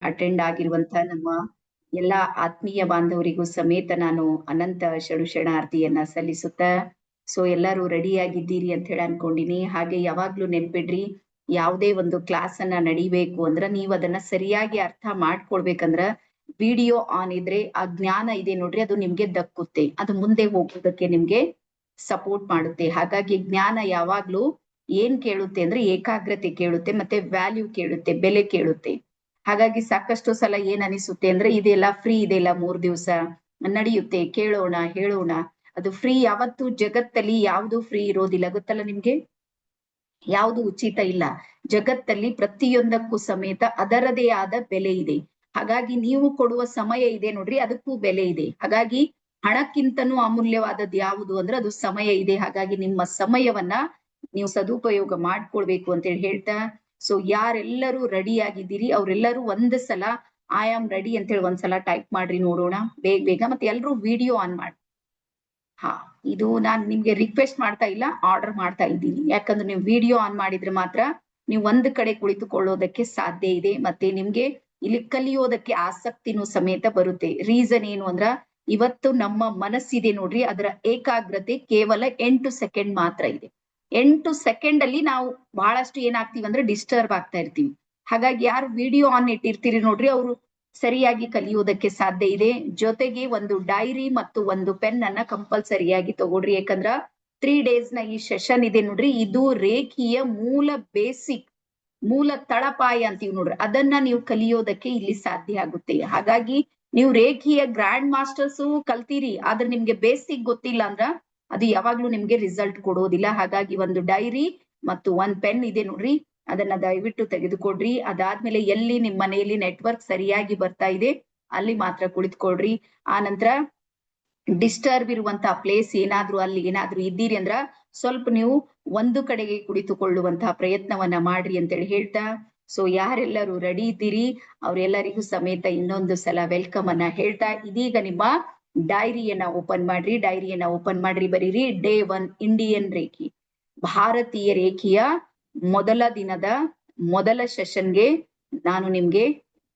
Attend ಆಗಿರುವಂತ ನಮ್ಮ ಎಲ್ಲಾ ಆತ್ಮೀಯ ಬಾಂಧವರಿಗೂ ಸಮೇತ ನಾನು ಅನಂತ ಶರಣಾರ್ಥಿಯನ್ನ ಸಲ್ಲಿಸುತ್ತಾ ಸೊ ಎಲ್ಲರೂ ರೆಡಿ ಆಗಿದ್ದೀರಿ ಅಂತ ಹೇಳಿ ಅನ್ಕೊಂಡಿನಿ. ಹಾಗೆ ಯಾವಾಗ್ಲೂ ನೆನ್ಪಿಡ್ರಿ, ಯಾವುದೇ ಒಂದು ಕ್ಲಾಸ್ ಅನ್ನ ನಡಿಬೇಕು ಅಂದ್ರ ನೀವ್ ಅದನ್ನ ಸರಿಯಾಗಿ ಅರ್ಥ ಮಾಡ್ಕೊಳ್ಬೇಕಂದ್ರ ವಿಡಿಯೋ ಆನ್ ಇದ್ರೆ ಆ ಜ್ಞಾನ ಇದೆ ನೋಡ್ರಿ, ಅದು ನಿಮ್ಗೆ ದಕ್ಕುತ್ತೆ, ಅದು ಮುಂದೆ ಹೋಗೋದಕ್ಕೆ ನಿಮ್ಗೆ ಸಪೋರ್ಟ್ ಮಾಡುತ್ತೆ. ಹಾಗಾಗಿ ಜ್ಞಾನ ಯಾವಾಗ್ಲೂ ಏನ್ ಕೇಳುತ್ತೆ ಅಂದ್ರೆ ಏಕಾಗ್ರತೆ ಕೇಳುತ್ತೆ, ಮತ್ತೆ ವ್ಯಾಲ್ಯೂ ಕೇಳುತ್ತೆ, ಬೆಲೆ ಕೇಳುತ್ತೆ. ಹಾಗಾಗಿ ಸಾಕಷ್ಟು ಸಲ ಏನ್ ಅನಿಸುತ್ತೆ ಅಂದ್ರೆ ಇದೆಲ್ಲ ಫ್ರೀ ಇದೆಲ್ಲ 3 ದಿವಸ ನಡೆಯುತ್ತೆ, ಕೇಳೋಣ ಹೇಳೋಣ. ಅದು ಫ್ರೀ ಯಾವತ್ತು ಜಗತ್ತಲ್ಲಿ ಯಾವುದು ಫ್ರೀ ಇರೋದಿಲ್ಲ, ಗೊತ್ತಲ್ಲ ನಿಮ್ಗೆ? ಯಾವುದು ಉಚಿತ ಇಲ್ಲ. ಜಗತ್ತಲ್ಲಿ ಪ್ರತಿಯೊಂದಕ್ಕೂ ಸಮೇತ ಅದರದೇ ಆದ ಬೆಲೆ ಇದೆ. ಹಾಗಾಗಿ ನೀವು ಕೊಡುವ ಸಮಯ ಇದೆ ನೋಡ್ರಿ, ಅದಕ್ಕೂ ಬೆಲೆ ಇದೆ. ಹಾಗಾಗಿ ಹಣಕ್ಕಿಂತನೂ ಅಮೂಲ್ಯವಾದದ್ದು ಯಾವುದು ಅಂದ್ರೆ ಅದು ಸಮಯ ಇದೆ. ಹಾಗಾಗಿ ನಿಮ್ಮ ಸಮಯವನ್ನ ನೀವು ಸದುಪಯೋಗ ಮಾಡ್ಕೊಳ್ಬೇಕು ಅಂತ ಹೇಳಿ ಹೇಳ್ತಾ, ಸೊ ಯಾರೆಲ್ಲರೂ ರೆಡಿ ಆಗಿದ್ದೀರಿ ಅವರೆಲ್ಲರೂ ಒಂದ್ ಸಲ ಐ ಆಮ್ ರೆಡಿ ಅಂತ ಹೇಳಿ ಒಂದ್ಸಲ ಟೈಪ್ ಮಾಡ್ರಿ ನೋಡೋಣ ಬೇಗ ಬೇಗ. ಮತ್ತೆ ಎಲ್ರೂ ವಿಡಿಯೋ ಆನ್ ಮಾಡಿ. ಹಾ, ಇದು ನಾನ್ ನಿಮ್ಗೆ ರಿಕ್ವೆಸ್ಟ್ ಮಾಡ್ತಾ ಇಲ್ಲ, ಆರ್ಡರ್ ಮಾಡ್ತಾ ಇದ್ದೀನಿ. ಯಾಕಂದ್ರೆ ನೀವು ವಿಡಿಯೋ ಆನ್ ಮಾಡಿದ್ರೆ ಮಾತ್ರ ನೀವು ಒಂದ್ ಕಡೆ ಕುಳಿತುಕೊಳ್ಳೋದಕ್ಕೆ ಸಾಧ್ಯ ಇದೆ, ಮತ್ತೆ ನಿಮ್ಗೆ ಇಲ್ಲಿ ಕಲಿಯೋದಕ್ಕೆ ಆಸಕ್ತಿನೂ ಸಮೇತ ಬರುತ್ತೆ. ರೀಸನ್ ಏನು ಅಂದ್ರ ಇವತ್ತು ನಮ್ಮ ಮನಸ್ಸಿದೆ ನೋಡ್ರಿ, ಅದರ ಏಕಾಗ್ರತೆ ಕೇವಲ 8 ಸೆಕೆಂಡ್ ಮಾತ್ರ ಇದೆ. 8 ಸೆಕೆಂಡ್ ಅಲ್ಲಿ ನಾವು ಬಹಳಷ್ಟು ಏನಾಗ್ತೀವಿ ಅಂದ್ರೆ ಡಿಸ್ಟರ್ಬ್ ಆಗ್ತಾ ಇರ್ತೀವಿ. ಹಾಗಾಗಿ ಯಾರು ವಿಡಿಯೋ ಆನ್ ಇಟ್ಟಿರ್ತೀರಿ ನೋಡ್ರಿ, ಅವರು ಸರಿಯಾಗಿ ಕಲಿಯೋದಕ್ಕೆ ಸಾಧ್ಯ ಇದೆ. ಜೊತೆಗೆ ಒಂದು ಡೈರಿ ಮತ್ತು ಒಂದು ಪೆನ್ ಅನ್ನ ಕಂಪಲ್ಸರಿಯಾಗಿ ತಗೊಳ್ರಿ. ಯಾಕಂದ್ರ 3 days ನ ಈ ಸೆಷನ್ ಇದೆ ನೋಡ್ರಿ, ಇದು ರೇಖಿಯ ಮೂಲ ಬೇಸಿಕ್, ಮೂಲ ತಳಪಾಯ ಅಂತೀವಿ ನೋಡ್ರಿ, ಅದನ್ನ ನೀವು ಕಲಿಯೋದಕ್ಕೆ ಇಲ್ಲಿ ಸಾಧ್ಯ ಆಗುತ್ತೆ. ಹಾಗಾಗಿ ನೀವು ರೇಖಿಯ ಗ್ರ್ಯಾಂಡ್ ಮಾಸ್ಟರ್ಸ್ ಕಲ್ತೀರಿ, ಆದ್ರೆ ನಿಮ್ಗೆ ಬೇಸಿಕ್ ಗೊತ್ತಿಲ್ಲ ಅಂದ್ರ ಅದು ಯಾವಾಗ್ಲೂ ನಿಮ್ಗೆ ರಿಸಲ್ಟ್ ಕೊಡೋದಿಲ್ಲ. ಹಾಗಾಗಿ ಒಂದು ಡೈರಿ ಮತ್ತು ಒಂದ್ ಪೆನ್ ಇದೆ ನೋಡ್ರಿ, ಅದನ್ನ ದಯವಿಟ್ಟು ತೆಗೆದುಕೊಡ್ರಿ. ಅದಾದ್ಮೇಲೆ ಎಲ್ಲಿ ನಿಮ್ ಮನೆಯಲ್ಲಿ ನೆಟ್ವರ್ಕ್ ಸರಿಯಾಗಿ ಬರ್ತಾ ಇದೆ ಅಲ್ಲಿ ಮಾತ್ರ ಕುಳಿತುಕೊಳ್ರಿ. ಆ ನಂತರ ಡಿಸ್ಟರ್ಬ್ ಇರುವಂತಹ ಪ್ಲೇಸ್ ಏನಾದ್ರೂ ಅಲ್ಲಿ ಏನಾದ್ರೂ ಇದ್ದೀರಿ ಅಂದ್ರ ಸ್ವಲ್ಪ ನೀವು ಒಂದು ಕಡೆಗೆ ಕುಳಿತುಕೊಳ್ಳುವಂತಹ ಪ್ರಯತ್ನವನ್ನ ಮಾಡ್ರಿ ಅಂತೇಳಿ ಹೇಳ್ತಾ, ಸೊ ಯಾರೆಲ್ಲರೂ ರೆಡಿ ಇದ್ದೀರಿ ಅವರೆಲ್ಲರಿಗೂ ಸಮೇತ ಇನ್ನೊಂದು ಸಲ ವೆಲ್ಕಮ್ ಅನ್ನ ಹೇಳ್ತಾ, ಇದೀಗ ನಿಮ್ಮ ಡೈರಿಯನ್ನ ಓಪನ್ ಮಾಡ್ರಿ. ಡೈರಿಯನ್ನ ಓಪನ್ ಮಾಡ್ರಿ, ಬರೀರಿ ಡೇ 1 ಇಂಡಿಯನ್ ರೇಖಿ, ಭಾರತೀಯ ರೇಖಿಯ ಮೊದಲ ದಿನದ ಮೊದಲ ಸೆಷನ್ಗೆ ನಾನು ನಿಮ್ಗೆ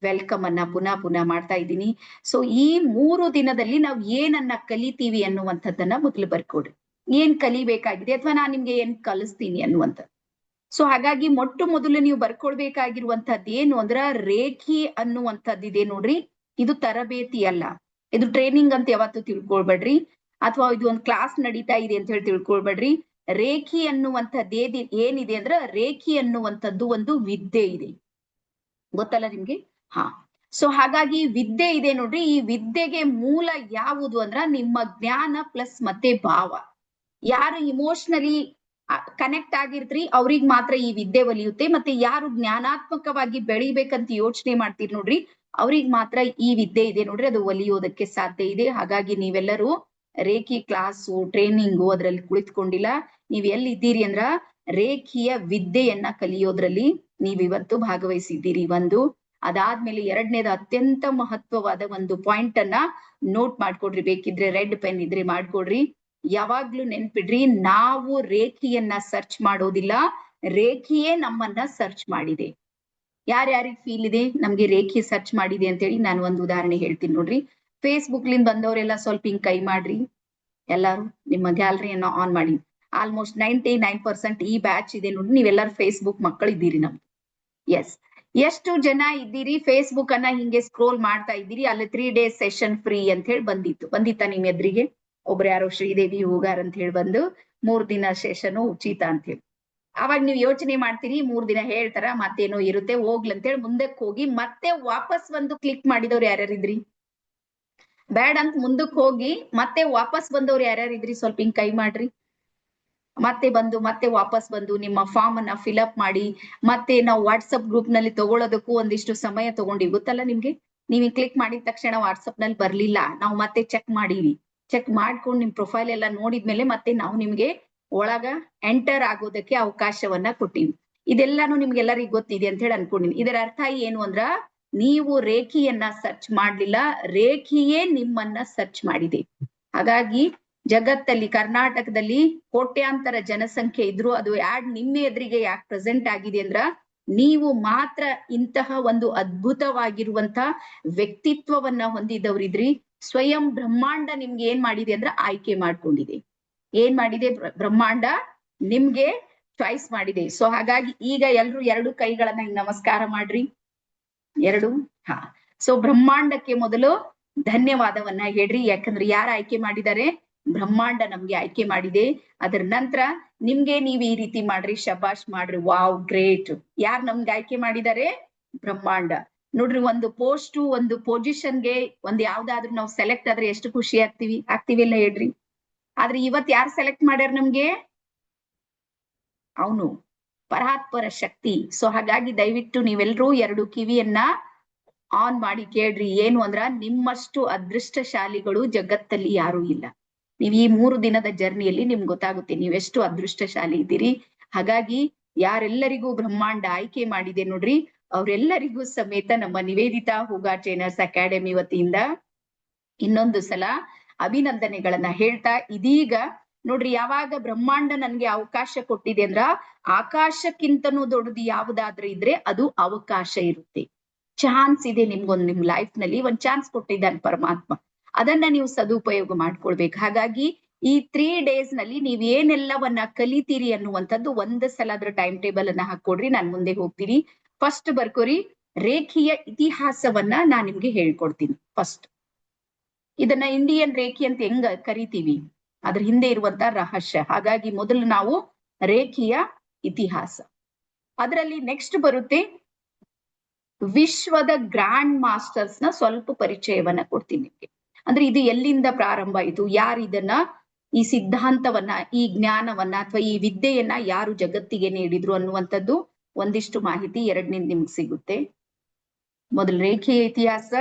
ವೆಲ್ಕಮ್ ಅನ್ನ ಪುನಃ ಮಾಡ್ತಾ ಇದ್ದೀನಿ. ಸೊ ಈ 3 ದಿನದಲ್ಲಿ ನಾವು ಏನನ್ನ ಕಲಿತೀವಿ ಅನ್ನುವಂಥದ್ದನ್ನ ಮೊದಲು ಬರ್ಕೊಡ್ರಿ. ಏನ್ ಕಲಿಬೇಕಾಗಿದೆ ಅಥವಾ ನಾನ್ ನಿಮ್ಗೆ ಏನ್ ಕಲಿಸ್ತೀನಿ ಅನ್ನುವಂಥದ್ದು. ಸೊ ಹಾಗಾಗಿ ಮೊದಲು ನೀವು ಬರ್ಕೊಳ್ಬೇಕಾಗಿರುವಂತಹದ್ದು ಏನು ಅಂದ್ರ ರೇಖಿ ಅನ್ನುವಂಥದ್ದಿದೆ ನೋಡ್ರಿ, ಇದು ತರಬೇತಿ ಅಲ್ಲ, ಇದು ಟ್ರೈನಿಂಗ್ ಅಂತ ಯಾವತ್ತು ತಿಳ್ಕೊಳ್ಬೇಡ್ರಿ, ಅಥವಾ ಇದು ಒಂದು ಕ್ಲಾಸ್ ನಡೀತಾ ಇದೆ ಅಂತ ಹೇಳಿ ತಿಳ್ಕೊಳ್ಬೇಡ್ರಿ. ರೇಖಿ ಅನ್ನುವಂಥದ್ದು ಏನಿದೆ ಅಂದ್ರ ರೇಖಿ ಅನ್ನುವಂಥದ್ದು ಒಂದು ವಿದ್ಯೆ ಇದೆ, ಗೊತ್ತಲ್ಲ ನಿಮ್ಗೆ? ಹಾ, ಸೊ ಹಾಗಾಗಿ ವಿದ್ಯೆ ಇದೆ ನೋಡ್ರಿ, ಈ ವಿದ್ಯೆಗೆ ಮೂಲ ಯಾವುದು ಅಂದ್ರ ನಿಮ್ಮ ಜ್ಞಾನ ಪ್ಲಸ್ ಮತ್ತೆ ಭಾವ. ಯಾರು ಇಮೋಷನಲಿ ಕನೆಕ್ಟ್ ಆಗಿರ್ತ್ರಿ ಅವ್ರಿಗೆ ಮಾತ್ರ ಈ ವಿದ್ಯೆ ಒಲಿಯುತ್ತೆ. ಮತ್ತೆ ಯಾರು ಜ್ಞಾನಾತ್ಮಕವಾಗಿ ಬೆಳಿಬೇಕಂತ ಯೋಚನೆ ಮಾಡ್ತೀರಿ ನೋಡ್ರಿ, ಅವ್ರಿಗೆ ಮಾತ್ರ ಈ ವಿದ್ಯೆ ಇದೆ ನೋಡ್ರಿ, ಅದು ಒಲಿಯೋದಕ್ಕೆ ಸಾಧ್ಯ ಇದೆ. ಹಾಗಾಗಿ ನೀವೆಲ್ಲರೂ ರೇಖಿ ಕ್ಲಾಸು ಟ್ರೈನಿಂಗು ಅದ್ರಲ್ಲಿ ಕುಳಿತುಕೊಂಡಿಲ್ಲ, ನೀವ್ ಎಲ್ಲಿದ್ದೀರಿ ಅಂದ್ರ ರೇಖಿಯ ವಿದ್ಯೆಯನ್ನ ಕಲಿಯೋದ್ರಲ್ಲಿ ನೀವಿವತ್ತು ಭಾಗವಹಿಸಿದ್ದೀರಿ. ಒಂದು ಅದಾದ್ಮೇಲೆ ಎರಡನೇದು ಅತ್ಯಂತ ಮಹತ್ವವಾದ ಒಂದು ಪಾಯಿಂಟ್ ಅನ್ನ ನೋಟ್ ಮಾಡ್ಕೊಡ್ರಿ, ಬೇಕಿದ್ರೆ ರೆಡ್ ಪೆನ್ ಇದ್ರೆ ಮಾಡ್ಕೊಡ್ರಿ. ಯಾವಾಗ್ಲೂ ನೆನ್ಪಿಡ್ರಿ, ನಾವು ರೇಖಿಯನ್ನ ಸರ್ಚ್ ಮಾಡೋದಿಲ್ಲ, ರೇಖಿಯೇ ನಮ್ಮನ್ನ ಸರ್ಚ್ ಮಾಡಿದೆ. ಯಾರ್ಯಾರಿಗೆ ಫೀಲ್ ಇದೆ ನಮ್ಗೆ ರೇಖಿ ಸರ್ಚ್ ಮಾಡಿದೆ ಅಂತ ಹೇಳಿ ನಾನು ಒಂದು ಉದಾಹರಣೆ ಹೇಳ್ತೀನಿ ನೋಡ್ರಿ. ಫೇಸ್ಬುಕ್ ಲಿಂದ ಬಂದವರೆಲ್ಲ ಸ್ವಲ್ಪ ಹಿಂಗ್ ಕೈ ಮಾಡ್ರಿ, ಎಲ್ಲಾರು ನಿಮ್ಮ ಗ್ಯಾಲರಿಯನ್ನ ಆನ್ ಮಾಡಿ. ಆಲ್ಮೋಸ್ಟ್ 99% ಈ ಬ್ಯಾಚ್ ಇದೆ ನೋಡ್ರಿ, ನೀವೆಲ್ಲರೂ ಫೇಸ್ಬುಕ್ ಮಕ್ಕಳು ಇದ್ದೀರಿ ನಮ್ದು. ಎಸ್, ಎಷ್ಟು ಜನ ಇದ್ದೀರಿ ಫೇಸ್ಬುಕ್ ಅನ್ನ ಹಿಂಗೆ ಸ್ಕ್ರೋಲ್ ಮಾಡ್ತಾ ಇದ್ದೀರಿ, ಅಲ್ಲಿ 3 days ಸೆಷನ್ ಫ್ರೀ ಅಂತ ಹೇಳಿ ಬಂದಿತ್ತ ನಿಮ್ ಎದುರಿಗೆ? ಒಬ್ರು ಯಾರೋ ಶ್ರೀದೇವಿ ಹೂಗಾರ್ ಅಂತ ಹೇಳಿ ಬಂದು 3 ದಿನ ಸೆಷನ್ ಉಚಿತ ಅಂತ ಹೇಳಿ. ಅವಾಗ ನೀವು ಯೋಚನೆ ಮಾಡ್ತೀರಿ 3 ದಿನ ಹೇಳ್ತಾರ ಮತ್ತೇನೋ ಇರುತ್ತೆ ಹೋಗ್ಲಂತೇಳಿ ಮುಂದಕ್ಕೆ ಹೋಗಿ ಮತ್ತೆ ವಾಪಸ್ ಒಂದು ಕ್ಲಿಕ್ ಮಾಡಿದವ್ರು ಯಾರ್ಯಾರಿದ್ರಿ? ಬ್ಯಾಡ್ ಅಂತ ಮುಂದಕ್ಕೆ ಹೋಗಿ ಮತ್ತೆ ವಾಪಸ್ ಬಂದವ್ರು ಯಾರ್ಯಾರಿದ್ರಿ? ಸ್ವಲ್ಪ ಹಿಂಗ್ ಕೈ ಮಾಡ್ರಿ. ಮತ್ತೆ ವಾಪಸ್ ಬಂದು ನಿಮ್ಮ ಫಾರ್ಮ್ ಅನ್ನ ಫಿಲ್ಅಪ್ ಮಾಡಿ ಮತ್ತೆ ನಾವು ವಾಟ್ಸಪ್ ಗ್ರೂಪ್ ನಲ್ಲಿ ತಗೊಳ್ಳೋದಕ್ಕೂ ಒಂದಿಷ್ಟು ಸಮಯ ತಗೊಂಡಿವಿ, ಗೊತ್ತಲ್ಲ ನಿಮ್ಗೆ? ನೀವು ಕ್ಲಿಕ್ ಮಾಡಿದ ತಕ್ಷಣ ವಾಟ್ಸಪ್ ನಲ್ಲಿ ಬರ್ಲಿಲ್ಲ, ನಾವು ಮತ್ತೆ ಚೆಕ್ ಮಾಡೀವಿ. ಚೆಕ್ ಮಾಡ್ಕೊಂಡು ನಿಮ್ ಪ್ರೊಫೈಲ್ ಎಲ್ಲ ನೋಡಿದ್ಮೇಲೆ ಮತ್ತೆ ನಾವು ನಿಮ್ಗೆ ಒಳಗ ಎಂಟರ್ ಆಗೋದಕ್ಕೆ ಅವಕಾಶವನ್ನ ಕೊಟ್ಟಿವಿ. ಇದೆಲ್ಲಾನು ನಿಮ್ಗೆಲ್ಲರಿಗೂ ಗೊತ್ತಿದೆ ಅಂತ ಹೇಳಿ ಅನ್ಕೊಂಡಿನಿ. ಇದರ ಅರ್ಥ ಏನು ಅಂದ್ರ ನೀವು ರೇಖಿಯನ್ನ ಸರ್ಚ್ ಮಾಡ್ಲಿಲ್ಲ, ರೇಖಿಯೇ ನಿಮ್ಮನ್ನ ಸರ್ಚ್ ಮಾಡಿದೆ. ಹಾಗಾಗಿ ಜಗತ್ತಲ್ಲಿ ಕರ್ನಾಟಕದಲ್ಲಿ ಕೋಟ್ಯಾಂತರ ಜನಸಂಖ್ಯೆ ಇದ್ರು ಅದು ಆಡ್ ನಿಮ್ಮ ಎದುರಿಗೆ ಯಾಕೆ ಪ್ರೆಸೆಂಟ್ ಆಗಿದೆ ಅಂದ್ರ ನೀವು ಮಾತ್ರ ಇಂತಹ ಒಂದು ಅದ್ಭುತವಾಗಿರುವಂತಹ ವ್ಯಕ್ತಿತ್ವವನ್ನ ಹೊಂದಿದವರಿದ್ರಿ. ಸ್ವಯಂ ಬ್ರಹ್ಮಾಂಡ ನಿಮ್ಗೆ ಏನ್ ಮಾಡಿದೆ ಅಂದ್ರೆ ಆಯ್ಕೆ ಮಾಡ್ಕೊಂಡಿದೆ. ಏನ್ ಮಾಡಿದೆ? ಬ್ರಹ್ಮಾಂಡ ನಿಮ್ಗೆ ಚಾಯ್ಸ್ ಮಾಡಿದೆ. ಸೊ ಹಾಗಾಗಿ ಈಗ ಎಲ್ರು ಎರಡು ಕೈಗಳನ್ನ ಹಿಂಗ್ ನಮಸ್ಕಾರ ಮಾಡ್ರಿ. ಎರಡು. ಹಾ. ಸೊ ಬ್ರಹ್ಮಾಂಡಕ್ಕೆ ಮೊದಲು ಧನ್ಯವಾದವನ್ನ ಹೇಳ್ರಿ. ಯಾಕಂದ್ರೆ ಯಾರು ಆಯ್ಕೆ ಮಾಡಿದ್ದಾರೆ? ಬ್ರಹ್ಮಾಂಡ ನಮ್ಗೆ ಆಯ್ಕೆ ಮಾಡಿದೆ. ಅದರ ನಂತರ ನಿಮ್ಗೆ ನೀವ್ ಈ ರೀತಿ ಮಾಡ್ರಿ, ಶಬಾಷ್ ಮಾಡ್ರಿ, ವಾವ್ ಗ್ರೇಟ್. ಯಾರು ನಮ್ಗೆ ಆಯ್ಕೆ ಮಾಡಿದ್ದಾರೆ? ಬ್ರಹ್ಮಾಂಡ. ನೋಡ್ರಿ, ಒಂದು ಪೋಸ್ಟ್, ಒಂದು ಪೊಸಿಷನ್ಗೆ ಒಂದ್ ಯಾವ್ದಾದ್ರು ನಾವು ಸೆಲೆಕ್ಟ್ ಆದ್ರೆ ಎಷ್ಟು ಖುಷಿ ಆಗ್ತಿವಿಲ್ಲ ಹೇಳ್ರಿ. ಆದ್ರೆ ಇವತ್ ಯಾರು ಸೆಲೆಕ್ಟ್ ಮಾಡ್ಯಾರ ನಮ್ಗೆ? ಅವನು ಪರಾತ್ಪರ ಶಕ್ತಿ. ಸೊ ಹಾಗಾಗಿ ದಯವಿಟ್ಟು ನೀವೆಲ್ರೂ ಎರಡು ಕಿವಿಯನ್ನ ಆನ್ ಮಾಡಿ ಕೇಳ್ರಿ. ಏನು ಅಂದ್ರ, ನಿಮ್ಮಷ್ಟು ಅದೃಷ್ಟಶಾಲಿಗಳು ಜಗತ್ತಲ್ಲಿ ಯಾರೂ ಇಲ್ಲ. ನೀವ್ ಈ 3 ದಿನದ ಜರ್ನಿಯಲ್ಲಿ ನಿಮ್ಗೆ ಗೊತ್ತಾಗುತ್ತೆ ನೀವೆಷ್ಟು ಅದೃಷ್ಟಶಾಲಿ ಇದ್ದೀರಿ. ಹಾಗಾಗಿ ಯಾರೆಲ್ಲರಿಗೂ ಬ್ರಹ್ಮಾಂಡ ಆಯ್ಕೆ ಮಾಡಿದೆ ನೋಡ್ರಿ, ಅವರೆಲ್ಲರಿಗೂ ಸಮೇತ ನಮ್ಮ ನಿವೇದಿತಾ ಹೂಗಾ ಟ್ರೈನರ್ಸ್ ಅಕಾಡೆಮಿ ವತಿಯಿಂದ ಇನ್ನೊಂದು ಸಲ ಅಭಿನಂದನೆಗಳನ್ನ ಹೇಳ್ತಾ, ಇದೀಗ ನೋಡ್ರಿ, ಯಾವಾಗ ಬ್ರಹ್ಮಾಂಡ ನನ್ಗೆ ಅವಕಾಶ ಕೊಟ್ಟಿದೆ ಅಂದ್ರ, ಆಕಾಶಕ್ಕಿಂತನೂ ದೊಡ್ಡದು ಯಾವುದಾದ್ರೂ ಇದ್ರೆ ಅದು ಅವಕಾಶ ಇರುತ್ತೆ. ಚಾನ್ಸ್ ಇದೆ ನಿಮ್ಗೊಂದು, ನಿಮ್ ಲೈಫ್ ನಲ್ಲಿ ಒಂದ್ ಚಾನ್ಸ್ ಕೊಟ್ಟಿದ್ದಾನೆ ಪರಮಾತ್ಮ. ಅದನ್ನ ನೀವು ಸದುಪಯೋಗ ಮಾಡ್ಕೊಳ್ಬೇಕು. ಹಾಗಾಗಿ ಈ 3 days ನಲ್ಲಿ ನೀವ್ ಏನೆಲ್ಲವನ್ನ ಕಲಿತೀರಿ ಅನ್ನುವಂಥದ್ದು ಒಂದ್ ಸಲ ಅದ್ರ ಟೈಮ್ ಟೇಬಲ್ ಅನ್ನ ಹಾಕೊಡ್ರಿ. ನಾನ್ ಮುಂದೆ ಹೋಗ್ತೀನಿ. ಫಸ್ಟ್ ಬರ್ಕೋರಿ, ರೇಖೀಯ ಇತಿಹಾಸವನ್ನ ನಾನ್ ನಿಮ್ಗೆ ಹೇಳ್ಕೊಡ್ತೀನಿ. ಫಸ್ಟ್ ಇದನ್ನ ಇಂಡಿಯನ್ ರೇಖಿ ಅಂತ ಹೆಂಗ ಕರಿತೀವಿ, ಅದ್ರ ಹಿಂದೆ ಇರುವಂತ ರಹಸ್ಯ. ಹಾಗಾಗಿ ಮೊದಲು ನಾವು ರೇಖೀಯ ಇತಿಹಾಸ, ಅದರಲ್ಲಿ ನೆಕ್ಸ್ಟ್ ಬರುತ್ತೆ ವಿಶ್ವದ ಗ್ರ್ಯಾಂಡ್ ಮಾಸ್ಟರ್ಸ್ ನ ಸ್ವಲ್ಪ ಪರಿಚಯವನ್ನ ಕೊಡ್ತೀನಿ ನಿಮ್ಗೆ. ಅಂದ್ರೆ ಇದು ಎಲ್ಲಿಂದ ಪ್ರಾರಂಭ ಆಯಿತು, ಯಾರು ಇದನ್ನ, ಈ ಸಿದ್ಧಾಂತವನ್ನ, ಈ ಜ್ಞಾನವನ್ನ ಅಥವಾ ಈ ವಿದ್ಯೆಯನ್ನ ಯಾರು ಜಗತ್ತಿಗೆ ನೀಡಿದ್ರು ಅನ್ನುವಂಥದ್ದು ಒಂದಿಷ್ಟು ಮಾಹಿತಿ ಎರಡನೇದು ನಿಮ್ಗೆ ಸಿಗುತ್ತೆ. ಮೊದಲು ರೇಖೀಯ ಇತಿಹಾಸ,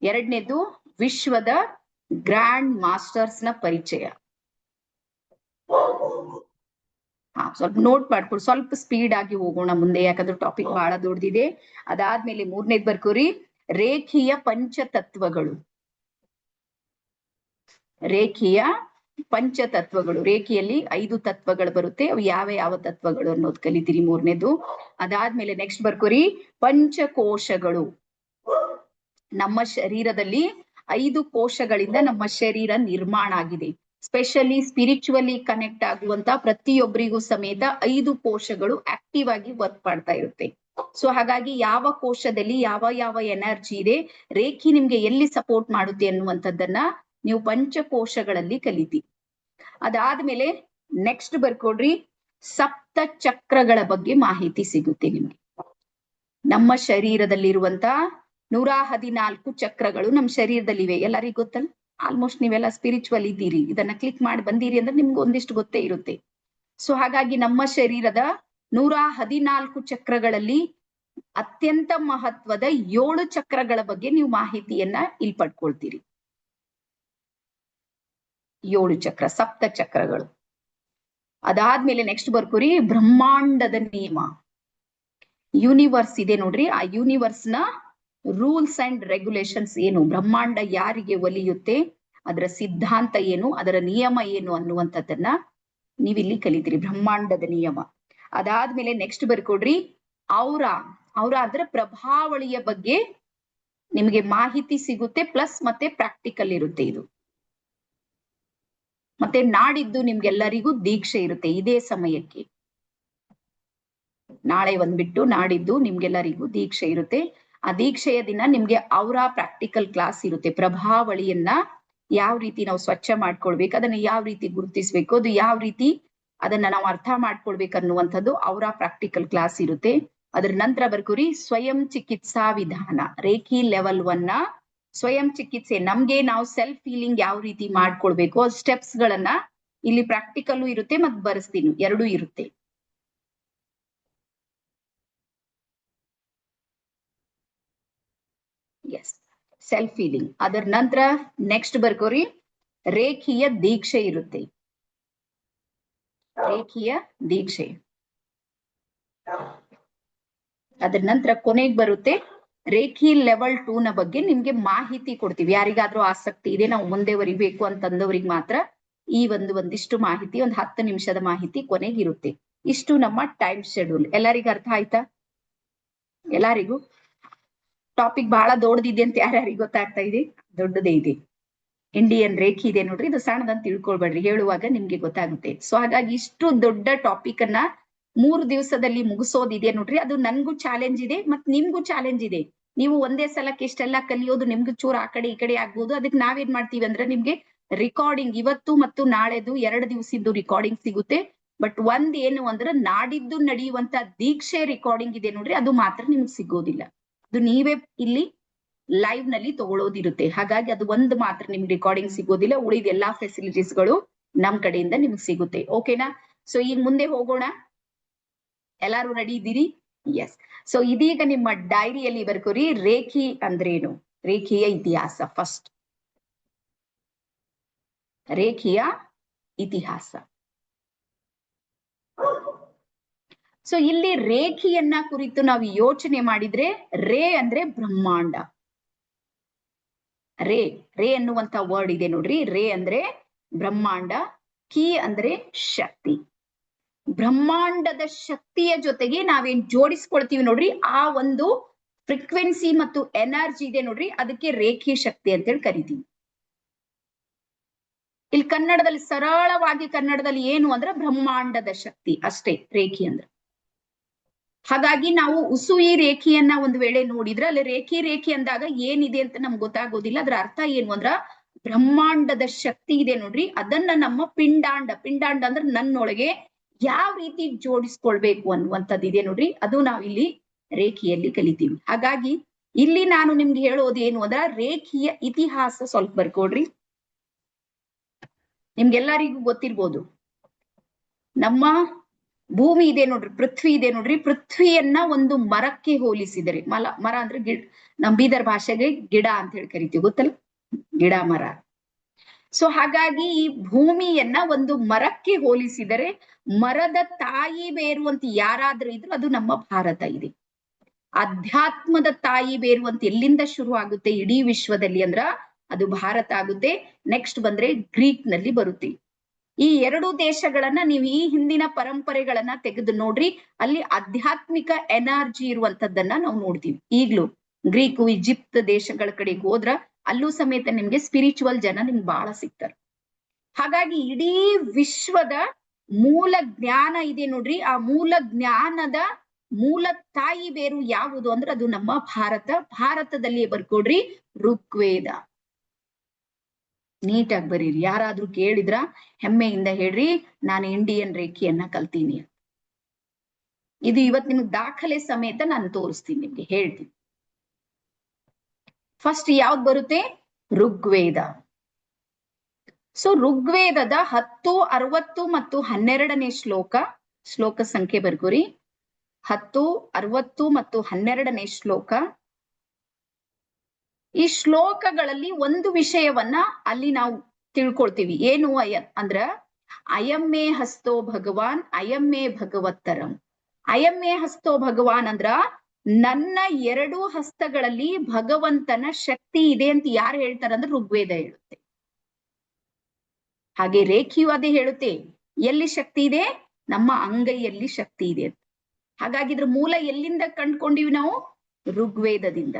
ಎರಡನೇದು ವಿಶ್ವದ ಗ್ರ್ಯಾಂಡ್ ಮಾಸ್ಟರ್ಸ್ ನ ಪರಿಚಯ. ಸ್ವಲ್ಪ ನೋಟ್ ಮಾಡ್ಕೊಡಿ, ಸ್ವಲ್ಪ ಸ್ಪೀಡ್ ಆಗಿ ಹೋಗೋಣ ಮುಂದೆ, ಯಾಕಂದ್ರೆ ಟಾಪಿಕ್ ಬಹಳ ದೊಡ್ಡದಿದೆ. ಅದಾದ್ಮೇಲೆ ಮೂರನೇದ್ ಬರ್ಕೋರಿ, ರೇಖೀಯ ಪಂಚತತ್ವಗಳು. ರೇಖೀಯ ಪಂಚತತ್ವಗಳು, ರೇಖೆಯಲ್ಲಿ 5 ತತ್ವಗಳು ಬರುತ್ತೆ. ಅವು ಯಾವ ಯಾವ ತತ್ವಗಳು ಅನ್ನೋದು ಕಲಿತೀರಿ, ಮೂರನೇದು. ಅದಾದ್ಮೇಲೆ ನೆಕ್ಸ್ಟ್ ಬರ್ಕೋರಿ, ಪಂಚಕೋಶಗಳು. ನಮ್ಮ ಶರೀರದಲ್ಲಿ 5 ಕೋಶಗಳಿಂದ ನಮ್ಮ ಶರೀರ ನಿರ್ಮಾಣ ಆಗಿದೆ. ಸ್ಪೆಷಲಿ ಸ್ಪಿರಿಚುವಲಿ ಕನೆಕ್ಟ್ ಆಗುವಂತ ಪ್ರತಿಯೊಬ್ಬರಿಗೂ ಸಮೇತ 5 ಕೋಶಗಳು ಆಕ್ಟಿವ್ ಆಗಿ ವರ್ಕ್ ಮಾಡ್ತಾ ಇರುತ್ತೆ. ಸೊ ಹಾಗಾಗಿ ಯಾವ ಕೋಶದಲ್ಲಿ ಯಾವ ಯಾವ ಎನರ್ಜಿ ಇದೆ, ರೇಖಿ ನಿಮ್ಗೆ ಎಲ್ಲಿ ಸಪೋರ್ಟ್ ಮಾಡುತ್ತೆ ಅನ್ನುವಂಥದ್ದನ್ನ ನೀವು ಪಂಚಕೋಶಗಳಲ್ಲಿ ಕಲಿತೀರಿ. ಅದಾದ್ಮೇಲೆ ನೆಕ್ಸ್ಟ್ ಬರ್ಕೊಡ್ರಿ, ಸಪ್ತ ಚಕ್ರಗಳ ಬಗ್ಗೆ ಮಾಹಿತಿ ಸಿಗುತ್ತೆ ನಿಮ್ಗೆ. ನಮ್ಮ ಶರೀರದಲ್ಲಿರುವಂತ 114 ಚಕ್ರಗಳು ನಮ್ಮ ಶರೀರದಲ್ಲಿವೆ. ಎಲ್ಲರಿಗೂ ಗೊತ್ತಲ್ಲ, ಆಲ್ಮೋಸ್ಟ್ ನೀವೆಲ್ಲ ಸ್ಪಿರಿಚುವಲ್ ಇದ್ದೀರಿ. ಇದನ್ನ ಕ್ಲಿಕ್ ಮಾಡಿ ಬಂದಿರಿ ಅಂದ್ರೆ ನಿಮ್ಗೆ ಒಂದಿಷ್ಟು ಗೊತ್ತೇ ಇರುತ್ತೆ. ಸೊ ಹಾಗಾಗಿ ನಮ್ಮ ಶರೀರದ 114 ಚಕ್ರಗಳಲ್ಲಿ ಅತ್ಯಂತ ಮಹತ್ವದ 7 ಚಕ್ರಗಳ ಬಗ್ಗೆ ನೀವು ಮಾಹಿತಿಯನ್ನ ಇಲ್ಲಿ ಪಡ್ಕೊಳ್ತೀರಿ. 7 ಚಕ್ರ, ಸಪ್ತ ಚಕ್ರಗಳು. ಅದಾದ್ಮೇಲೆ ನೆಕ್ಸ್ಟ್ ಬರ್ಕೋರಿ, ಬ್ರಹ್ಮಾಂಡದ ನಿಯಮ. ಯೂನಿವರ್ಸ್ ಇದೆ ನೋಡ್ರಿ, ಆ ಯೂನಿವರ್ಸ್ ನ ರೂಲ್ಸ್ ಅಂಡ್ ರೆಗ್ಯುಲೇಷನ್ಸ್ ಏನು, ಬ್ರಹ್ಮಾಂಡ ಯಾರಿಗೆ ಒಲಿಯುತ್ತೆ, ಅದರ ಸಿದ್ಧಾಂತ ಏನು, ಅದರ ನಿಯಮ ಏನು ಅನ್ನುವಂಥದ್ದನ್ನ ನೀವಿಲ್ಲಿ ಕಲಿತೀರಿ, ಬ್ರಹ್ಮಾಂಡದ ನಿಯಮ. ಅದಾದ್ಮೇಲೆ ನೆಕ್ಸ್ಟ್ ಬರ್ಕೊಡ್ರಿ, ಔರಾ. ಔರಾ ಅಂದ್ರೆ ಪ್ರಭಾವಳಿಯ ಬಗ್ಗೆ ನಿಮಗೆ ಮಾಹಿತಿ ಸಿಗುತ್ತೆ, ಪ್ಲಸ್ ಮತ್ತೆ ಪ್ರಾಕ್ಟಿಕಲ್ ಇರುತ್ತೆ ಇದು. ಮತ್ತೆ ನಾಡಿದ್ದು ನಿಮ್ಗೆಲ್ಲರಿಗೂ ದೀಕ್ಷೆ ಇರುತ್ತೆ ಇದೇ ಸಮಯಕ್ಕೆ. ನಾಳೆ ಒಂದ್ಬಿಟ್ಟು ನಾಡಿದ್ದು ನಿಮ್ಗೆಲ್ಲರಿಗೂ ದೀಕ್ಷೆ ಇರುತ್ತೆ. ಆ ದೀಕ್ಷೆಯ ದಿನ ನಿಮ್ಗೆ ಔರಾ ಪ್ರಾಕ್ಟಿಕಲ್ ಕ್ಲಾಸ್ ಇರುತ್ತೆ. ಪ್ರಭಾವಳಿಯನ್ನ ಯಾವ ರೀತಿ ನಾವು ಸ್ವಚ್ಛ ಮಾಡ್ಕೊಳ್ಬೇಕು, ಅದನ್ನ ಯಾವ ರೀತಿ ಗುರುತಿಸ್ಬೇಕು, ಅದು ಯಾವ ರೀತಿ ಅದನ್ನ ನಾವು ಅರ್ಥ ಮಾಡ್ಕೊಳ್ಬೇಕು ಅನ್ನುವಂಥದ್ದು ಔರಾ ಪ್ರಾಕ್ಟಿಕಲ್ ಕ್ಲಾಸ್ ಇರುತ್ತೆ. ಅದ್ರ ನಂತರ ಬರ್ಕೋರಿ, ಸ್ವಯಂ ಚಿಕಿತ್ಸಾ ವಿಧಾನ. ರೇಖಿ ಲೆವೆಲ್ 1 ಸ್ವಯಂ ಚಿಕಿತ್ಸೆ, ನಮ್ಗೆ ನಾವು ಸೆಲ್ಫ್ ಫೀಲಿಂಗ್ ಯಾವ ರೀತಿ ಮಾಡ್ಕೊಳ್ಬೇಕು, ಸ್ಟೆಪ್ಸ್ ಗಳನ್ನ ಇಲ್ಲಿ ಪ್ರಾಕ್ಟಿಕಲ್ ಇರುತ್ತೆ ಮತ್ತೆ ಬರೆಸ್ತೀನಿ, ಎರಡೂ ಇರುತ್ತೆ. Yes, self feeling. ಅದರ ನಂತರ ನೆಕ್ಸ್ಟ್ ಬರ್ಕೋರಿ, ರೇಖೀಯ ದೀಕ್ಷೆ ಇರುತ್ತೆ. ರೇಖೀಯ ದೀಕ್ಷೆ. ಅದ್ರ ನಂತರ ಕೊನೆಗೆ ಬರುತ್ತೆ ರೇಖಿ ಲೆವೆಲ್ 2 ನ ಬಗ್ಗೆ ನಿಮ್ಗೆ ಮಾಹಿತಿ ಕೊಡ್ತೀವಿ. ಯಾರಿಗಾದ್ರೂ ಆಸಕ್ತಿ ಇದೆ ನಾವು ಮುಂದೆ ವರಿಬೇಕು ಅಂತಂದವ್ರಿಗೆ ಮಾತ್ರ ಈ ಒಂದಿಷ್ಟು ಮಾಹಿತಿ, 10 ನಿಮಿಷದ ಮಾಹಿತಿ ಕೊನೆಗಿರುತ್ತೆ. ಇಷ್ಟು ನಮ್ಮ ಟೈಮ್ ಶೆಡ್ಯೂಲ್. ಎಲ್ಲರಿಗೂ ಅರ್ಥ ಆಯ್ತಾ? ಎಲ್ಲಾರಿಗೂ ಟಾಪಿಕ್ ಬಹಳ ದೊಡ್ಡದಿದೆ ಅಂತ ಯಾರ್ಯಾರಿಗೆ ಗೊತ್ತಾಗ್ತಾ ಇದೆ? ದೊಡ್ಡದೇ ಇದೆ. ಇಂಡಿಯನ್ ರೇಖೆ ಇದೆ ನೋಡ್ರಿ, ಇದು ಸಣ್ಣದಂತ ತಿಳ್ಕೊಳ್ಬೇಡ್ರಿ, ಹೇಳುವಾಗ ನಿಮ್ಗೆ ಗೊತ್ತಾಗುತ್ತೆ. ಸೊ ಹಾಗಾಗಿ ಇಷ್ಟು ದೊಡ್ಡ ಟಾಪಿಕ್ ಅನ್ನ 3 ದಿವಸದಲ್ಲಿ ಮುಗಿಸೋದಿದೆ ನೋಡ್ರಿ, ಅದು ನನ್ಗೂ ಚಾಲೆಂಜ್ ಇದೆ ಮತ್ ನಿಮ್ಗೂ ಚಾಲೆಂಜ್ ಇದೆ. ನೀವು ಒಂದೇ ಸಲಕ್ಕೆ ಇಷ್ಟೆಲ್ಲ ಕಲಿಯೋದು ನಿಮ್ಗೂ ಚೂರ್ ಆ ಕಡೆ ಈ ಕಡೆ ಆಗ್ಬೋದು. ಅದಕ್ಕೆ ನಾವೇನ್ ಮಾಡ್ತೀವಿ ಅಂದ್ರೆ ನಿಮ್ಗೆ ರಿಕಾರ್ಡಿಂಗ್ ಇವತ್ತು ಮತ್ತು ನಾಳೆದು 2 ದಿವಸದ್ದು ರಿಕಾರ್ಡಿಂಗ್ ಸಿಗುತ್ತೆ. ಬಟ್ ಒಂದ್ ಏನು ಅಂದ್ರೆ ನಾಡಿದ್ದು ನಡೆಯುವಂತ ದೀಕ್ಷೆ ರಿಕಾರ್ಡಿಂಗ್ ಇದೆ ನೋಡ್ರಿ, ಅದು ಮಾತ್ರ ನಿಮ್ಗೆ ಸಿಗೋದಿಲ್ಲ. ಅದು ನೀವೇ ಇಲ್ಲಿ ಲೈವ್ ನಲ್ಲಿ ತಗೊಳ್ಳೋದಿರುತ್ತೆ. ಹಾಗಾಗಿ ಅದು ಒಂದು ಮಾತ್ರ ನಿಮ್ಗೆ ರಿಕಾರ್ಡಿಂಗ್ ಸಿಗೋದಿಲ್ಲ, ಉಳಿದ ಎಲ್ಲಾ ಫೆಸಿಲಿಟೀಸ್ಗಳು ನಮ್ ಕಡೆಯಿಂದ ನಿಮ್ಗೆ ಸಿಗುತ್ತೆ. ಓಕೆನಾ? ಸೊ ಈಗ ಮುಂದೆ ಹೋಗೋಣ. ಎಲ್ಲಾರು ರೆಡಿ ಇದ್ದೀರಿ? ಎಸ್. ಸೊ ಇದೀಗ ನಿಮ್ಮ ಡೈರಿಯಲ್ಲಿ ಬರ್ಕೋರಿ, ರೇಖಿ ಅಂದ್ರೇನು, ರೇಖೆಯ ಇತಿಹಾಸ. ಫಸ್ಟ್ ರೇಖೆಯ ಇತಿಹಾಸ. ಸೊ ಇಲ್ಲಿ ರೇಖೆಯನ್ನ ಕುರಿತು ನಾವು ಯೋಚನೆ ಮಾಡಿದ್ರೆ, ರೇ ಅಂದ್ರೆ ಬ್ರಹ್ಮಾಂಡ. ರೇ ರೇ ಅನ್ನುವಂತ ವರ್ಡ್ ಇದೆ ನೋಡ್ರಿ, ರೇ ಅಂದ್ರೆ ಬ್ರಹ್ಮಾಂಡ, ಕಿ ಅಂದ್ರೆ ಶಕ್ತಿ. ಬ್ರಹ್ಮಾಂಡದ ಶಕ್ತಿಯ ಜೊತೆಗೆ ನಾವೇನ್ ಜೋಡಿಸ್ಕೊಳ್ತೀವಿ ನೋಡ್ರಿ, ಆ ಒಂದು ಫ್ರೀಕ್ವೆನ್ಸಿ ಮತ್ತು ಎನರ್ಜಿ ಇದೆ ನೋಡ್ರಿ, ಅದಕ್ಕೆ ರೇಖಿ ಶಕ್ತಿ ಅಂತೇಳಿ ಕರಿತೀವಿ. ಇಲ್ಲಿ ಕನ್ನಡದಲ್ಲಿ ಸರಳವಾಗಿ ಕನ್ನಡದಲ್ಲಿ ಏನು ಅಂದ್ರೆ ಬ್ರಹ್ಮಾಂಡದ ಶಕ್ತಿ ಅಷ್ಟೇ ರೇಖಿ ಅಂದ್ರೆ. ಹಾಗಾಗಿ ನಾವು ಉಸುಯಿ ರೇಖೆಯನ್ನ ಒಂದು ವೇಳೆ ನೋಡಿದ್ರೆ ಅಲ್ಲಿ ರೇಖೆ ಅಂದಾಗ ಏನಿದೆ ಅಂತ ನಮ್ಗೆ ಗೊತ್ತಾಗೋದಿಲ್ಲ. ಅದ್ರ ಅರ್ಥ ಏನು ಅಂದ್ರ ಬ್ರಹ್ಮಾಂಡದ ಶಕ್ತಿ ಇದೆ ನೋಡ್ರಿ, ಅದನ್ನ ನಮ್ಮ ಪಿಂಡಾಂಡ ಅಂದ್ರೆ ನನ್ನೊಳಗೆ ಯಾವ ರೀತಿ ಜೋಡಿಸ್ಕೊಳ್ಬೇಕು ಅನ್ನುವಂಥದ್ದು ಇದೆ ನೋಡ್ರಿ, ಅದು ನಾವಿಲ್ಲಿ ರೇಖೆಯಲ್ಲಿ ಕಲಿತೀವಿ. ಹಾಗಾಗಿ ಇಲ್ಲಿ ನಾನು ನಿಮ್ಗೆ ಹೇಳೋದು ಏನು ಅಂದ್ರ ರೇಖೆಯ ಇತಿಹಾಸ ಸ್ವಲ್ಪ ಬರ್ಕೊಡ್ರಿ. ನಿಮ್ಗೆಲ್ಲರಿಗೂ ಗೊತ್ತಿರ್ಬೋದು, ನಮ್ಮ ಭೂಮಿ ಇದೆ ನೋಡ್ರಿ, ಪೃಥ್ವಿ ಇದೆ ನೋಡ್ರಿ, ಪೃಥ್ವಿಯನ್ನ ಒಂದು ಮರಕ್ಕೆ ಹೋಲಿಸಿದರೆ, ಮರ ಅಂದ್ರೆ ಗಿಡ, ನಮ್ ಬೀದರ್ ಭಾಷೆಗೆ ಗಿಡ ಅಂತ ಹೇಳಿ ಕರಿತೀವಿ, ಗೊತ್ತಲ್ಲ, ಗಿಡ ಮರ. ಸೊ ಹಾಗಾಗಿ ಈ ಭೂಮಿಯನ್ನ ಒಂದು ಮರಕ್ಕೆ ಹೋಲಿಸಿದರೆ ಮರದ ತಾಯಿ ಬೇರು ಅಂತ ಯಾರಾದ್ರೂ ಇದ್ರು ಅದು ನಮ್ಮ ಭಾರತ ಇದೆ. ಅಧ್ಯಾತ್ಮದ ತಾಯಿ ಬೇರು ಅಂತ ಎಲ್ಲಿಂದ ಶುರು ಆಗುತ್ತೆ ಇಡೀ ವಿಶ್ವದಲ್ಲಿ ಅಂದ್ರ ಅದು ಭಾರತ ಆಗುತ್ತೆ. ನೆಕ್ಸ್ಟ್ ಬಂದ್ರೆ ಗ್ರೀಕ್ ನಲ್ಲಿ ಬರುತ್ತೆ. ಈ 2 ದೇಶಗಳನ್ನ ನೀವು ಈ ಹಿಂದಿನ ಪರಂಪರೆಗಳನ್ನ ತೆಗೆದು ನೋಡ್ರಿ, ಅಲ್ಲಿ ಆಧ್ಯಾತ್ಮಿಕ ಎನರ್ಜಿ ಇರುವಂತದ್ದನ್ನ ನಾವು ನೋಡ್ತೀವಿ. ಈಗ್ಲೂ ಗ್ರೀಕು ಈಜಿಪ್ಟ್ ದೇಶಗಳ ಕಡೆಗೆ ಹೋದ್ರ ಅಲ್ಲೂ ಸಮೇತ ನಿಮ್ಗೆ ಸ್ಪಿರಿಚುವಲ್ ಜನ ನಿಮ್ಗೆ ಬಹಳ ಸಿಗ್ತಾರೆ. ಹಾಗಾಗಿ ಇಡೀ ವಿಶ್ವದ ಮೂಲ ಜ್ಞಾನ ಇದೆ ನೋಡ್ರಿ, ಆ ಮೂಲ ಜ್ಞಾನದ ಮೂಲ ತಾಯಿ ಬೇರು ಯಾವುದು ಅಂದ್ರೆ ಅದು ನಮ್ಮ ಭಾರತ. ಭಾರತದಲ್ಲಿ ಬರ್ಕೊಡ್ರಿ ಋಗ್ವೇದ. ನೀಟಾಗಿ ಬರೀರಿ. ಯಾರಾದ್ರೂ ಕೇಳಿದ್ರ ಹೆಮ್ಮೆಯಿಂದ ಹೇಳ್ರಿ, ನಾನು ಇಂಡಿಯನ್ ರೇಖೆಯನ್ನ ಕಲ್ತೀನಿ. ಇದು ಇವತ್ ನಿಮ್ಗೆ ದಾಖಲೆ ಸಮೇತ ನಾನು ತೋರಿಸ್ತೀನಿ, ನಿಮ್ಗೆ ಹೇಳ್ತೀನಿ. ಫಸ್ಟ್ ಯಾವ್ದು ಬರುತ್ತೆ? ಋಗ್ವೇದ. ಸೊ ಋಗ್ವೇದದ 10, 60 ಮತ್ತು 12ನೇ ಶ್ಲೋಕ ಸಂಖ್ಯೆ ಬರ್ಕೋರಿ. 10, 60 ಮತ್ತು 12ನೇ ಶ್ಲೋಕ. ಈ ಶ್ಲೋಕಗಳಲ್ಲಿ ಒಂದು ವಿಷಯವನ್ನ ಅಲ್ಲಿ ನಾವು ತಿಳ್ಕೊಳ್ತೀವಿ. ಏನು ಅಂದ್ರ ಅಯಮ್ಮೇ ಹಸ್ತೋ ಭಗವಾನ್ ಅಯಮ್ಮೇ ಭಗವತ್ತರಂ. ಅಯಮ್ಮೇ ಹಸ್ತೋ ಭಗವಾನ್ ಅಂದ್ರ ನನ್ನ 2 ಹಸ್ತಗಳಲ್ಲಿ ಭಗವಂತನ ಶಕ್ತಿ ಇದೆ ಅಂತ ಯಾರು ಹೇಳ್ತಾರಂದ್ರೆ ಋಗ್ವೇದ ಹೇಳುತ್ತೆ. ಹಾಗೆ ರೇಖೆಯು ಅದೇ ಹೇಳುತ್ತೆ, ಎಲ್ಲಿ ಶಕ್ತಿ ಇದೆ? ನಮ್ಮ ಅಂಗೈಯಲ್ಲಿ ಶಕ್ತಿ ಇದೆ ಅಂತ. ಹಾಗಾಗಿ ಇದ್ರ ಮೂಲ ಎಲ್ಲಿಂದ ಕಂಡ್ಕೊಂಡಿವಿ ನಾವು? ಋಗ್ವೇದದಿಂದ.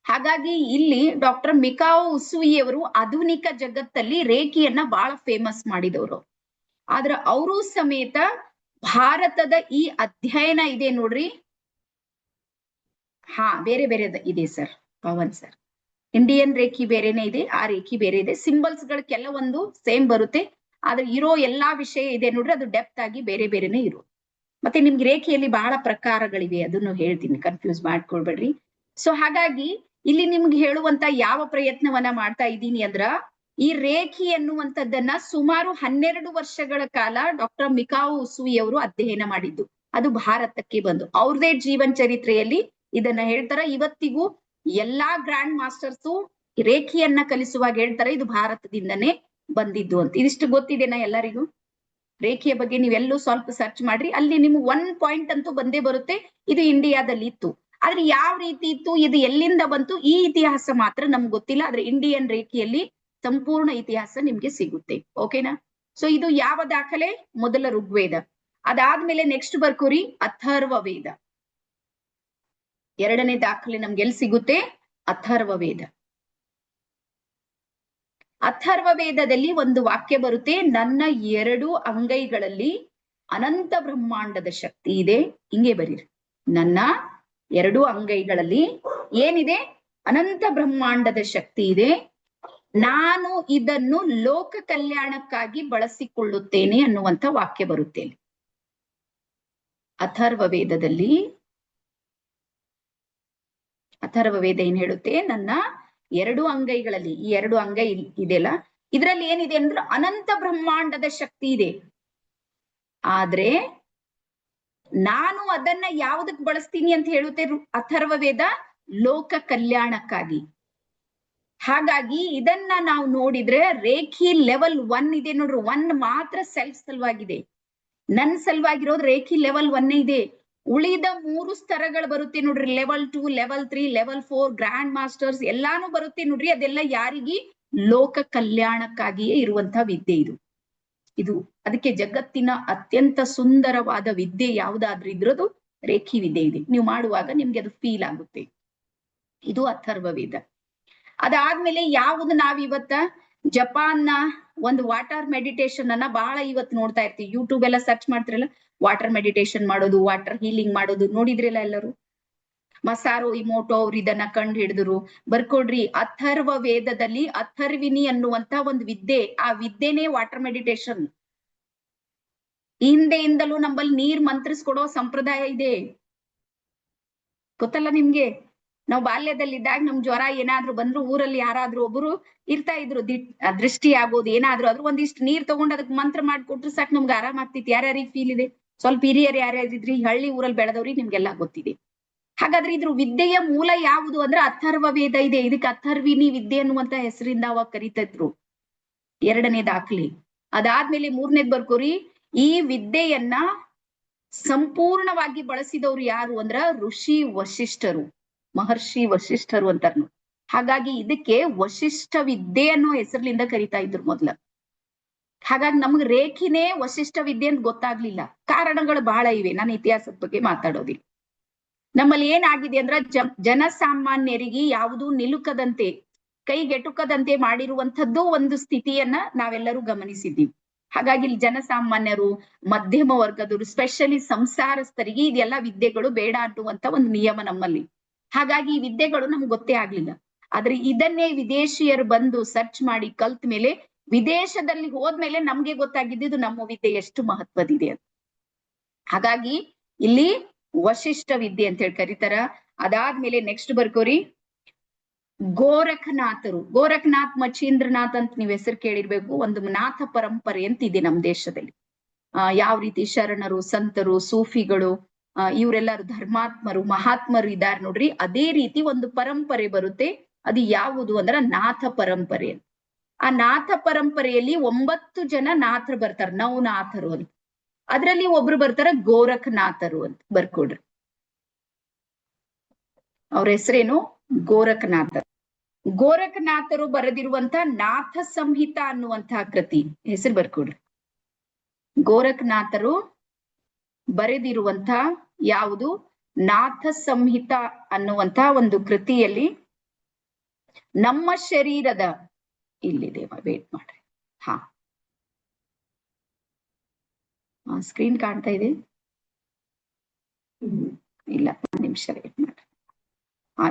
ಹಾಗಾಗಿ ಇಲ್ಲಿ ಡಾಕ್ಟರ್ ಮಿಕಾವೊ ಉಸುಯಿ ಅವರು ಆಧುನಿಕ ಜಗತ್ತಲ್ಲಿ ರೇಖೆಯನ್ನ ಬಹಳ ಫೇಮಸ್ ಮಾಡಿದವರು. ಆದ್ರ ಅವರು ಸಮೇತ ಭಾರತದ ಈ ಅಧ್ಯಯನ ಇದೆ ನೋಡ್ರಿ, ಬೇರೆ ಬೇರೆ ಇದೆ ಸರ್, ಪವನ್ ಸರ್. ಇಂಡಿಯನ್ ರೇಖಿ ಬೇರೆನೆ ಇದೆ, ಆ ರೇಖಿ ಬೇರೆ ಇದೆ. ಸಿಂಬಲ್ಸ್ ಗಳು ಕೆಲವೊಂದು ಸೇಮ್ ಬರುತ್ತೆ, ಆದ್ರೆ ಇರೋ ಎಲ್ಲಾ ವಿಷಯ ಇದೆ ನೋಡ್ರಿ, ಅದು ಡೆಪ್ತ್ ಆಗಿ ಬೇರೆ ಬೇರೆನೆ ಇರೋ. ಮತ್ತೆ ನಿಮ್ಗೆ ರೇಖೆಯಲ್ಲಿ ಬಹಳ ಪ್ರಕಾರಗಳಿವೆ, ಅದನ್ನು ಹೇಳ್ತೀನಿ, ಕನ್ಫ್ಯೂಸ್ ಮಾಡ್ಕೊಳ್ಬೇಡ್ರಿ. ಸೊ ಹಾಗಾಗಿ ಇಲ್ಲಿ ನಿಮ್ಗೆ ಹೇಳುವಂತ ಯಾವ ಪ್ರಯತ್ನವನ್ನ ಮಾಡ್ತಾ ಇದ್ದೀನಿ ಅಂದ್ರ, ಈ ರೇಖಿ ಎನ್ನುವಂಥದ್ದನ್ನ ಸುಮಾರು 12 ವರ್ಷಗಳ ಕಾಲ ಡಾಕ್ಟರ್ ಮಿಕಾವೊ ಉಸುಯಿ ಅವರು ಅಧ್ಯಯನ ಮಾಡಿದ್ದು. ಅದು ಭಾರತಕ್ಕೆ ಬಂದು ಅವ್ರದೇ ಜೀವನ ಚರಿತ್ರೆಯಲ್ಲಿ ಇದನ್ನ ಹೇಳ್ತಾರ. ಇವತ್ತಿಗೂ ಎಲ್ಲಾ ಗ್ರ್ಯಾಂಡ್ ಮಾಸ್ಟರ್ಸು ರೇಖೆಯನ್ನ ಕಲಿಸುವಾಗ ಹೇಳ್ತಾರೆ ಇದು ಭಾರತದಿಂದನೇ ಬಂದಿದ್ದು ಅಂತ. ಇದಿಷ್ಟು ಗೊತ್ತಿದೆನಾ ಎಲ್ಲರಿಗೂ? ರೇಖೆಯ ಬಗ್ಗೆ ನೀವೆಲ್ಲೂ ಸ್ವಲ್ಪ ಸರ್ಚ್ ಮಾಡ್ರಿ, ಅಲ್ಲಿ ನಿಮ್ಗೆ 1 ಪಾಯಿಂಟ್ ಅಂತೂ ಬಂದೇ ಬರುತ್ತೆ, ಇದು ಇಂಡಿಯಾದಲ್ಲಿ ಇತ್ತು. ಆದ್ರೆ ಯಾವ ರೀತಿ ಇತ್ತು, ಇದು ಎಲ್ಲಿಂದ ಬಂತು, ಈ ಇತಿಹಾಸ ಮಾತ್ರ ನಮ್ಗೆ ಗೊತ್ತಿಲ್ಲ. ಆದ್ರೆ ಇಂಡಿಯನ್ ರೇಖೆಯಲ್ಲಿ ಸಂಪೂರ್ಣ ಇತಿಹಾಸ ನಿಮ್ಗೆ ಸಿಗುತ್ತೆ. ಓಕೆನಾ? ಸೊ ಇದು ಯಾವ ದಾಖಲೆ? ಮೊದಲ ಋಗ್ವೇದ. ಅದಾದ್ಮೇಲೆ ನೆಕ್ಸ್ಟ್ ಬರ್ಕೋರಿ ಅಥರ್ವ ವೇದ. ಎರಡನೇ ದಾಖಲೆ ನಮ್ಗೆ ಎಲ್ಲಿ ಸಿಗುತ್ತೆ? ಅಥರ್ವ ವೇದ. ಅಥರ್ವ ವೇದದಲ್ಲಿ ಒಂದು ವಾಕ್ಯ ಬರುತ್ತೆ, ನನ್ನ 2 ಅಂಗೈಗಳಲ್ಲಿ ಅನಂತ ಬ್ರಹ್ಮಾಂಡದ ಶಕ್ತಿ ಇದೆ. ಹಿಂಗೆ ಬರೀರಿ, ನನ್ನ 2 ಅಂಗೈಗಳಲ್ಲಿ ಏನಿದೆ? ಅನಂತ ಬ್ರಹ್ಮಾಂಡದ ಶಕ್ತಿ ಇದೆ. ನಾನು ಇದನ್ನು ಲೋಕ ಕಲ್ಯಾಣಕ್ಕಾಗಿ ಬಳಸಿಕೊಳ್ಳುತ್ತೇನೆ ಅನ್ನುವಂಥ ವಾಕ್ಯ ಬರುತ್ತೆ. ಅಥರ್ವ ವೇದದಲ್ಲಿ ಅಥರ್ವ ವೇದ ಏನ್ ಹೇಳುತ್ತೆ? ನನ್ನ 2 ಅಂಗೈಗಳಲ್ಲಿ, ಈ 2 ಅಂಗೈ ಇದೆಯಲ್ಲ, ಇದ್ರಲ್ಲಿ ಏನಿದೆ ಅಂದ್ರೆ ಅನಂತ ಬ್ರಹ್ಮಾಂಡದ ಶಕ್ತಿ ಇದೆ. ಆದ್ರೆ ನಾನು ಅದನ್ನ ಯಾವುದಕ್ಕೆ ಬಳಸ್ತೀನಿ ಅಂತ ಹೇಳುತ್ತೆ ಅಥರ್ವ ವೇದ? ಲೋಕ ಕಲ್ಯಾಣಕ್ಕಾಗಿ. ಹಾಗಾಗಿ ಇದನ್ನ ನಾವು ನೋಡಿದ್ರೆ ರೇಖಿ ಲೆವೆಲ್ 1 ಇದೆ ನೋಡ್ರಿ, 1 ಮಾತ್ರ ಸೆಲ್ಫ್ ಸಲುವಾಗಿದೆ. ನನ್ ಸಲುವಾಗಿರೋದು ರೇಖಿ ಲೆವೆಲ್ 1 ಇದೆ. ಉಳಿದ 3 ಸ್ತರಗಳು ಬರುತ್ತೆ ನೋಡ್ರಿ, level 2, level 3, level 4, grand masters ಎಲ್ಲಾನು ಬರುತ್ತೆ ನೋಡ್ರಿ. ಅದೆಲ್ಲ ಯಾರಿಗೆ? ಲೋಕ ಕಲ್ಯಾಣಕ್ಕಾಗಿಯೇ ಇರುವಂತ ವಿದ್ಯೆ ಇದು. ಇದು ಅದಕ್ಕೆ ಜಗತ್ತಿನ ಅತ್ಯಂತ ಸುಂದರವಾದ ವಿದ್ಯೆ ಯಾವ್ದಾದ್ರೂ ಇದ್ರದು ರೇಖಿ ವಿದ್ಯೆ ಇದೆ. ನೀವು ಮಾಡುವಾಗ ನಿಮ್ಗೆ ಅದು ಫೀಲ್ ಆಗುತ್ತೆ. ಇದು ಅಥರ್ವ ವೇದ. ಅದಾದ್ಮೇಲೆ ಯಾವುದು ನಾವಿವತ್ತ ಜಪಾನ್ನ ಒಂದು ವಾಟರ್ ಮೆಡಿಟೇಷನ್ ಅನ್ನ ಬಹಳ ಇವತ್ತು ನೋಡ್ತಾ ಇರ್ತೀವಿ. ಯೂಟ್ಯೂಬ್ ಎಲ್ಲ ಸರ್ಚ್ ಮಾಡ್ತಿರಲ್ಲ, ವಾಟರ್ ಮೆಡಿಟೇಷನ್ ಮಾಡೋದು, ವಾಟರ್ ಹೀಲಿಂಗ್ ಮಾಡೋದು ನೋಡಿದ್ರಲ್ಲ ಎಲ್ಲರೂ. ಮಸಾರೋ ಇಮೋಟೋ ಅವ್ರು ಇದನ್ನ ಕಂಡು ಹಿಡಿದ್ರು. ಬರ್ಕೊಡ್ರಿ, ಅಥರ್ವ ವೇದದಲ್ಲಿ ಅಥರ್ವಿನಿ ಅನ್ನುವಂತ ಒಂದು ವಿದ್ಯೆ, ಆ ವಿದ್ಯೆನೇ ವಾಟರ್ ಮೆಡಿಟೇಷನ್. ಹಿಂದೆಯಿಂದಲೂ ನಮ್ಮಲ್ಲಿ ನೀರ್ ಮಂತ್ರಿಸ್ಕೊಡೋ ಸಂಪ್ರದಾಯ ಇದೆ, ಗೊತ್ತಲ್ಲ ನಿಮ್ಗೆ? ನಾವು ಬಾಲ್ಯದಲ್ಲಿದ್ದಾಗ ನಮ್ ಜ್ವರ ಏನಾದ್ರೂ ಬಂದ್ರು ಊರಲ್ಲಿ ಯಾರಾದ್ರೂ ಒಬ್ರು ಇರ್ತಾ ಇದ್ರು, ದೃಷ್ಟಿ ಆಗೋದು ಏನಾದ್ರೂ ಆದ್ರೂ ಒಂದಿಷ್ಟು ನೀರ್ ತಗೊಂಡ್ ಅದಕ್ಕೆ ಮಂತ್ರ ಮಾಡ್ಕೊಟ್ರು ಸಾಕು, ನಮ್ಗೆ ಆರಾಮ್ ಆಗ್ತಿತ್ತು. ಯಾರ್ಯಾರಿಗೆ ಫೀಲ್ ಇದೆ? ಸ್ವಲ್ಪ ಹಿರಿಯರು ಯಾರ್ಯಾರಿದ್ರಿ ಹಳ್ಳಿ ಊರಲ್ಲಿ ಬೆಳೆದವ್ರಿಗೆ ನಿಮ್ಗೆಲ್ಲಾ ಗೊತ್ತಿದೆ. ಹಾಗಾದ್ರೆ ಇದ್ರ ವಿದ್ಯೆಯ ಮೂಲ ಯಾವುದು ಅಂದ್ರೆ ಅಥರ್ವ ವೇದ ಇದೆ. ಇದಕ್ಕೆ ಅಥರ್ವಿನಿ ವಿದ್ಯೆ ಅನ್ನುವಂತ ಹೆಸರಿಂದ ಅವಾಗ ಕರಿತಾ ಇದ್ರು. ಎರಡನೇ ದಾಖಲೆ. ಅದಾದ್ಮೇಲೆ ಮೂರನೇದ್ ಬರ್ಕೋರಿ, ಈ ವಿದ್ಯೆಯನ್ನ ಸಂಪೂರ್ಣವಾಗಿ ಬಳಸಿದವರು ಯಾರು ಅಂದ್ರ ಋಷಿ ವಶಿಷ್ಠರು, ಮಹರ್ಷಿ ವಶಿಷ್ಠರು ಅಂತಾರ. ಹಾಗಾಗಿ ಇದಕ್ಕೆ ವಶಿಷ್ಠ ವಿದ್ಯೆ ಅನ್ನೋ ಹೆಸರಿನಿಂದ ಕರಿತಾ ಇದ್ರು ಮೊದ್ಲ. ಹಾಗಾಗಿ ನಮ್ಗೆ ರೇಖಿನೇ ವಶಿಷ್ಠ ವಿದ್ಯೆ ಅಂತ ಗೊತ್ತಾಗ್ಲಿಲ್ಲ. ಕಾರಣಗಳು ಬಹಳ ಇವೆ, ನಾನು ಇತಿಹಾಸದ ಬಗ್ಗೆ ಮಾತಾಡೋದಿಲ್ಲ. ನಮ್ಮಲ್ಲಿ ಏನಾಗಿದೆ ಅಂದ್ರ ಜನಸಾಮಾನ್ಯರಿಗೆ ಯಾವುದೂ ನಿಲುಕದಂತೆ, ಕೈಗೆಟುಕದಂತೆ ಮಾಡಿರುವಂತದ್ದು ಒಂದು ಸ್ಥಿತಿಯನ್ನ ನಾವೆಲ್ಲರೂ ಗಮನಿಸಿದ್ದೀವಿ. ಹಾಗಾಗಿ ಇಲ್ಲಿ ಜನಸಾಮಾನ್ಯರು, ಮಧ್ಯಮ ವರ್ಗದವರು, ಸ್ಪೆಷಲಿ ಸಂಸಾರಸ್ಥರಿಗೆ ಇದೆಲ್ಲ ವಿದ್ಯೆಗಳು ಬೇಡ ಅನ್ನುವಂತ ಒಂದು ನಿಯಮ ನಮ್ಮಲ್ಲಿ. ಹಾಗಾಗಿ ಈ ವಿದ್ಯೆಗಳು ನಮ್ಗೆ ಗೊತ್ತೇ ಆಗ್ಲಿಲ್ಲ. ಆದ್ರೆ ಇದನ್ನೇ ವಿದೇಶಿಯರು ಬಂದು ಸರ್ಚ್ ಮಾಡಿ ಕಲ್ತ ಮೇಲೆ, ವಿದೇಶದಲ್ಲಿ ಹೋದ್ಮೇಲೆ ನಮ್ಗೆ ಗೊತ್ತಾಗಿದ್ದು ನಮ್ಮ ವಿದ್ಯೆ ಎಷ್ಟು ಮಹತ್ವದಿದೆ ಅಂತ. ಹಾಗಾಗಿ ಇಲ್ಲಿ ವಶಿಷ್ಠ ವಿದ್ಯೆ ಅಂತ ಹೇಳಿ ಕರೀತಾರ. ಅದಾದ್ಮೇಲೆ ನೆಕ್ಸ್ಟ್ ಬರ್ಕೋರಿ, ಗೋರಖನಾಥರು. ಗೋರಖನಾಥ್ ಮಚೀಂದ್ರನಾಥ್ ಅಂತ ನೀವ್ ಹೆಸರು ಕೇಳಿರ್ಬೇಕು. ಒಂದು ನಾಥ ಪರಂಪರೆ ಅಂತ ಇದೆ ನಮ್ ದೇಶದಲ್ಲಿ. ಯಾವ ರೀತಿ ಶರಣರು, ಸಂತರು, ಸೂಫಿಗಳು, ಇವರೆಲ್ಲರೂ ಧರ್ಮಾತ್ಮರು, ಮಹಾತ್ಮರು ಇದಾರೆ ನೋಡ್ರಿ. ಅದೇ ರೀತಿ ಒಂದು ಪರಂಪರೆ ಬರುತ್ತೆ. ಅದು ಯಾವುದು ಅಂದ್ರ ನಾಥ ಪರಂಪರೆ. ಆ ನಾಥ ಪರಂಪರೆಯಲ್ಲಿ 9 ಜನ ನಾಥರು ಬರ್ತಾರೆ, ನವನಾಥರು ಅಂತ. ಅದ್ರಲ್ಲಿ ಒಬ್ರು ಬರ್ತಾರೆ ಗೋರಖನಾಥರು ಅಂತ. ಬರ್ಕೊಡ್ರಿ, ಅವ್ರ ಹೆಸರೇನು? ಗೋರಖನಾಥರು. ಗೋರಖನಾಥರು ಬರೆದಿರುವಂತ ನಾಥ ಸಂಹಿತ ಅನ್ನುವಂತಹ ಕೃತಿ ಹೆಸರು ಬರ್ಕೊಡ್ರಿ. ಗೋರಖನಾಥರು ಬರೆದಿರುವಂತ ಯಾವುದು? ನಾಥ ಸಂಹಿತ ಅನ್ನುವಂತ ಒಂದು ಕೃತಿಯಲ್ಲಿ ನಮ್ಮ ಶರೀರದ, ಇಲ್ಲಿದೆ, ವೇಟ್ ಮಾಡ್ರಿ. ಹಾ, ಸ್ಕ್ರೀನ್ ಕಾಣ್ತಾ ಇದೆ? ಇಲ್ಲ, ಒಂದ್ ನಿಮಿಷ ವೇಟ್ ಮಾಡ್ರಿ.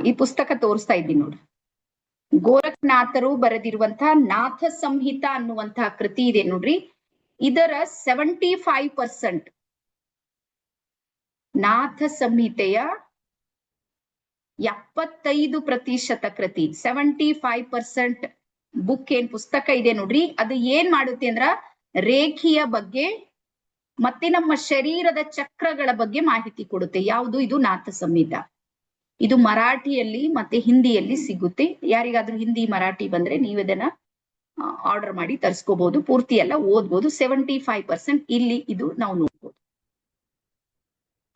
ಈ ಪುಸ್ತಕ ತೋರಿಸ್ತಾ ಇದ್ದೀನಿ ನೋಡ್ರಿ. ಗೋರಖನಾಥರು ಬರೆದಿರುವಂತ ನಾಥ ಸಂಹಿತ ಅನ್ನುವಂತಹ ಕೃತಿ ಇದೆ ನೋಡ್ರಿ. ಇದರ 75% ನಾಥ ಸಂಹಿತೆಯ 75% ಕೃತಿ, 75% ಬುಕ್ ಏನ್ ಪುಸ್ತಕ ಇದೆ ನೋಡ್ರಿ, ಅದು ಏನ್ ಮಾಡುತ್ತೆ ಅಂದ್ರ ರೇಖಿಯ ಬಗ್ಗೆ ಮತ್ತೆ ನಮ್ಮ ಶರೀರದ ಚಕ್ರಗಳ ಬಗ್ಗೆ ಮಾಹಿತಿ ಕೊಡುತ್ತೆ. ಯಾವುದು? ಇದು ನಾಥ ಸಂಹಿತ. ಇದು ಮರಾಠಿಯಲ್ಲಿ ಮತ್ತೆ ಹಿಂದಿಯಲ್ಲಿ ಸಿಗುತ್ತೆ. ಯಾರಿಗಾದ್ರೂ ಹಿಂದಿ ಮರಾಠಿ ಬಂದ್ರೆ ನೀವು ಇದನ್ನ ಆರ್ಡರ್ ಮಾಡಿ ತರಿಸ್ಕೋಬಹುದು. ಪೂರ್ತಿ ಎಲ್ಲ ಓದ್ಬೋದು. 75% ಇಲ್ಲಿ ಇದು ನಾವು ನೋಡ್ಬೋದು.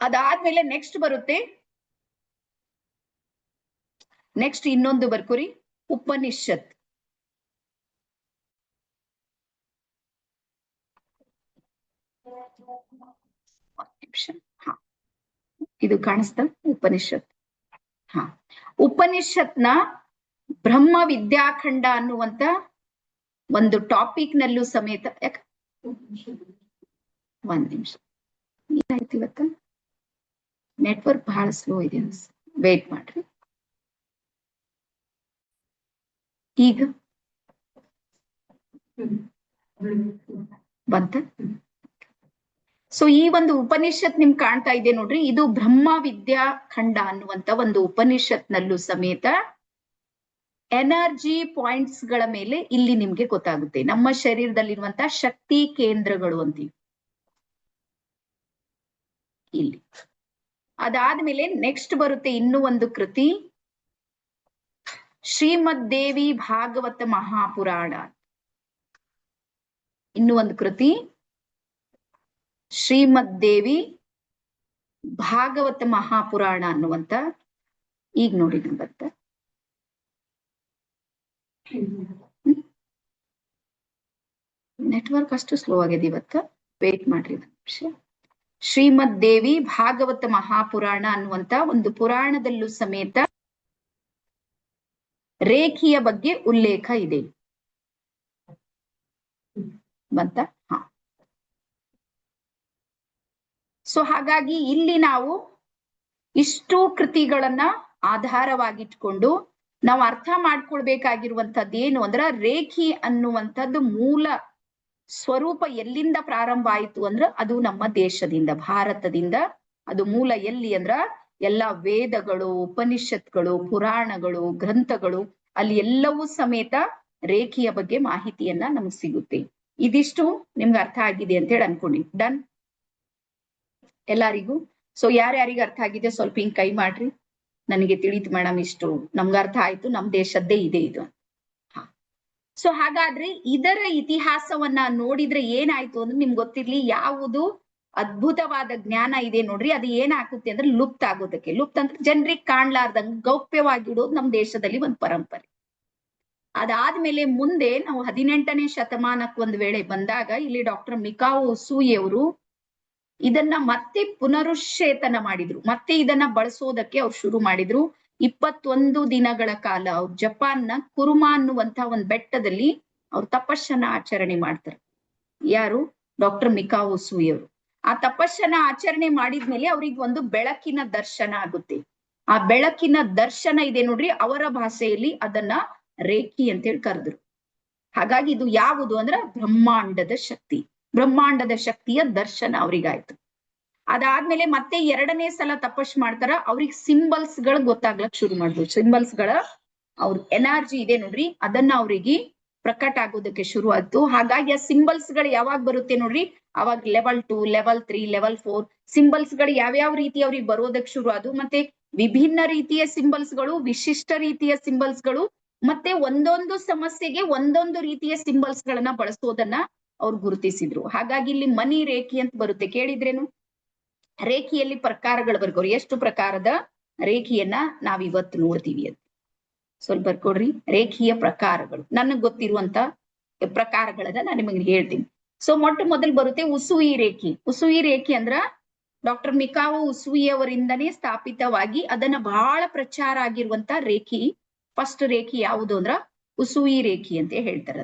ಅದಾದ್ಮೇಲೆ ನೆಕ್ಸ್ಟ್ ಬರುತ್ತೆ, ನೆಕ್ಸ್ಟ್ ಇನ್ನೊಂದು ಬರ್ಕೋರಿ, ಉಪನಿಷತ್. ಹಾ, ಇದು ಕಾಣಿಸ್ತಾ? ಉಪನಿಷತ್ ಹಾ, ಉಪನಿಷತ್ನ ಬ್ರಹ್ಮ ವಿದ್ಯಾಖಂಡ ಅನ್ನುವಂತ ಒಂದು ಟಾಪಿಕ್ ನಲ್ಲೂ ಸಮೇತ ಒಂದ್ ನಿಮಿಷ ಏನಾಯ್ತು ಇವತ್ತ ನೆಟ್ವರ್ಕ್ ಬಹಳ ಸ್ಲೋ ಇದೆ ವೇಟ್ ಮಾಡ್ರಿ. ಈಗ ಬಂತ. ಸೊ ಈ ಒಂದು ಉಪನಿಷತ್ ನಿಮ್ಗೆ ಕಾಣ್ತಾ ಇದೆ ನೋಡ್ರಿ, ಇದು ಬ್ರಹ್ಮ ವಿದ್ಯಾಖಂಡ ಅನ್ನುವಂತ ಒಂದು ಉಪನಿಷತ್ ನಲ್ಲೂ ಸಮೇತ ಎನರ್ಜಿ ಪಾಯಿಂಟ್ಸ್ ಗಳ ಮೇಲೆ ಇಲ್ಲಿ ನಿಮ್ಗೆ ಗೊತ್ತಾಗುತ್ತೆ. ನಮ್ಮ ಶರೀರದಲ್ಲಿರುವಂತ ಶಕ್ತಿ ಕೇಂದ್ರಗಳು ಅಂತೀವಿ ಇಲ್ಲಿ. ಅದಾದ್ಮೇಲೆ ನೆಕ್ಸ್ಟ್ ಬರುತ್ತೆ ಇನ್ನೂ ಒಂದು ಕೃತಿ, ಶ್ರೀಮದ್ ದೇವಿ ಭಾಗವತ ಮಹಾಪುರಾಣ. ಇನ್ನೂ ಒಂದು ಕೃತಿ ಶ್ರೀಮದ್ ದೇವಿ ಭಾಗವತ ಮಹಾಪುರಾಣ ಅನ್ನುವಂತ, ಈಗ ನೋಡಿ ಬರುತ್ತೆ. ನೆಟ್ವರ್ಕ್ ಅಷ್ಟು ಸ್ಲೋ ಆಗಿದೆ ಇವತ್ತು, ವೇಟ್ ಮಾಡ್ರಿ ಒಂದು ನಿಮಿಷ. ಶ್ರೀಮದ್ ದೇವಿ ಭಾಗವತ ಮಹಾಪುರಾಣ ಅನ್ನುವಂತ ಒಂದು ಪುರಾಣದಲ್ಲೂ ಸಮೇತ ರೇಖಿಯ ಬಗ್ಗೆ ಉಲ್ಲೇಖ ಇದೆ. ಬಂತ? ಹಾ. ಸೊ ಹಾಗಾಗಿ ಇಲ್ಲಿ ನಾವು ಇಷ್ಟು ಕೃತಿಗಳನ್ನ ಆಧಾರವಾಗಿಟ್ಕೊಂಡು ನಾವು ಅರ್ಥ ಮಾಡ್ಕೊಳ್ಬೇಕಾಗಿರುವಂತದ್ದು ಏನು ಅಂದ್ರೆ, ರೇಖಿ ಅನ್ನುವಂಥದ್ದು ಮೂಲ ಸ್ವರೂಪ ಎಲ್ಲಿಂದ ಪ್ರಾರಂಭ ಆಯಿತು ಅಂದ್ರ ಅದು ನಮ್ಮ ದೇಶದಿಂದ, ಭಾರತದಿಂದ. ಅದು ಮೂಲ ಎಲ್ಲಿ ಅಂದ್ರ ಎಲ್ಲಾ ವೇದಗಳು, ಉಪನಿಷತ್ಗಳು, ಪುರಾಣಗಳು, ಗ್ರಂಥಗಳು, ಅಲ್ಲಿ ಎಲ್ಲವೂ ಸಮೇತ ರೇಖಿಯ ಬಗ್ಗೆ ಮಾಹಿತಿಯನ್ನ ನಮ್ಗೆ ಸಿಗುತ್ತೆ. ಇದಿಷ್ಟು ನಿಮ್ಗೆ ಅರ್ಥ ಆಗಿದೆ ಅಂತ ಹೇಳಿ ಅನ್ಕೊಂಡಿ. ಡನ್ ಎಲ್ಲರಿಗೂ? ಸೊ ಯಾರ್ಯಾರಿಗೆ ಅರ್ಥ ಆಗಿದೆ ಸ್ವಲ್ಪ ಹಿಂಗ್ ಕೈ ಮಾಡ್ರಿ, ನನಗೆ ತಿಳಿತು ಮೇಡಮ್, ಇಷ್ಟು ನಮ್ಗೆ ಅರ್ಥ ಆಯ್ತು, ನಮ್ ದೇಶದ್ದೇ ಇದೆ ಇದು. ಸೊ ಹಾಗಾದ್ರೆ ಇದರ ಇತಿಹಾಸವನ್ನ ನೋಡಿದ್ರೆ ಏನಾಯ್ತು ಅಂದ್ರೆ ನಿಮ್ಗೆ ಗೊತ್ತಿರ್ಲಿ, ಯಾವುದು ಅದ್ಭುತವಾದ ಜ್ಞಾನ ಇದೆ ನೋಡ್ರಿ, ಅದು ಏನಾಗುತ್ತೆ ಅಂದ್ರೆ ಲುಪ್ತ ಆಗೋದಕ್ಕೆ. ಲುಪ್ತ ಅಂದ್ರೆ ಜನರಿಗೆ ಕಾಣ್ಲಾರ್ದಂಗ ಗೌಪ್ಯವಾಗಿಡೋದು ನಮ್ ದೇಶದಲ್ಲಿ ಒಂದು ಪರಂಪರೆ. ಅದಾದ್ಮೇಲೆ ಮುಂದೆ ನಾವು 18ನೇ ಶತಮಾನಕ್ಕೆ ಒಂದ್ ವೇಳೆ ಬಂದಾಗ ಇಲ್ಲಿ ಡಾಕ್ಟರ್ ಮಿಕಾವೊ ಉಸುಯಿ ಅವರು ಇದನ್ನ ಮತ್ತೆ ಪುನರುಶ್ಚೇತನ ಮಾಡಿದ್ರು. ಮತ್ತೆ ಇದನ್ನ ಬಳಸೋದಕ್ಕೆ ಅವ್ರು ಶುರು ಮಾಡಿದ್ರು. 21 ದಿನಗಳ ಕಾಲ ಅವ್ರು ಜಪಾನ್ನ ಕುರುಮಾ ಅನ್ನುವಂತ ಒಂದು ಬೆಟ್ಟದಲ್ಲಿ ಅವ್ರು ತಪಸ್ಸನ್ನ ಆಚರಣೆ ಮಾಡ್ತಾರೆ. ಯಾರು? ಡಾಕ್ಟರ್ ಮಿಕಾವೊ ಉಸುಯಿ ಅವರು. ಆ ತಪಸ್ಸನ್ನ ಆಚರಣೆ ಮಾಡಿದ್ಮೇಲೆ ಅವ್ರಿಗೆ ಒಂದು ಬೆಳಕಿನ ದರ್ಶನ ಆಗುತ್ತೆ. ಆ ಬೆಳಕಿನ ದರ್ಶನ ಇದೆ ನೋಡ್ರಿ, ಅವರ ಭಾಷೆಯಲ್ಲಿ ಅದನ್ನ ರೇಖಿ ಅಂತೇಳಿ ಕರೆದ್ರು. ಹಾಗಾಗಿ ಇದು ಯಾವುದು ಅಂದ್ರ ಬ್ರಹ್ಮಾಂಡದ ಶಕ್ತಿ, ಬ್ರಹ್ಮಾಂಡದ ಶಕ್ತಿಯ ದರ್ಶನ ಅವ್ರಿಗಾಯ್ತು. ಅದಾದ್ಮೇಲೆ ಮತ್ತೆ 2ನೇ ಸಲ ತಪಸ್ ಮಾಡ್ತಾರ, ಅವ್ರಿಗೆ ಸಿಂಬಲ್ಸ್ ಗಳು ಗೊತ್ತಾಗ್ಲಕ್ ಶುರು ಮಾಡಿದ್ರು. ಸಿಂಬಲ್ಸ್ ಗಳ ಅವ್ರ ಎನರ್ಜಿ ಇದೆ ನೋಡ್ರಿ, ಅದನ್ನ ಅವ್ರಿಗೆ ಪ್ರಕಟ ಆಗೋದಕ್ಕೆ ಶುರು ಆಯ್ತು. ಹಾಗಾಗಿ ಆ ಸಿಂಬಲ್ಸ್ ಗಳು ಯಾವಾಗ ಬರುತ್ತೆ ನೋಡ್ರಿ, ಅವಾಗ ಲೆವೆಲ್ 2, ಲೆವೆಲ್ 3, ಲೆವೆಲ್ 4 ಸಿಂಬಲ್ಸ್ ಗಳು ಯಾವ್ಯಾವ ರೀತಿ ಅವ್ರಿಗೆ ಬರೋದಕ್ಕೆ ಶುರು ಆದ್ವು. ಮತ್ತೆ ವಿಭಿನ್ನ ರೀತಿಯ ಸಿಂಬಲ್ಸ್ ಗಳು, ವಿಶಿಷ್ಟ ರೀತಿಯ ಸಿಂಬಲ್ಸ್ ಗಳು, ಮತ್ತೆ ಒಂದೊಂದು ಸಮಸ್ಯೆಗೆ ಒಂದೊಂದು ರೀತಿಯ ಸಿಂಬಲ್ಸ್ ಗಳನ್ನ ಬಳಸೋದನ್ನ ಅವ್ರು ಗುರುತಿಸಿದ್ರು. ಹಾಗಾಗಿ ಇಲ್ಲಿ ಮನಿ ರೇಖಿ ಅಂತ ಬರುತ್ತೆ, ಕೇಳಿದ್ರೇನು? ರೇಖಿಯಲ್ಲಿ ಪ್ರಕಾರಗಳು ಬರ್ಕೋರಿ, ಎಷ್ಟು ಪ್ರಕಾರದ ರೇಖಿಯನ್ನ ನಾವಿವತ್ತು ನೋಡ್ತೀವಿ ಅಂತ ಸ್ವಲ್ಪ ಬರ್ಕೊಡ್ರಿ. ರೇಖಿಯ ಪ್ರಕಾರಗಳು ನನಗ್ ಗೊತ್ತಿರುವಂತ ಪ್ರಕಾರಗಳನ್ನ ನಾನು ನಿಮಗೆ ಹೇಳ್ತೀನಿ. ಸೊ ಮೊಟ್ಟ ಮೊದಲು ಬರುತ್ತೆ ಉಸುಯಿ ರೇಖಿ. ಉಸುಯಿ ರೇಖಿ ಅಂದ್ರ ಡಾಕ್ಟರ್ ಮಿಕಾವೊ ಉಸುಯಿ ಅವರಿಂದನೇ ಸ್ಥಾಪಿತವಾಗಿ ಅದನ್ನ ಬಹಳ ಪ್ರಚಾರ ಆಗಿರುವಂತ ರೇಖಿ. ಫಸ್ಟ್ ರೇಖಿ ಯಾವುದು ಅಂದ್ರ ಉಸುಯಿ ರೇಖಿ ಅಂತ ಹೇಳ್ತಾರ.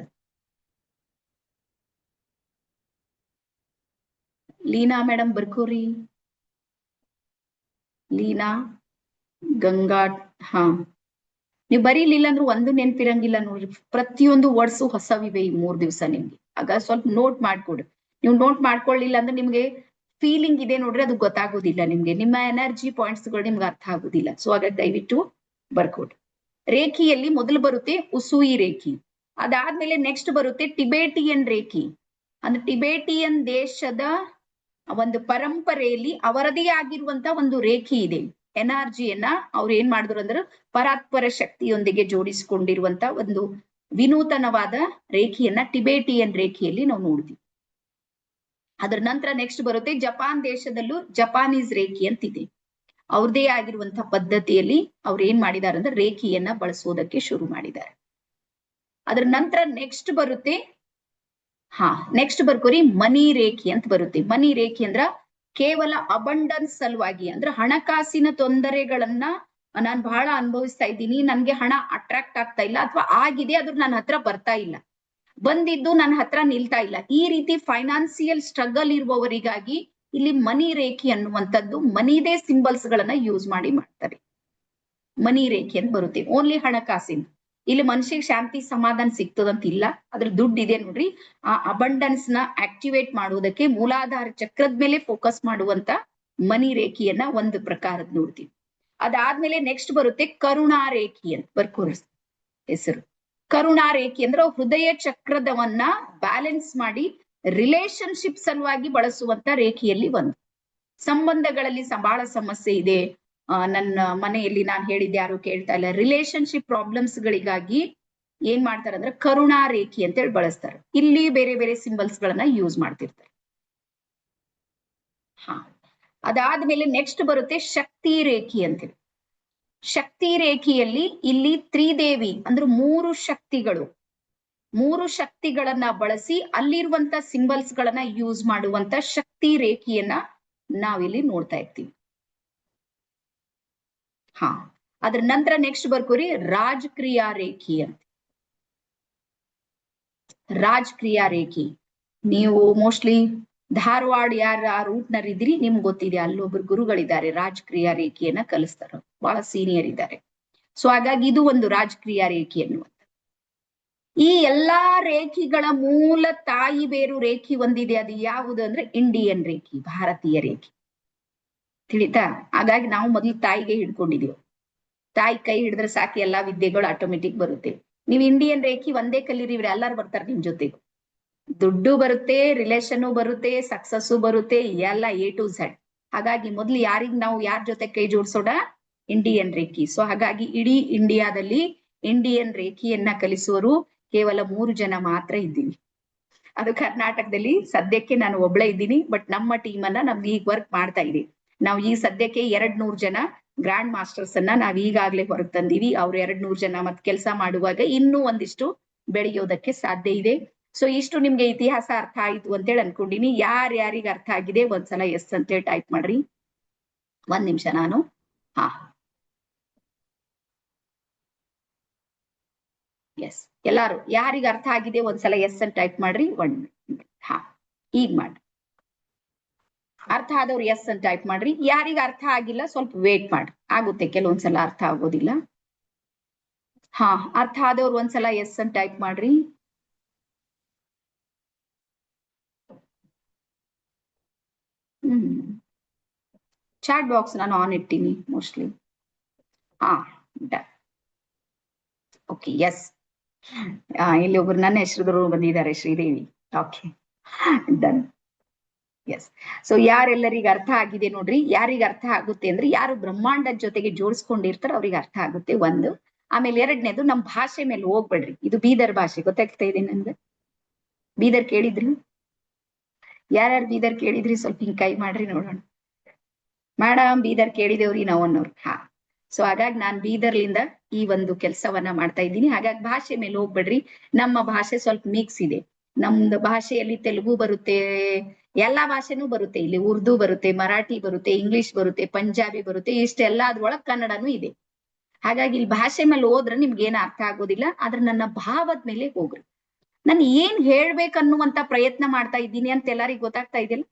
ಲೀನಾ ಮೇಡಮ್ ಬರ್ಕೋರಿ. ಲೀನಾ ಗಂಗಾ, ಹಾ ನೀವು ಬರೀಲಿಲ್ಲ ಅಂದ್ರೆ ಒಂದು ನೆನ್ಪಿರಂಗಿಲ್ಲ ನೋಡ್ರಿ. ಪ್ರತಿಯೊಂದು ವರ್ಡ್ಸು ಹೊಸವಿವೆ ಈ 3 ದಿವಸ ನಿಮ್ಗೆ. ಆಗ ಸ್ವಲ್ಪ ನೋಟ್ ಮಾಡ್ಕೊಡ್ರಿ. ನೀವು ನೋಟ್ ಮಾಡ್ಕೊಳ್ಳಿಲ್ಲ ಅಂದ್ರೆ ನಿಮ್ಗೆ ಫೀಲಿಂಗ್ ಇದೆ ನೋಡ್ರಿ, ಅದು ಗೊತ್ತಾಗೋದಿಲ್ಲ ನಿಮ್ಗೆ, ನಿಮ್ಮ ಎನರ್ಜಿ ಪಾಯಿಂಟ್ಸ್ ಗಳು ನಿಮ್ಗೆ ಅರ್ಥ ಆಗೋದಿಲ್ಲ. ಸೊ ಹಾಗಾಗಿ ದಯವಿಟ್ಟು ಬರ್ಕೊಡ್ರಿ. ರೇಖಿಯಲ್ಲಿ ಮೊದಲು ಬರುತ್ತೆ ಉಸುಯಿ ರೇಖಿ. ಅದಾದ್ಮೇಲೆ ನೆಕ್ಸ್ಟ್ ಬರುತ್ತೆ ಟಿಬೇಟಿಯನ್ ರೇಖಿ. ಅಂದ್ರೆ ಟಿಬೇಟಿಯನ್ ದೇಶದ ಒಂದು ಪರಂಪರೆಯಲ್ಲಿ ಅವರದೇ ಆಗಿರುವಂತ ಒಂದು ರೇಖಿ ಇದೆ. ಎನರ್ಜಿಯನ್ನ ಅವ್ರು ಏನ್ ಮಾಡಿದ್ರು ಅಂದ್ರೆ ಪರಾತ್ಪರ ಶಕ್ತಿಯೊಂದಿಗೆ ಜೋಡಿಸಿಕೊಂಡಿರುವಂತ ಒಂದು ವಿನೂತನವಾದ ರೇಖಿಯನ್ನ ಟಿಬೇಟಿಯನ್ ರೇಖಿಯಲ್ಲಿ ನಾವು ನೋಡ್ತೀವಿ. ಅದರ ನಂತರ ನೆಕ್ಸ್ಟ್ ಬರುತ್ತೆ ಜಪಾನ್ ದೇಶದಲ್ಲೂ ಜಪಾನೀಸ್ ರೇಖಿ ಅಂತಿದೆ. ಅವ್ರದೇ ಆಗಿರುವಂತಹ ಪದ್ಧತಿಯಲ್ಲಿ ಅವ್ರು ಏನ್ ಮಾಡಿದಾರೆ ಅಂದ್ರೆ ರೇಖಿಯನ್ನ ಬಳಸೋದಕ್ಕೆ ಶುರು ಮಾಡಿದ್ದಾರೆ. ಅದ್ರ ನಂತರ ನೆಕ್ಸ್ಟ್ ಬರುತ್ತೆ, ನೆಕ್ಸ್ಟ್ ಬರ್ಕೋರಿ ಮನಿ ರೇಖಿ ಅಂತ ಬರುತ್ತೆ. ಮನಿ ರೇಖಿ ಅಂದ್ರ ಕೇವಲ ಅಬಂಡನ್ಸ್ ಸಲುವಾಗಿ, ಅಂದ್ರೆ ಹಣಕಾಸಿನ ತೊಂದರೆಗಳನ್ನ ನಾನು ಬಹಳ ಅನುಭವಿಸ್ತಾ ಇದ್ದೀನಿ, ನನ್ಗೆ ಹಣ ಅಟ್ರಾಕ್ಟ್ ಆಗ್ತಾ ಇಲ್ಲ, ಅಥವಾ ಆಗಿದೆ ಆದ್ರೂ ನನ್ನ ಹತ್ರ ಬರ್ತಾ ಇಲ್ಲ, ಬಂದಿದ್ದು ನನ್ನ ಹತ್ರ ನಿಲ್ತಾ ಇಲ್ಲ. ಈ ರೀತಿ ಫೈನಾನ್ಸಿಯಲ್ ಸ್ಟ್ರಗಲ್ ಇರುವವರಿಗಾಗಿ ಇಲ್ಲಿ ಮನಿ ರೇಖಿ ಅನ್ನುವಂಥದ್ದು ಮನಿದೇ ಸಿಂಬಲ್ಸ್ ಗಳನ್ನ ಯೂಸ್ ಮಾಡಿ ಮಾಡ್ತಾರೆ. ಮನಿ ರೇಖೆ ಅಂತ ಬರುತ್ತೆ, ಓನ್ಲಿ ಹಣಕಾಸಿನ. ಇಲ್ಲಿ ಮನುಷ್ಯಗೆ ಶಾಂತಿ ಸಮಾಧಾನ ಸಿಗ್ತದಂತ ಇಲ್ಲ, ಅದ್ರ ದುಡ್ಡು ಇದೆ ನೋಡ್ರಿ. ಆ ಅಬಂಡನ್ಸ್ ನ ಆಕ್ಟಿವೇಟ್ ಮಾಡುವುದಕ್ಕೆ ಮೂಲಾಧಾರ ಚಕ್ರದ ಮೇಲೆ ಫೋಕಸ್ ಮಾಡುವಂತ ಮನಿ ರೇಖೆಯನ್ನ ಒಂದು ಪ್ರಕಾರದ ನೋಡ್ತೀವಿ. ಅದಾದ್ಮೇಲೆ ನೆಕ್ಸ್ಟ್ ಬರುತ್ತೆ ಕರುಣಾ ರೇಖಿ ಅಂತ, ಬರ್ಕೋರಿ ಹೆಸರು. ಕರುಣಾ ರೇಖೆ ಅಂದ್ರೆ ಹೃದಯ ಚಕ್ರದವನ್ನ ಬ್ಯಾಲೆನ್ಸ್ ಮಾಡಿ ರಿಲೇಶನ್ಶಿಪ್ ಸಲುವಾಗಿ ಬಳಸುವಂತ ರೇಖೆಯಲ್ಲಿ ಒಂದು. ಸಂಬಂಧಗಳಲ್ಲಿ ಬಹಳ ಸಮಸ್ಯೆ ಇದೆ, ನನ್ನ ಮನೆಯಲ್ಲಿ ನಾನು ಹೇಳಿದ್ದೆ ಯಾರು ಕೇಳ್ತಾ ಇಲ್ಲ, ರಿಲೇಶನ್ಶಿಪ್ ಪ್ರಾಬ್ಲಮ್ಸ್ ಗಳಿಗಾಗಿ ಏನ್ ಮಾಡ್ತಾರೆ ಅಂದ್ರೆ ಕರುಣಾ ರೇಖಿ ಅಂತ ಹೇಳಿ ಬಳಸ್ತಾರೆ. ಇಲ್ಲಿ ಬೇರೆ ಬೇರೆ ಸಿಂಬಲ್ಸ್ ಗಳನ್ನ ಯೂಸ್ ಮಾಡ್ತಿರ್ತಾರೆ. ಹಾ, ಅದಾದ್ಮೇಲೆ ನೆಕ್ಸ್ಟ್ ಬರುತ್ತೆ ಶಕ್ತಿ ರೇಖಿ ಅಂತೇಳಿ. ಶಕ್ತಿ ರೇಖೆಯಲ್ಲಿ ಇಲ್ಲಿ ತ್ರಿದೇವಿ ಅಂದ್ರೆ ಮೂರು ಶಕ್ತಿಗಳನ್ನ ಬಳಸಿ ಅಲ್ಲಿರುವಂತ ಸಿಂಬಲ್ಸ್ ಗಳನ್ನ ಯೂಸ್ ಮಾಡುವಂತ ಶಕ್ತಿ ರೇಖೆಯನ್ನ ನಾವಿಲ್ಲಿ ನೋಡ್ತಾ ಇರ್ತೀವಿ. ಹಾ, ಅದ್ರ ನಂತರ ನೆಕ್ಸ್ಟ್ ಬರ್ಕೋರಿ ರಾಜಕ್ರಿಯಾ ರೇಖಿ ಅಂತ. ರಾಜಕ್ರಿಯಾ ರೇಖಿ ನೀವು ಮೋಸ್ಟ್ಲಿ ಧಾರವಾಡ ಯಾರ ಆ ರೂಟ್ ನರ್ ಇದ್ರಿ, ನಿಮ್ಗೆ ಗೊತ್ತಿದೆ, ಅಲ್ಲೊಬ್ರು ಗುರುಗಳಿದ್ದಾರೆ ರಾಜಕ್ರಿಯಾ ರೇಖೆಯನ್ನ ಕಲಿಸ್ತಾರ, ಬಹಳ ಸೀನಿಯರ್ ಇದ್ದಾರೆ. ಸೊ ಹಾಗಾಗಿ ಇದು ಒಂದು ರಾಜಕ್ರಿಯಾ ರೇಖೆ ಅನ್ನುವಂಥ. ಈ ಎಲ್ಲಾ ರೇಖೆಗಳ ಮೂಲ ತಾಯಿ ಬೇರು ರೇಖೆ ಒಂದಿದೆ, ಅದು ಯಾವುದು ಅಂದ್ರೆ ಇಂಡಿಯನ್ ರೇಖೆ, ಭಾರತೀಯ ರೇಖೆ. ತಿಳಿತಾ? ಹಾಗಾಗಿ ನಾವು ಮೊದಲು ತಾಯಿಗೆ ಹಿಡ್ಕೊಂಡಿದೀವಿ. ತಾಯಿ ಕೈ ಹಿಡಿದ್ರೆ ಸಾಕು ಎಲ್ಲಾ ವಿದ್ಯೆಗಳು ಆಟೋಮೆಟಿಕ್ ಬರುತ್ತೆ. ನೀವು ಇಂಡಿಯನ್ ರೇಖೆ ಒಂದೇ ಕಲೀರಿ, ಇವ್ರು ಎಲ್ಲಾರು ಬರ್ತಾರೆ ನಿಮ್ ಜೊತೆಗೆ. ದುಡ್ಡು ಬರುತ್ತೆ, ರಿಲೇಷನ್ ಬರುತ್ತೆ, ಸಕ್ಸಸ್ಸು ಬರುತ್ತೆ, ಎಲ್ಲ A to Z. ಹಾಗಾಗಿ ಮೊದ್ಲು ನಾವು ಯಾರ ಜೊತೆ ಕೈ ಜೋಡಿಸೋಣ? Indian reiki. ಸೊ ಹಾಗಾಗಿ ಇಡೀ ಇಂಡಿಯಾದಲ್ಲಿ ಇಂಡಿಯನ್ ರೇಖೆಯನ್ನ ಕಲಿಸುವರು ಕೇವಲ 3 ಜನ ಮಾತ್ರ ಇದ್ದೀವಿ. ಅದು ಕರ್ನಾಟಕದಲ್ಲಿ ಸದ್ಯಕ್ಕೆ ನಾನು ಒಬ್ಳೆ ಇದ್ದೀನಿ. ಬಟ್ ನಮ್ಮ ಟೀಮ್ ಅನ್ನ ನಮ್ಗೆ ಈಗ ವರ್ಕ್ ಮಾಡ್ತಾ ಇದೀವಿ. ನಾವು ಈ ಸದ್ಯಕ್ಕೆ 200 ಜನ ಗ್ರ್ಯಾಂಡ್ ಮಾಸ್ಟರ್ಸ್ ಅನ್ನ ನಾವ್ ಈಗಾಗ್ಲೇ ಹೊರಗೆ ತಂದೀವಿ. ಅವ್ರು 200 ಜನ ಮತ್ ಕೆಲಸ ಮಾಡುವಾಗ ಇನ್ನೂ ಒಂದಿಷ್ಟು ಬೆಳೆಯೋದಕ್ಕೆ ಸಾಧ್ಯ ಇದೆ. ಸೊ ಇಷ್ಟು ನಿಮ್ಗೆ ಇತಿಹಾಸ ಅರ್ಥ ಆಯ್ತು ಅಂತೇಳಿ ಅನ್ಕೊಂಡಿನಿ. ಯಾರ್ಯಾರಿಗೆ ಅರ್ಥ ಆಗಿದೆ ಒಂದ್ಸಲ ಎಸ್ ಅಂತೇಳಿ ಟೈಪ್ ಮಾಡ್ರಿ. 1 ನಿಮಿಷ ನಾನು ಎಸ್, ಎಲ್ಲಾರು ಯಾರಿಗ ಅರ್ಥ ಆಗಿದೆ ಒಂದ್ಸಲ ಎಸ್ ಅಂತ ಟೈಪ್ ಮಾಡ್ರಿ. 1 ಈಗ ಮಾಡ್ರಿ. ಅರ್ಥ ಆದವ್ರು ಎಸ್ ಅಂತ ಟೈಪ್ ಮಾಡ್ರಿ. ಯಾರಿಗ ಅರ್ಥ ಆಗಿಲ್ಲ ಸ್ವಲ್ಪ ವೇಟ್ ಮಾಡ್ರಿ, ಆಗುತ್ತೆ, ಕೆಲವೊಂದ್ಸಲ ಅರ್ಥ ಆಗೋದಿಲ್ಲ. ಅರ್ಥ ಆದವ್ರು ಒಂದ್ಸಲ ಎಸ್ ಅಂತ ಟೈಪ್ ಮಾಡ್ರಿ. ಚಾಟ್ ಬಾಕ್ಸ್ ನಾನು ಆನ್ ಇಟ್ಟೀನಿ ಮೋಸ್ಟ್ಲಿ. Okay, yes. ಇಲ್ಲಿ ಒಬ್ರು ನನ್ನ ಹೆಸರುಗಳು ಬಂದಿದ್ದಾರೆ, Sridevi. Okay, done. Yes. So ಯಾರೆಲ್ಲರಿಗೆ ಅರ್ಥ ಆಗಿದೆ ನೋಡ್ರಿ. ಯಾರಿಗೆ ಅರ್ಥ ಆಗುತ್ತೆ ಅಂದ್ರೆ ಯಾರು ಬ್ರಹ್ಮಾಂಡದ ಜೊತೆಗೆ ಜೋಡಿಸ್ಕೊಂಡಿರ್ತಾರ ಅವ್ರಿಗೆ ಅರ್ಥ ಆಗುತ್ತೆ, ಒಂದು. ಆಮೇಲೆ ಎರಡನೇದು, ನಮ್ ಭಾಷೆ ಮೇಲೆ ಹೋಗ್ಬೇಡ್ರಿ. ಇದು ಬೀದರ್ ಭಾಷೆ, ಗೊತ್ತಾಗ್ತಾ ಇದೆ ನನ್ಗೆ. ಬೀದರ್ ಕೇಳಿದ್ರಿ? ಯಾರ್ಯಾರು ಬೀದರ್ ಕೇಳಿದ್ರಿ ಸ್ವಲ್ಪ ಹಿಂಗ್ ಕೈ ಮಾಡ್ರಿ ನೋಡೋಣ. ಮೇಡಮ್ ಬೀದರ್ ಕೇಳಿದೇವ್ರಿ ನಾವು ಅನ್ನೋರು. ಸೊ ಹಾಗಾಗಿ ನಾನ್ ಬೀದರ್ಲಿಂದ ಈ ಒಂದು ಕೆಲಸವನ್ನ ಮಾಡ್ತಾ ಇದ್ದೀನಿ. ಹಾಗಾಗಿ ಭಾಷೆ ಮೇಲೆ ಹೋಗ್ಬೇಡ್ರಿ. ನಮ್ಮ ಭಾಷೆ ಸ್ವಲ್ಪ ಮಿಕ್ಸ್ ಇದೆ. ನಮ್ದು ಭಾಷೆಯಲ್ಲಿ ತೆಲುಗು ಬರುತ್ತೆ, ಎಲ್ಲಾ ಭಾಷೆನೂ ಬರುತ್ತೆ. ಇಲ್ಲಿ ಉರ್ದು ಬರುತ್ತೆ, ಮರಾಠಿ ಬರುತ್ತೆ, ಇಂಗ್ಲಿಷ್ ಬರುತ್ತೆ, ಪಂಜಾಬಿ ಬರುತ್ತೆ, ಇಷ್ಟೆಲ್ಲ ಅದ್ರೊಳಗ್ ಕನ್ನಡನೂ ಇದೆ. ಹಾಗಾಗಿ ಇಲ್ಲಿ ಭಾಷೆ ಮೇಲೆ ಹೋದ್ರೆ ನಿಮ್ಗೆ ಏನ್ ಅರ್ಥ ಆಗೋದಿಲ್ಲ. ಆದ್ರೆ ನನ್ನ ಭಾವದ ಮೇಲೆ ಹೋಗ್ರಿ. ನಾನು ಏನ್ ಹೇಳ್ಬೇಕನ್ನುವಂತ ಪ್ರಯತ್ನ ಮಾಡ್ತಾ ಇದ್ದೀನಿ ಅಂತ ಎಲ್ಲರಿಗೂ ಗೊತ್ತಾಗ್ತಾ ಇದೆಯಲ್ಲ.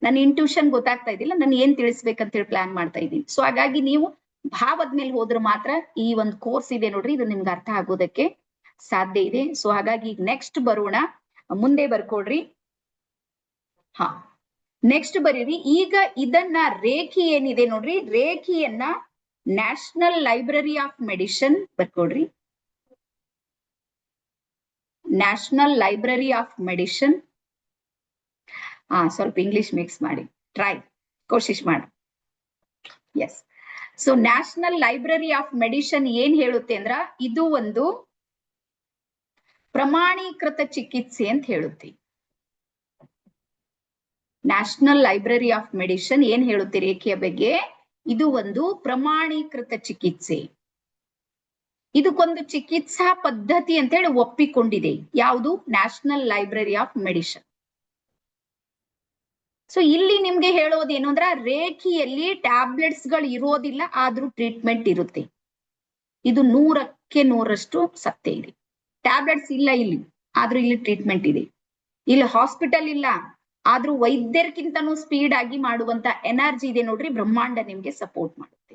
ನನ್ನ ಇಂಟ್ಯೂಷನ್ ಗೊತ್ತಾಗ್ತಾ ಇದ್ದಿಲ್ಲ, ನಾನು ಏನ್ ತಿಳಿಸ್ಬೇಕಂತ ಹೇಳಿ ಪ್ಲಾನ್ ಮಾಡ್ತಾ ಇದ್ದೀನಿ. ಸೊ ಹಾಗಾಗಿ ನೀವು ಭಾವದ ಮೇಲೆ ಹೋದ್ರೆ ಮಾತ್ರ ಈ ಒಂದು ಕೋರ್ಸ್ ಇದೆ ನೋಡ್ರಿ, ಇದು ನಿಮ್ಗೆ ಅರ್ಥ ಆಗೋದಕ್ಕೆ ಸಾಧ್ಯ ಇದೆ. ಸೊ ಹಾಗಾಗಿ ನೆಕ್ಸ್ಟ್ ಬರೋಣ, ಮುಂದೆ ಬರ್ಕೊಡ್ರಿ. ನೆಕ್ಸ್ಟ್ ಬರೀರಿ. ಈಗ ಇದನ್ನ ರೇಖೆ ಏನಿದೆ ನೋಡ್ರಿ, ರೇಖೆಯನ್ನ ನ್ಯಾಷನಲ್ ಲೈಬ್ರರಿ ಆಫ್ ಮೆಡಿಸಿನ್ ಬರ್ಕೊಡ್ರಿ. National library of medicine. ಸ್ವಲ್ಪ ಇಂಗ್ಲಿಷ್ ಮಿಕ್ಸ್ ಮಾಡಿ ಟ್ರೈ, ಕೋಶಿಶ್ ಮಾಡಿ. Yes. So national library of medicine ಏನ್ ಹೇಳುತ್ತೆ ಅಂದ್ರ, ಇದು ಒಂದು ಪ್ರಮಾಣೀಕೃತ ಚಿಕಿತ್ಸೆ ಅಂತ ಹೇಳುತ್ತೆ. ನ್ಯಾಷನಲ್ ಲೈಬ್ರರಿ ಆಫ್ ಮೆಡಿಸಿನ್ ಏನ್ ಹೇಳುತ್ತೆ ರೇಖೆಯ ಬಗ್ಗೆ? ಇದು ಒಂದು ಪ್ರಮಾಣೀಕೃತ ಚಿಕಿತ್ಸೆ. ಇದಕ್ಕೊಂದು ಚಿಕಿತ್ಸಾ ಪದ್ಧತಿ ಅಂತೇಳಿ ಒಪ್ಪಿಕೊಂಡಿದೆ. ಯಾವುದು? National library of medicine. So ಇಲ್ಲಿ ನಿಮ್ಗೆ ಹೇಳೋದೇನು ಅಂದ್ರೆ ರೇಖಿಯಲ್ಲಿ ಟ್ಯಾಬ್ಲೆಟ್ಸ್ ಗಳು ಇರೋದಿಲ್ಲ, ಆದ್ರೂ ಟ್ರೀಟ್ಮೆಂಟ್ ಇರುತ್ತೆ. ಇದು 100ಕ್ಕೆ 100ರಷ್ಟು ಸತ್ಯ ಇದೆ. ಟ್ಯಾಬ್ಲೆಟ್ಸ್ ಇಲ್ಲ ಇಲ್ಲಿ, ಆದ್ರೂ ಇಲ್ಲಿ ಟ್ರೀಟ್ಮೆಂಟ್ ಇದೆ. ಇಲ್ಲಿ ಹಾಸ್ಪಿಟಲ್ ಇಲ್ಲ, ಆದ್ರೂ ವೈದ್ಯರ್ಕಿಂತನೂ ಸ್ಪೀಡ್ ಆಗಿ ಮಾಡುವಂತ ಎನರ್ಜಿ ಇದೆ ನೋಡ್ರಿ. ಬ್ರಹ್ಮಾಂಡ ನಿಮ್ಗೆ ಸಪೋರ್ಟ್ ಮಾಡುತ್ತೆ.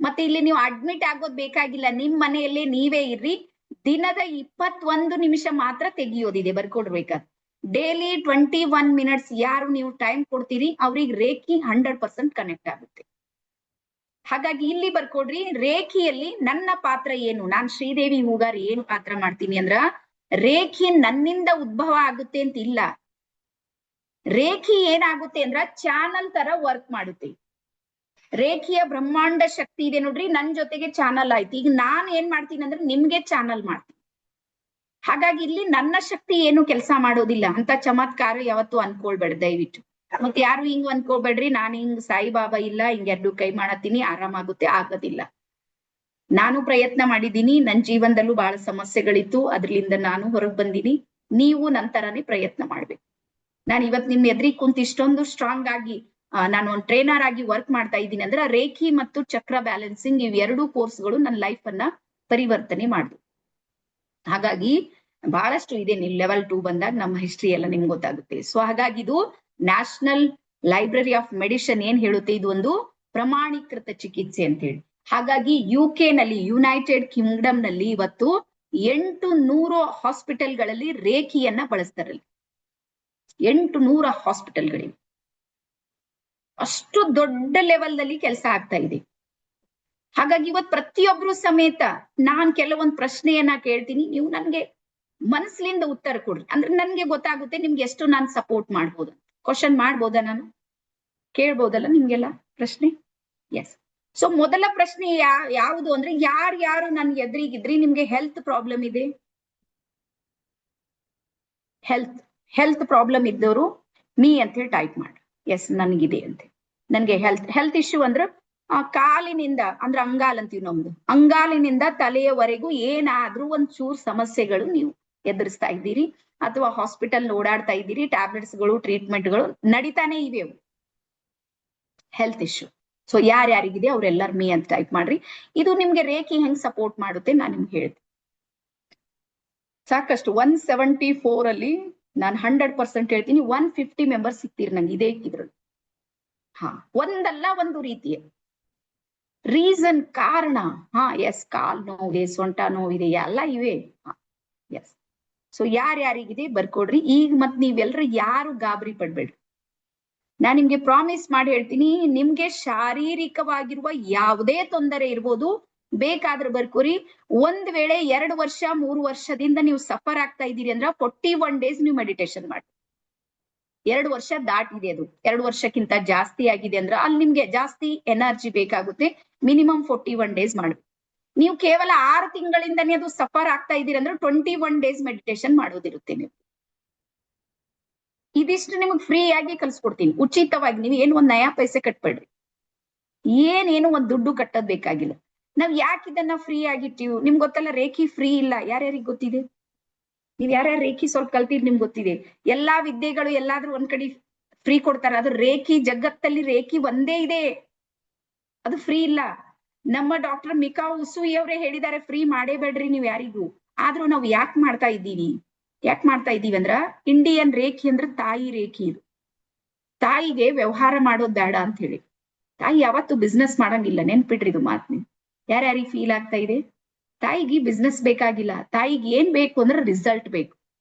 ಮತ್ತೆ ಇಲ್ಲಿ ನೀವು ಅಡ್ಮಿಟ್ ಆಗೋದ್ ಬೇಕಾಗಿಲ್ಲ, ನಿಮ್ ಮನೆಯಲ್ಲೇ ನೀವೇ ಇರ್ರಿ. ದಿನದ 21 ನಿಮಿಷ ಮಾತ್ರ ತೆಗಿಯೋದಿದೆ, ಬರ್ಕೊಡ್ಬೇಕಾದ್ರೆ. ಡೈಲಿ 21 ಮಿನಿಟ್ಸ್ ಯಾರು ನೀವು ಟೈಮ್ ಕೊಡ್ತೀರಿ ಅವ್ರಿಗೆ ರೇಖಿ 100% ಕನೆಕ್ಟ್ ಆಗುತ್ತೆ. ಹಾಗಾಗಿ ಇಲ್ಲಿ ಬರ್ಕೊಡ್ರಿ, ರೇಖಿಯಲ್ಲಿ ನನ್ನ ಪಾತ್ರ ಏನು, ನಾನ್ ಶ್ರೀದೇವಿ ಹೂಗಾರ್ ಏನು ಪಾತ್ರ ಮಾಡ್ತೀನಿ ಅಂದ್ರ, ರೇಖಿ ನನ್ನಿಂದ ಉದ್ಭವ ಆಗುತ್ತೆ ಅಂತ ಇಲ್ಲ. ರೇಖಿ ಏನಾಗುತ್ತೆ ಅಂದ್ರ ಚಾನಲ್ ತರ ವರ್ಕ್ ಮಾಡುತ್ತೆ. ರೇಖಿಯ ಬ್ರಹ್ಮಾಂಡ ಶಕ್ತಿ ಇದೆ ನೋಡ್ರಿ, ನನ್ ಜೊತೆಗೆ ಚಾನಲ್ ಆಯ್ತು. ಈಗ ನಾನ್ ಏನ್ ಮಾಡ್ತೀನಿ ಅಂದ್ರೆ ನಿಮ್ಗೆ ಚಾನಲ್ ಮಾಡ್ತೀನಿ. ಹಾಗಾಗಿ ಇಲ್ಲಿ ನನ್ನ ಶಕ್ತಿ ಏನು ಕೆಲಸ ಮಾಡೋದಿಲ್ಲ ಅಂತ ಚಮತ್ಕಾರ ಯಾವತ್ತು ಅನ್ಕೊಳ್ಬೇಡ ದಯವಿಟ್ಟು. ಮತ್ತೆ ಯಾರು ಹಿಂಗ್ ಅನ್ಕೋಬೇಡ್ರಿ, ನಾನ್ ಹಿಂಗ್ ಸಾಯಿಬಾಬಾ ಇಲ್ಲ, ಹಿಂಗ್ 2 ಕೈ ಮಾಡತ್ತೀನಿ ಆರಾಮಾಗುತ್ತೆ, ಆಗೋದಿಲ್ಲ. ನಾನು ಪ್ರಯತ್ನ ಮಾಡಿದ್ದೀನಿ, ನನ್ ಜೀವನದಲ್ಲೂ ಬಹಳ ಸಮಸ್ಯೆಗಳಿತ್ತು, ಅದ್ರಲಿಂದ ನಾನು ಹೊರಗ್ ಬಂದಿನಿ. ನೀವು ನಂತರನೇ ಪ್ರಯತ್ನ ಮಾಡ್ಬೇಕು. ನಾನು ಇವತ್ ನಿಮ್ ಎದುರಿಗೆ ಕುಂತ ಇಷ್ಟೊಂದು ಸ್ಟ್ರಾಂಗ್ ಆಗಿ ನಾನು ಒಂದು ಟ್ರೈನರ್ ಆಗಿ ವರ್ಕ್ ಮಾಡ್ತಾ ಇದ್ದೀನಿ ಅಂದ್ರೆ ರೇಖಿ ಮತ್ತು ಚಕ್ರ ಬ್ಯಾಲೆನ್ಸಿಂಗ್ ಇವೆರಡೂ ಕೋರ್ಸ್ಗಳು ನನ್ನ ಲೈಫ್ ಅನ್ನ ಪರಿವರ್ತನೆ ಮಾಡಿದ್ವು. ಹಾಗಾಗಿ ಬಹಳಷ್ಟು ಇದೆ. ನೀವು ಲೆವೆಲ್ 2 ಬಂದಾಗ ನಮ್ಮ ಹಿಸ್ಟ್ರಿ ಎಲ್ಲ ನಿಮ್ಗೆ ಗೊತ್ತಾಗುತ್ತೆ. ಸೊ ಹಾಗಾಗಿ ಇದು ನ್ಯಾಷನಲ್ ಲೈಬ್ರರಿ ಆಫ್ ಮೆಡಿಸಿನ್ ಏನ್ ಹೇಳುತ್ತೆ, ಇದು ಒಂದು ಪ್ರಮಾಣೀಕೃತ ಚಿಕಿತ್ಸೆ ಅಂತ ಹೇಳಿ. ಹಾಗಾಗಿ UK ನಲ್ಲಿ, ಯುನೈಟೆಡ್ ಕಿಂಗ್ಡಮ್ ನಲ್ಲಿ ಇವತ್ತು 800 ಹಾಸ್ಪಿಟಲ್ಗಳಲ್ಲಿ ರೇಖಿಯನ್ನ ಬಳಸ್ತಾರಲ್ಲಿ. 800 ಹಾಸ್ಪಿಟಲ್ಗಳಿವೆ. ಅಷ್ಟು ದೊಡ್ಡ ಲೆವೆಲ್ ನಲ್ಲಿ ಕೆಲಸ ಆಗ್ತಾ ಇದೆ. ಹಾಗಾಗಿ ಇವತ್ತು ಪ್ರತಿಯೊಬ್ರು ಸಮೇತ ನಾನ್ ಕೆಲವೊಂದು ಪ್ರಶ್ನೆಯನ್ನ ಕೇಳ್ತೀನಿ, ನೀವು ನನ್ಗೆ ಮನಸ್ಸಿನಿಂದ ಉತ್ತರ ಕೊಡ್ರಿ. ಅಂದ್ರೆ ನನ್ಗೆ ಗೊತ್ತಾಗುತ್ತೆ ನಿಮ್ಗೆ ಎಷ್ಟು ನಾನು ಸಪೋರ್ಟ್ ಮಾಡ್ಬೋದು. ಕ್ವಶನ್ ಮಾಡ್ಬೋದಾ, ನಾನು ಕೇಳ್ಬೋದಲ್ಲ ನಿಮ್ಗೆಲ್ಲ ಪ್ರಶ್ನೆ? ಎಸ್. ಸೊ ಮೊದಲ ಪ್ರಶ್ನೆ ಯಾವುದು ಅಂದ್ರೆ, ಯಾರು ನನ್ ಎದುರಿಗಿದ್ರಿ ನಿಮ್ಗೆ ಹೆಲ್ತ್ ಪ್ರಾಬ್ಲಮ್ ಇದೆ, ಹೆಲ್ತ್ ಪ್ರಾಬ್ಲಮ್ ಇದ್ದವರು ಮೀ ಅಂತ ಹೇಳಿ ಟೈಪ್ ಮಾಡಿ. ಎಸ್ ನನ್ಗಿದೆ ಅಂತ. ನನ್ಗೆ ಹೆಲ್ತ್ ಇಶ್ಯೂ ಅಂದ್ರೆ ಕಾಲಿನಿಂದ ಅಂದ್ರೆ ಅಂಗಾಲ್ ಅಂತೀವಿ ನಮ್ದು, ಅಂಗಾಲಿನಿಂದ ತಲೆಯವರೆಗೂ ಏನಾದ್ರೂ ಒಂದ್ ಚೂರ್ ಸಮಸ್ಯೆಗಳು ನೀವು ಎದುರಿಸ್ತಾ ಇದ್ದೀರಿ, ಅಥವಾ ಹಾಸ್ಪಿಟಲ್ ಓಡಾಡ್ತಾ ಇದ್ದೀರಿ, ಟ್ಯಾಬ್ಲೆಟ್ಸ್ಗಳು ಟ್ರೀಟ್ಮೆಂಟ್ಗಳು ನಡೀತಾನೆ ಇವೆ, ಹೆಲ್ತ್ ಇಶ್ಯೂ. ಸೊ ಯಾರ್ಯಾರಿಗಿದೆ ಅವ್ರೆಲ್ಲರ ಮೀ ಅಂತ ಟೈಪ್ ಮಾಡ್ರಿ. ಇದು ನಿಮ್ಗೆ ರೇಖಿ ಹೆಂಗ್ ಸಪೋರ್ಟ್ ಮಾಡುತ್ತೆ ನಾನು ನಿಮ್ಗೆ ಹೇಳ್ತೀನಿ. ಸಾಕಷ್ಟು 174 ಅಲ್ಲಿ ನಾನು 100% ಹೇಳ್ತೀನಿ, 150 ಮೆಂಬರ್ಸ್ ಸಿಗ್ತೀರಿ ನಂಗೆ ಇದೇ ಇದ್ರಲ್ಲಿ. ಒಂದಲ್ಲ ಒಂದು ರೀತಿಯ ರೀಸನ್, ಕಾರಣ. ಎಸ್, ಕಾಲ್ ನೋವಿದೆ, ಸೊಂಟ ನೋವಿದೆ, ಎಲ್ಲ ಇವೆ. ಎಸ್. ಸೊ ಯಾರ್ಯಾರಿಗಿದೆ ಬರ್ಕೊಡ್ರಿ ಈಗ. ಮತ್ ನೀವೆಲ್ರು ಯಾರು ಗಾಬರಿ ಪಡ್ಬೇಡ್ರಿ. ನಾನ್ ನಿಮ್ಗೆ ಪ್ರಾಮಿಸ್ ಮಾಡಿ ಹೇಳ್ತೀನಿ, ನಿಮ್ಗೆ ಶಾರೀರಿಕವಾಗಿರುವ ಯಾವುದೇ ತೊಂದರೆ ಇರ್ಬೋದು, ಬೇಕಾದ್ರೆ ಬರ್ಕೋರಿ. ಒಂದ್ ವೇಳೆ 2 ವರ್ಷ 3 ವರ್ಷದಿಂದ ನೀವು ಸಫರ್ ಆಗ್ತಾ ಇದ್ದೀರಿ ಅಂದ್ರೆ 41 ಡೇಸ್ ನೀವು ಮೆಡಿಟೇಷನ್ ಮಾಡಿ. 2 ವರ್ಷ ದಾಟಿದೆ, ಅದು 2 ವರ್ಷಕ್ಕಿಂತ ಜಾಸ್ತಿ ಆಗಿದೆ ಅಂದ್ರೆ ಅಲ್ಲಿ ನಿಮ್ಗೆ ಜಾಸ್ತಿ ಎನರ್ಜಿ ಬೇಕಾಗುತ್ತೆ. ಮಿನಿಮಮ್ 41 ಡೇಸ್ ಮಾಡ್ಬೇಕು. ನೀವು ಕೇವಲ 6 ತಿಂಗಳಿಂದನೇ ಅದು ಸಫರ್ ಆಗ್ತಾ ಇದ್ದೀರಿ ಅಂದ್ರೆ 21 ಡೇಸ್ ಮೆಡಿಟೇಷನ್ ಮಾಡೋದಿರುತ್ತೆ. ನೀವು ಇದಿಷ್ಟು ನಿಮಗೆ ಫ್ರೀ ಆಗಿ ಕಲ್ಸ್ಕೊಡ್ತೀನಿ, ಉಚಿತವಾಗಿ. ನೀವು ಏನು ಒಂದ್ ನಯಾ ಪೈಸೆ ಕಟ್ಬೇಡ್ರಿ, ಏನೇನು ಒಂದ್ ದುಡ್ಡು ಕಟ್ಟೋದ್ ಬೇಕಾಗಿಲ್ಲ. ನಾವ್ ಯಾಕೆ ಇದನ್ನ ಫ್ರೀ ಆಗಿಟ್ಟಿವ್ ನಿಮ್ಗೆ ಗೊತ್ತಲ್ಲ. ರೇಖಿ ಫ್ರೀ ಇಲ್ಲ, ಯಾರ್ಯಾರಿಗೆ ಗೊತ್ತಿದೆ? ನೀವ್ ಯಾರ್ಯಾರು ರೇಖಿ ಸ್ವಲ್ಪ ಕಲ್ತಿರ್ ನಿಮ್ಗೆ ಗೊತ್ತಿದೆ. ಎಲ್ಲಾ ವಿದ್ಯೆಗಳು ಎಲ್ಲಾದ್ರೂ ಒಂದ್ ಕಡೆ ಫ್ರೀ ಕೊಡ್ತಾರ, ಅದು ರೇಖಿ ಜಗತ್ತಲ್ಲಿ ರೇಖಿ ಒಂದೇ ಇದೆ, ಅದು ಫ್ರೀ ಇಲ್ಲ. ನಮ್ಮ ಡಾಕ್ಟರ್ ಮಿಕಾ ಉಸುಯಿ ಅವರೇ ಹೇಳಿದ್ದಾರೆ, ಫ್ರೀ ಮಾಡೇಬೇಡ್ರಿ ನೀವ್ ಯಾರಿಗೂ. ಆದ್ರೂ ನಾವು ಯಾಕೆ ಮಾಡ್ತಾ ಇದ್ದೀವಿ ಅಂದ್ರ, ಇಂಡಿಯನ್ ರೇಖಿ ಅಂದ್ರೆ ತಾಯಿ ರೇಖಿ. ಇದು ತಾಯಿಗೆ ವ್ಯವಹಾರ ಮಾಡೋದ್ ಬೇಡ ಅಂತ ಹೇಳಿ. ತಾಯಿ ಯಾವತ್ತು ಬಿಸ್ನೆಸ್ ಮಾಡಂಗಿಲ್ಲ, ನೆನ್ಪಿಡ್ರಿ ಇದು ಮಾತ್. ನೀವು ಯಾರ್ಯಾರಿಗೆ ಫೀಲ್ ಆಗ್ತಾ ಇದೆ? ತಾಯಿಗೆ ಬಿಸ್ನೆಸ್ ಬೇಕಾಗಿಲ್ಲ, ತಾಯಿಗೆ ಏನ್ ಬೇಕು ಅಂದ್ರೆ ರಿಸಲ್ಟ್ ಬೇಕು.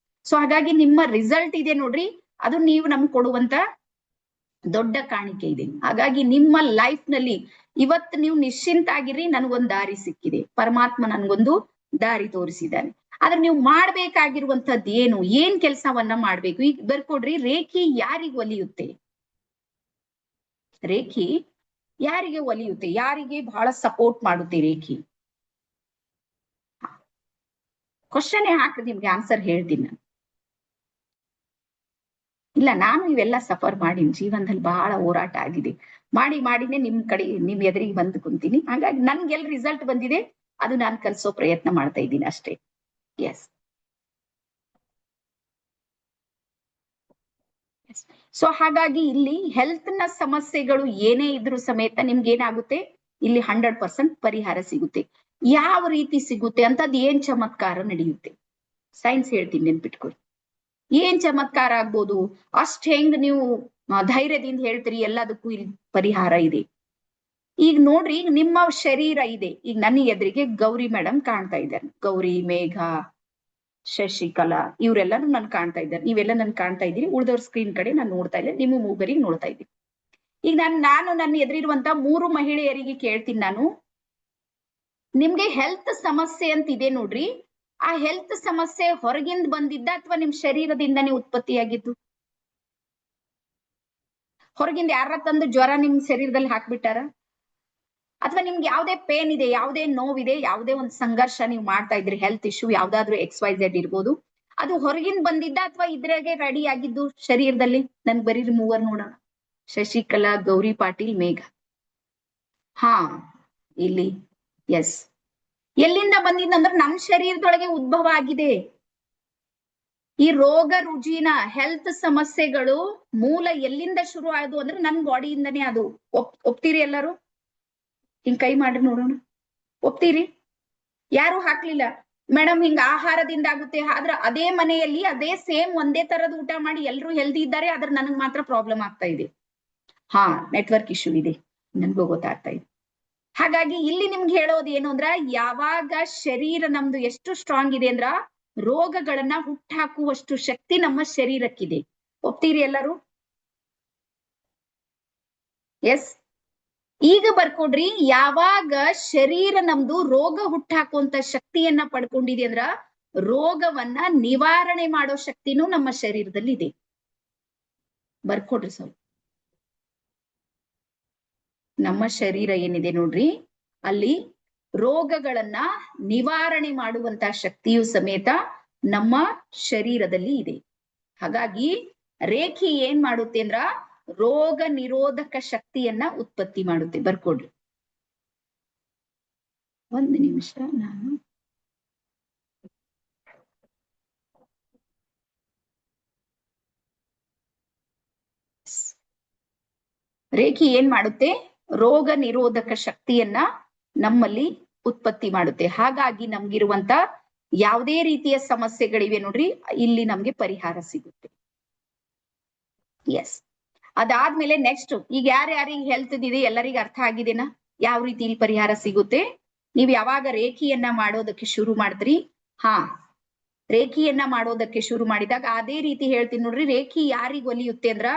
ಸೊ ಹಾಗಾಗಿ ನಿಮ್ಮ ರಿಸಲ್ಟ್ ಇದೆ ನೋಡ್ರಿ, ಅದು ನೀವು ನಮ್ಗೆ ಕೊಡುವಂತ ದೊಡ್ಡ ಕಾಣಿಕೆ ಇದೆ. ಹಾಗಾಗಿ ನಿಮ್ಮ ಲೈಫ್ ನಲ್ಲಿ ಇವತ್ತು ನೀವು ನಿಶ್ಚಿಂತ ಆಗಿರ್ರಿ, ನನ್ಗೊಂದು ದಾರಿ ಸಿಕ್ಕಿದೆ, ಪರಮಾತ್ಮ ನನ್ಗೊಂದು ದಾರಿ ತೋರಿಸಿದ್ದಾನೆ. ಆದ್ರೆ ನೀವು ಮಾಡ್ಬೇಕಾಗಿರುವಂತದ್ದು ಏನ್ ಕೆಲಸವನ್ನ ಮಾಡ್ಬೇಕು ಈಗ ಬರ್ಕೊಡ್ರಿ. ರೇಖಿ ಯಾರಿಗೆ ಒಲಿಯುತ್ತೆ? ರೇಖಿ ಯಾರಿಗೆ ಒಲಿಯುತ್ತೆ? ಯಾರಿಗೆ ಬಹಳ ಸಪೋರ್ಟ್ ಮಾಡುತ್ತೆ ರೇಖಿ? ಕ್ವಶನ್ ಹಾಕಿ ನಿಮ್ಗೆ ಆನ್ಸರ್ ಹೇಳ್ತೀನಿ ನಾನು. ಇಲ್ಲ, ನಾನು ಇವೆಲ್ಲ ಸಫರ್ ಮಾಡಿ ಜೀವನದಲ್ಲಿ ಬಹಳ ಹೋರಾಟ ಆಗಿದೆ, ಮಾಡಿನೇ ನಿಮ್ ಎದುರಿಗೆ ಬಂದು ಕುಂತೀನಿ. ಹಾಗಾಗಿ ನನ್ಗೆಲ್ ರಿಸಲ್ಟ್ ಬಂದಿದೆ ಅದು ನಾನು ಕಲ್ಸೋ ಪ್ರಯತ್ನ ಮಾಡ್ತಾ ಇದ್ದೀನಿ ಅಷ್ಟೇ. ಎಸ್. ಸೊ ಹಾಗಾಗಿ ಇಲ್ಲಿ ಹೆಲ್ತ್ ನ ಸಮಸ್ಯೆಗಳು ಏನೇ ಇದ್ರೂ ಸಮೇತ ನಿಮ್ಗೆ ಏನಾಗುತ್ತೆ, ಇಲ್ಲಿ 100% ಪರಿಹಾರ ಸಿಗುತ್ತೆ. ಯಾವ ರೀತಿ ಸಿಗುತ್ತೆ ಅಂತದ್ ಏನ್ ಚಮತ್ಕಾರ ನಡೆಯುತ್ತೆ, ಸೈನ್ಸ್ ಹೇಳ್ತೀನಿ ನೆನ್ಪಿಟ್ಕೊಳ್ಳಿ. ಏನ್ ಚಮತ್ಕಾರ ಆಗ್ಬೋದು, ಅಷ್ಟ್ ಹೆಂಗ್ ನೀವು ಧೈರ್ಯದಿಂದ ಹೇಳ್ತೀರಿ ಎಲ್ಲದಕ್ಕೂ ಇಲ್ಲಿ ಪರಿಹಾರ ಇದೆ. ಈಗ ನೋಡ್ರಿ, ಈಗ ನಿಮ್ಮ ಶರೀರ ಇದೆ. ಈಗ ನನ್ನ ಎದುರಿಗೆ ಗೌರಿ ಮೇಡಮ್ ಕಾಣ್ತಾ ಇದ್ದಾರೆ. ಗೌರಿ, ಮೇಘ, ಶಶಿಕಲಾ ಇವರೆಲ್ಲಾನು ನನ್ ಕಾಣ್ತಾ ಇದ್ದಾರೆ. ನೀವೆಲ್ಲ ನನ್ ಕಾಣ್ತಾ ಇದ್ದೀರಿ. ಉಳ್ದವ್ರ ಸ್ಕ್ರೀನ್ ಕಡೆ ನಾನು ನೋಡ್ತಾ ಇಲ್ಲ, ನಿಮ್ಮ ಮೂಗರಿಗೆ ನೋಡ್ತಾ ಇದ್ದೀನಿ. ಈಗ ನಾನು ನನ್ನ ಎದುರಿರುವಂತ 3 ಮಹಿಳೆಯರಿಗೆ ಕೇಳ್ತೀನಿ ನಾನು, ನಿಮ್ಗೆ ಹೆಲ್ತ್ ಸಮಸ್ಯೆ ಅಂತ ಇದೆ ನೋಡ್ರಿ, ಆ ಹೆಲ್ತ್ ಸಮಸ್ಯೆ ಹೊರಗಿಂದ ಬಂದಿದ್ದ ಅಥವಾ ನಿಮ್ ಶರೀರದಿಂದನೇ ಉತ್ಪತ್ತಿಯಾಗಿದ್ದು? ಹೊರಗಿಂದ ಯಾರ ತಂದು ಜ್ವರ ನಿಮ್ ಶರೀರದಲ್ಲಿ ಹಾಕ್ಬಿಟ್ಟಾರ? ಅಥವಾ ನಿಮ್ಗೆ ಯಾವ್ದೇ ಪೇನ್ ಇದೆ, ಯಾವ್ದೇ ನೋವಿದೆ, ಯಾವ್ದೇ ಒಂದು ಸಂಘರ್ಷ ನೀವು ಮಾಡ್ತಾ ಇದ್ರಿ, ಹೆಲ್ತ್ ಇಶ್ಯೂ ಯಾವ್ದಾದ್ರು XYZ ಇರ್ಬೋದು, ಅದು ಹೊರಗಿಂದ ಬಂದಿದ್ದ ಅಥವಾ ಇದ್ರಾಗೆ ರೆಡಿ ಆಗಿದ್ದು ಶರೀರದಲ್ಲಿ? ನನ್ ಬರೀರಿ ಮೂವರ್ ನೋಡೋಣ. ಶಶಿಕಲಾ, ಗೌರಿ ಪಾಟೀಲ್, ಮೇಘ. ಹಾ, ಇಲ್ಲಿ ಎಸ್. ಎಲ್ಲಿಂದ ಬಂದಿದ್ದಂದ್ರೆ ನಮ್ ಶರೀರದೊಳಗೆ ಉದ್ಭವ ಆಗಿದೆ. ಈ ರೋಗ ರುಜಿನ ಹೆಲ್ತ್ ಸಮಸ್ಯೆಗಳು ಮೂಲ ಎಲ್ಲಿಂದ ಶುರು ಆಯ್ತು ಅಂದ್ರೆ ನನ್ ಬಾಡಿಯಿಂದನೇ. ಅದು ಒಪ್ತೀರಿ ಎಲ್ಲರೂ? ಹಿಂಗ್ ಕೈ ಮಾಡ್ರಿ ನೋಡೋಣ, ಒಪ್ತೀರಿ? ಯಾರು ಹಾಕ್ಲಿಲ್ಲ ಮೇಡಮ್, ಹಿಂಗ ಆಹಾರದಿಂದ ಆಗುತ್ತೆ. ಆದ್ರ ಅದೇ ಮನೆಯಲ್ಲಿ ಅದೇ ಸೇಮ್ ಒಂದೇ ತರದ ಊಟ ಮಾಡಿ ಎಲ್ರು ಹೆಲ್ದಿ ಇದ್ದಾರೆ, ಆದ್ರೆ ನನಗ್ ಮಾತ್ರ ಪ್ರಾಬ್ಲಮ್ ಆಗ್ತಾ ಇದೆ. ಹಾ, ನೆಟ್ವರ್ಕ್ ಇಶ್ಯೂ ಇದೆ, ನನ್ಗೂ ಗೊತ್ತಾಗ್ತಾ ಇದೆ. ಹಾಗಾಗಿ ಇಲ್ಲಿ ನಿಮ್ಗೆ ಹೇಳೋದು ಏನು ಅಂದ್ರ, ಯಾವಾಗ ಶರೀರ ನಮ್ದು ಎಷ್ಟು ಸ್ಟ್ರಾಂಗ್ ಇದೆ ಅಂದ್ರ ರೋಗಗಳನ್ನ ಹುಟ್ಟಾಕುವಷ್ಟು ಶಕ್ತಿ ನಮ್ಮ ಶರೀರಕ್ಕಿದೆ. ಒಪ್ತೀರಿ ಎಲ್ಲರೂ? ಎಸ್. ಈಗ ಬರ್ಕೊಡ್ರಿ, ಯಾವಾಗ ಶರೀರ ನಮ್ದು ರೋಗ ಹುಟ್ಟಾಕುವಂತ ಶಕ್ತಿಯನ್ನ ಪಡ್ಕೊಂಡಿದೆ ಅಂದ್ರ ರೋಗವನ್ನ ನಿವಾರಣೆ ಮಾಡೋ ಶಕ್ತಿನೂ ನಮ್ಮ ಶರೀರದಲ್ಲಿ ಇದೆ. ಬರ್ಕೊಡ್ರಿ ಸ್ವಲ್ಪ. ನಮ್ಮ ಶರೀರ ಏನಿದೆ ನೋಡ್ರಿ, ಅಲ್ಲಿ ರೋಗಗಳನ್ನ ನಿವಾರಣೆ ಮಾಡುವಂತ ಶಕ್ತಿಯು ಸಮೇತ ನಮ್ಮ ಶರೀರದಲ್ಲಿ ಇದೆ. ಹಾಗಾಗಿ ರೇಖಿ ಏನ್ ಮಾಡುತ್ತೆ ಅಂದ್ರ ರೋಗ ನಿರೋಧಕ ಶಕ್ತಿಯನ್ನ ಉತ್ಪತ್ತಿ ಮಾಡುತ್ತೆ. ಬರ್ಕೊಡ್ರಿ. 1 ನಿಮಿಷ, ನಾನು ರೇಖಿ ಏನ್ ಮಾಡುತ್ತೆ, ರೋಗ ನಿರೋಧಕ ಶಕ್ತಿಯನ್ನ ನಮ್ಮಲ್ಲಿ ಉತ್ಪತ್ತಿ ಮಾಡುತ್ತೆ. ಹಾಗಾಗಿ ನಮ್ಗಿರುವಂತ ಯಾವುದೇ ರೀತಿಯ ಸಮಸ್ಯೆಗಳಿವೆ ನೋಡ್ರಿ, ಇಲ್ಲಿ ನಮ್ಗೆ ಪರಿಹಾರ ಸಿಗುತ್ತೆ. ಎಸ್. ಅದಾದ್ಮೇಲೆ ನೆಕ್ಸ್ಟ್, ಈಗ ಯಾರ್ಯಾರಿಗೆ ಹೆಲ್ತ್ ಇದೆ ಎಲ್ಲರಿಗೂ ಅರ್ಥ ಆಗಿದೆನಾ ಯಾವ ರೀತಿ ಇಲ್ಲಿ ಪರಿಹಾರ ಸಿಗುತ್ತೆ? ನೀವ್ ಯಾವಾಗ ರೇಖಿಯನ್ನ ಮಾಡೋದಕ್ಕೆ ಶುರು ಮಾಡಿದ್ರಿ, ಹಾ, ರೇಖಿಯನ್ನ ಮಾಡೋದಕ್ಕೆ ಶುರು ಮಾಡಿದಾಗ ಅದೇ ರೀತಿ ಹೇಳ್ತೀನಿ ನೋಡ್ರಿ. ರೇಖಿ ಯಾರಿಗ್ ಒಲಿಯುತ್ತೆ ಅಂದ್ರ,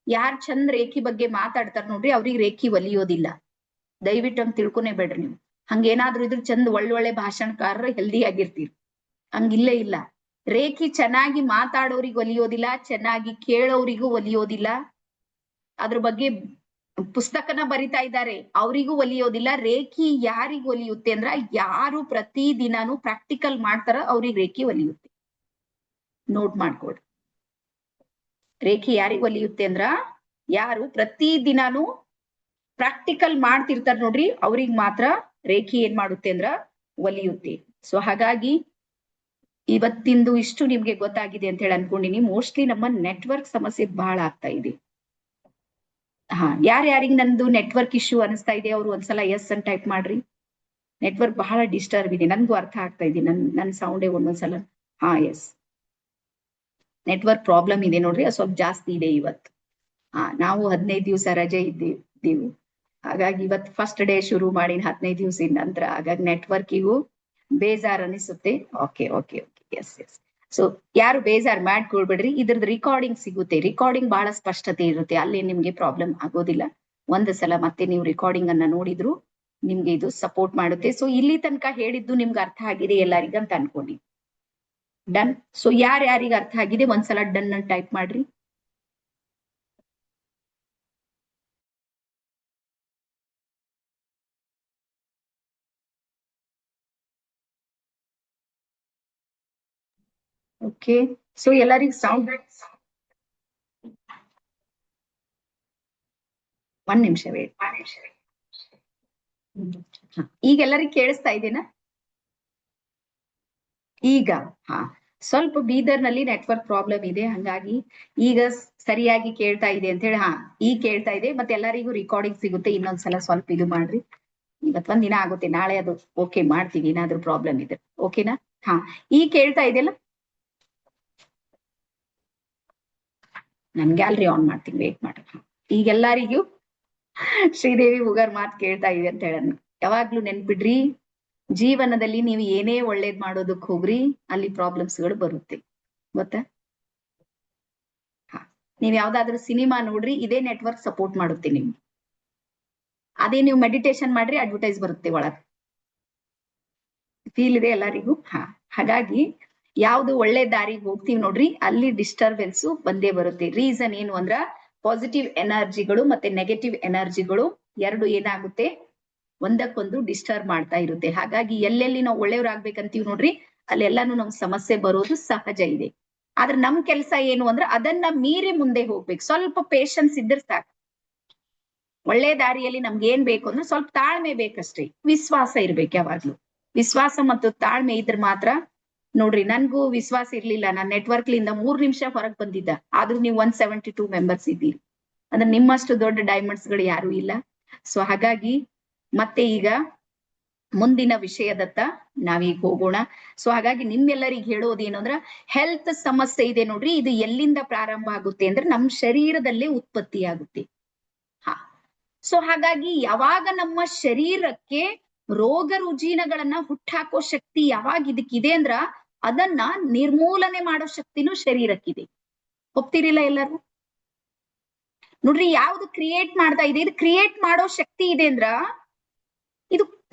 ಯಾರ್ ಚಂದ್ ರೇಖಿ ಬಗ್ಗೆ ಮಾತಾಡ್ತಾರ ನೋಡ್ರಿ ಅವ್ರಿಗೆ ರೇಖಿ ಒಲಿಯೋದಿಲ್ಲ. ದಯವಿಟ್ಟು ಹಂಗ್ ತಿಳ್ಕೊನೇ ಬೇಡ್ರಿ ನೀವು. ಹಂಗೇನಾದ್ರೂ ಇದ್ರ ಚಂದ್ ಒಳ್ಳೊಳ್ಳೆ ಭಾಷಣಕಾರರು ಹೆಲ್ದಿ ಆಗಿರ್ತೀರಿ, ಹಂಗಿಲ್ಲೇ ಇಲ್ಲ. ರೇಖಿ ಚೆನ್ನಾಗಿ ಮಾತಾಡೋರಿಗೂ ಒಲಿಯೋದಿಲ್ಲ, ಚೆನ್ನಾಗಿ ಕೇಳೋರಿಗೂ ಒಲಿಯೋದಿಲ್ಲ, ಅದ್ರ ಬಗ್ಗೆ ಪುಸ್ತಕನ ಬರಿತಾ ಇದ್ದಾರೆ ಅವರಿಗೂ ಒಲಿಯೋದಿಲ್ಲ. ರೇಖಿ ಯಾರಿಗೂ ಒಲಿಯುತ್ತೆ ಅಂದ್ರ ಯಾರು ಪ್ರತಿ ದಿನಾನು ಪ್ರಾಕ್ಟಿಕಲ್ ಮಾಡ್ತಾರ ಅವ್ರಿಗೆ ರೇಖಿ ಒಲಿಯುತ್ತೆ. ನೋಟ್ ಮಾಡ್ಕೊಡ್ರಿ. ರೇಖಿ ಯಾರಿಗ್ ಒಲಿಯುತ್ತೆ ಅಂದ್ರ ಯಾರು ಪ್ರತಿ ದಿನಾನು ಪ್ರಾಕ್ಟಿಕಲ್ ಮಾಡ್ತಿರ್ತಾರ ನೋಡ್ರಿ ಅವ್ರಿಗೆ ಮಾತ್ರ ರೇಖಿ ಏನ್ ಮಾಡುತ್ತೆ ಅಂದ್ರ ಒಲಿಯುತ್ತೆ. ಸೊ ಹಾಗಾಗಿ ಇವತ್ತಿಂದು ಇಷ್ಟು ನಿಮ್ಗೆ ಗೊತ್ತಾಗಿದೆ ಅಂತ ಹೇಳಿ ಅನ್ಕೊಂಡಿನಿ. ಮೋಸ್ಟ್ಲಿ ನಮ್ಮ ನೆಟ್ವರ್ಕ್ ಸಮಸ್ಯೆ ಬಹಳ ಆಗ್ತಾ ಇದೆ. ಹಾ, ಯಾರ್ಯಾರಿಗೆ ನಂದು ನೆಟ್ವರ್ಕ್ ಇಶ್ಯೂ ಅನಿಸ್ತಾ ಇದೆ ಅವ್ರು ಒಂದ್ಸಲ ಎಸ್ ಅಂತ ಟೈಪ್ ಮಾಡ್ರಿ. ನೆಟ್ವರ್ಕ್ ಬಹಳ ಡಿಸ್ಟರ್ಬ್ ಇದೆ, ನನ್ಗೂ ಅರ್ಥ ಆಗ್ತಾ ಇದೆ. ನನ್ ಸೌಂಡೇ ಒಂದೊಂದ್ಸಲ. ಹಾ, ಎಸ್, ನೆಟ್ವರ್ಕ್ ಪ್ರಾಬ್ಲಮ್ ಇದೆ ನೋಡ್ರಿ, ಅದು ಸ್ವಲ್ಪ ಜಾಸ್ತಿ ಇದೆ ಇವತ್ತು. ಹಾ, ನಾವು 15 ದಿವಸ ರಜೆ ಇದ್ದೀವಿ. ಹಾಗಾಗಿ ಇವತ್ತು ಫಸ್ಟ್ ಡೇ ಶುರು ಮಾಡಿ 15 ದಿವಸದ ನಂತರ, ಹಾಗಾಗಿ ನೆಟ್ವರ್ಕಿಗೂ ಬೇಜಾರ್ ಅನಿಸುತ್ತೆ. Okay okay okay, yes yes. So ಯಾರು ಬೇಜಾರ್ ಮಾಡ್ಕೊಳ್ಬೇಡ್ರಿ, ಇದ್ರದ್ದು ರಿಕಾರ್ಡಿಂಗ್ ಸಿಗುತ್ತೆ. ರಿಕಾರ್ಡಿಂಗ್ ಬಹಳ ಸ್ಪಷ್ಟತೆ ಇರುತ್ತೆ, ಅಲ್ಲಿ ನಿಮ್ಗೆ ಪ್ರಾಬ್ಲಮ್ ಆಗೋದಿಲ್ಲ. ಒಂದು ಸಲ ಮತ್ತೆ ನೀವು ರಿಕಾರ್ಡಿಂಗ್ ಅನ್ನ ನೋಡಿದ್ರು ನಿಮ್ಗೆ ಇದು ಸಪೋರ್ಟ್ ಮಾಡುತ್ತೆ. ಸೊ ಇಲ್ಲಿ ತನಕ ಹೇಳಿದ್ದು ನಿಮ್ಗೆ ಅರ್ಥ ಆಗಿದೆ ಎಲ್ಲರಿಗಂತ ಅನ್ಕೊಂಡಿ. ಡನ್. ಸೊ ಯಾರ್ಯಾರಿಗೆ ಅರ್ಥ ಆಗಿದೆ ಒಂದ್ಸಲ ಡನ್ ಅಂತ ಟೈಪ್ ಮಾಡ್ರಿ. ಓಕೆ, ಸೊ ಎಲ್ಲರಿಗೂ ಸೌಂಡ್, 1 ನಿಮಿಷ ವೇಟ್. ಈಗ ಎಲ್ಲರಿಗೂ ಕೇಳಿಸ್ತಾ ಇದೆನಾ? ಈಗ ಹಾ, ಸ್ವಲ್ಪ ಬೀದರ್ನಲ್ಲಿ ನೆಟ್ವರ್ಕ್ ಪ್ರಾಬ್ಲಮ್ ಇದೆ, ಹಂಗಾಗಿ ಈಗ ಸರಿಯಾಗಿ ಕೇಳ್ತಾ ಇದೆ ಅಂತ ಹೇಳಿ. ಈಗ ಕೇಳ್ತಾ ಇದೆ. ಮತ್ತೆ ಎಲ್ಲರಿಗೂ ರೆಕಾರ್ಡಿಂಗ್ ಸಿಗುತ್ತೆ. ಇನ್ನೊಂದ್ಸಲ ಸ್ವಲ್ಪ ಇದು ಮಾಡ್ರಿ. ಇವತ್ ಒಂದ್ ದಿನ ಆಗುತ್ತೆ, ನಾಳೆ ಅದು ಓಕೆ ಮಾಡ್ತೀವಿ ಏನಾದ್ರೂ ಪ್ರಾಬ್ಲಮ್ ಇದೆ. ಓಕೆನಾ? ಈಗ ಕೇಳ್ತಾ ಇದೆಯಲ್ಲ? ನನ್ ಗ್ಯಾಲರಿ ಆನ್ ಮಾಡ್ತೀನಿ, ವೇಟ್ ಮಾಡ್ರಿ. ಈಗೆಲ್ಲರಿಗೂ ಶ್ರೀದೇವಿ ಉಗರ್ ಮಾತ್ ಕೇಳ್ತಾ ಇದೆ ಅಂತ ಹೇಳೋಣ. ಯಾವಾಗ್ಲೂ ನೆನ್ಪಿಡ್ರಿ, ಜೀವನದಲ್ಲಿ ನೀವು ಏನೇ ಒಳ್ಳೇದ್ ಮಾಡೋದಕ್ ಹೋಗ್ರಿ, ಅಲ್ಲಿ ಪ್ರಾಬ್ಲಮ್ಸ್ ಗಳು ಬರುತ್ತೆ. ಗೊತ್ತಾ? ನೀವ್ ಯಾವ್ದಾದ್ರು ಸಿನಿಮಾ ನೋಡ್ರಿ, ಇದೇ ನೆಟ್ವರ್ಕ್ ಸಪೋರ್ಟ್ ಮಾಡುತ್ತೆ ನಿಮ್ಗೆ. ಅದೇ ನೀವು ಮೆಡಿಟೇಷನ್ ಮಾಡ್ರಿ, ಅಡ್ವರ್ಟೈಸ್ ಬರುತ್ತೆ ಒಳಗ್. ಫೀಲ್ ಇದೆ ಎಲ್ಲರಿಗೂ? ಹಾಗಾಗಿ ಯಾವ್ದು ಒಳ್ಳೆ ದಾರಿಗೆ ಹೋಗ್ತೀವಿ ನೋಡ್ರಿ, ಅಲ್ಲಿ ಡಿಸ್ಟರ್ಬೆನ್ಸ್ ಬಂದೇ ಬರುತ್ತೆ. ರೀಸನ್ ಏನು ಅಂದ್ರ, ಪಾಸಿಟಿವ್ ಎನರ್ಜಿಗಳು ಮತ್ತೆ ನೆಗೆಟಿವ್ ಎನರ್ಜಿಗಳು ಎರಡು ಏನಾಗುತ್ತೆ, ಒಂದಕ್ಕೊಂದು ಡಿಸ್ಟರ್ಬ್ ಮಾಡ್ತಾ ಇರುತ್ತೆ. ಹಾಗಾಗಿ ಎಲ್ಲೆಲ್ಲಿ ನಾವು ಒಳ್ಳೆಯವ್ರಾಗ್ಬೇಕಂತೀವಿ ನೋಡ್ರಿ, ಅಲ್ಲೆಲ್ಲಾನು ನಮ್ ಸಮಸ್ಯೆ ಬರೋದು ಸಹಜ ಇದೆ. ಆದ್ರೆ ನಮ್ ಕೆಲಸ ಏನು ಅಂದ್ರೆ ಅದನ್ನ ಮೀರಿ ಮುಂದೆ ಹೋಗ್ಬೇಕು. ಸ್ವಲ್ಪ ಪೇಶನ್ಸ್ ಇದ್ರೆ ಸಾಕು. ಒಳ್ಳೆ ದಾರಿಯಲ್ಲಿ ನಮ್ಗೆ ಏನ್ ಬೇಕು ಅಂದ್ರೆ ಸ್ವಲ್ಪ ತಾಳ್ಮೆ ಬೇಕಷ್ಟೇ, ವಿಶ್ವಾಸ ಇರ್ಬೇಕು ಯಾವಾಗ್ಲೂ. ವಿಶ್ವಾಸ ಮತ್ತು ತಾಳ್ಮೆ ಇದ್ರೆ ಮಾತ್ರ. ನೋಡ್ರಿ, ನನ್ಗೂ ವಿಶ್ವಾಸ ಇರ್ಲಿಲ್ಲ, ನಾನ್ ನೆಟ್ವರ್ಕ್ ಲಿಂದ 3 ನಿಮಿಷ ಹೊರಗೆ ಬಂದಿದ್ದ, ಆದ್ರೂ ನೀವು 172 ಮೆಂಬರ್ಸ್ ಇದ್ದೀರಿ. ಅಂದ್ರೆ ನಿಮ್ಮಷ್ಟು ದೊಡ್ಡ ಡೈಮಂಡ್ಸ್ ಗಳು ಯಾರು ಇಲ್ಲ. ಸೊ ಹಾಗಾಗಿ ಮತ್ತೆ ಈಗ ಮುಂದಿನ ವಿಷಯದತ್ತ ನಾವೀಗ ಹೋಗೋಣ. ಸೊ ಹಾಗಾಗಿ ನಿಮ್ಮೆಲ್ಲರಿಗೆ ಹೇಳೋದೇನು ಅಂದ್ರ, ಹೆಲ್ತ್ ಸಮಸ್ಯೆ ಇದೆ ನೋಡ್ರಿ, ಇದು ಎಲ್ಲಿಂದ ಪ್ರಾರಂಭ ಆಗುತ್ತೆ ಅಂದ್ರೆ ನಮ್ ಶರೀರದಲ್ಲೇ ಉತ್ಪತ್ತಿ ಆಗುತ್ತೆ. ಸೊ ಹಾಗಾಗಿ ಯಾವಾಗ ನಮ್ಮ ಶರೀರಕ್ಕೆ ರೋಗ ರುಜಿನಗಳನ್ನ ಹುಟ್ಟಾಕೋ ಶಕ್ತಿ ಯಾವಾಗ ಇದಕ್ಕಿದೆ ಅಂದ್ರ, ಅದನ್ನ ನಿರ್ಮೂಲನೆ ಮಾಡೋ ಶಕ್ತಿನೂ ಶರೀರಕ್ಕಿದೆ. ಒಪ್ತಿರಿಲ್ಲ ಎಲ್ಲರೂ? ನೋಡ್ರಿ, ಯಾವ್ದು ಕ್ರಿಯೇಟ್ ಮಾಡ್ತಾ ಇದೆ, ಇದು ಕ್ರಿಯೇಟ್ ಮಾಡೋ ಶಕ್ತಿ ಇದೆ ಅಂದ್ರ ಇದು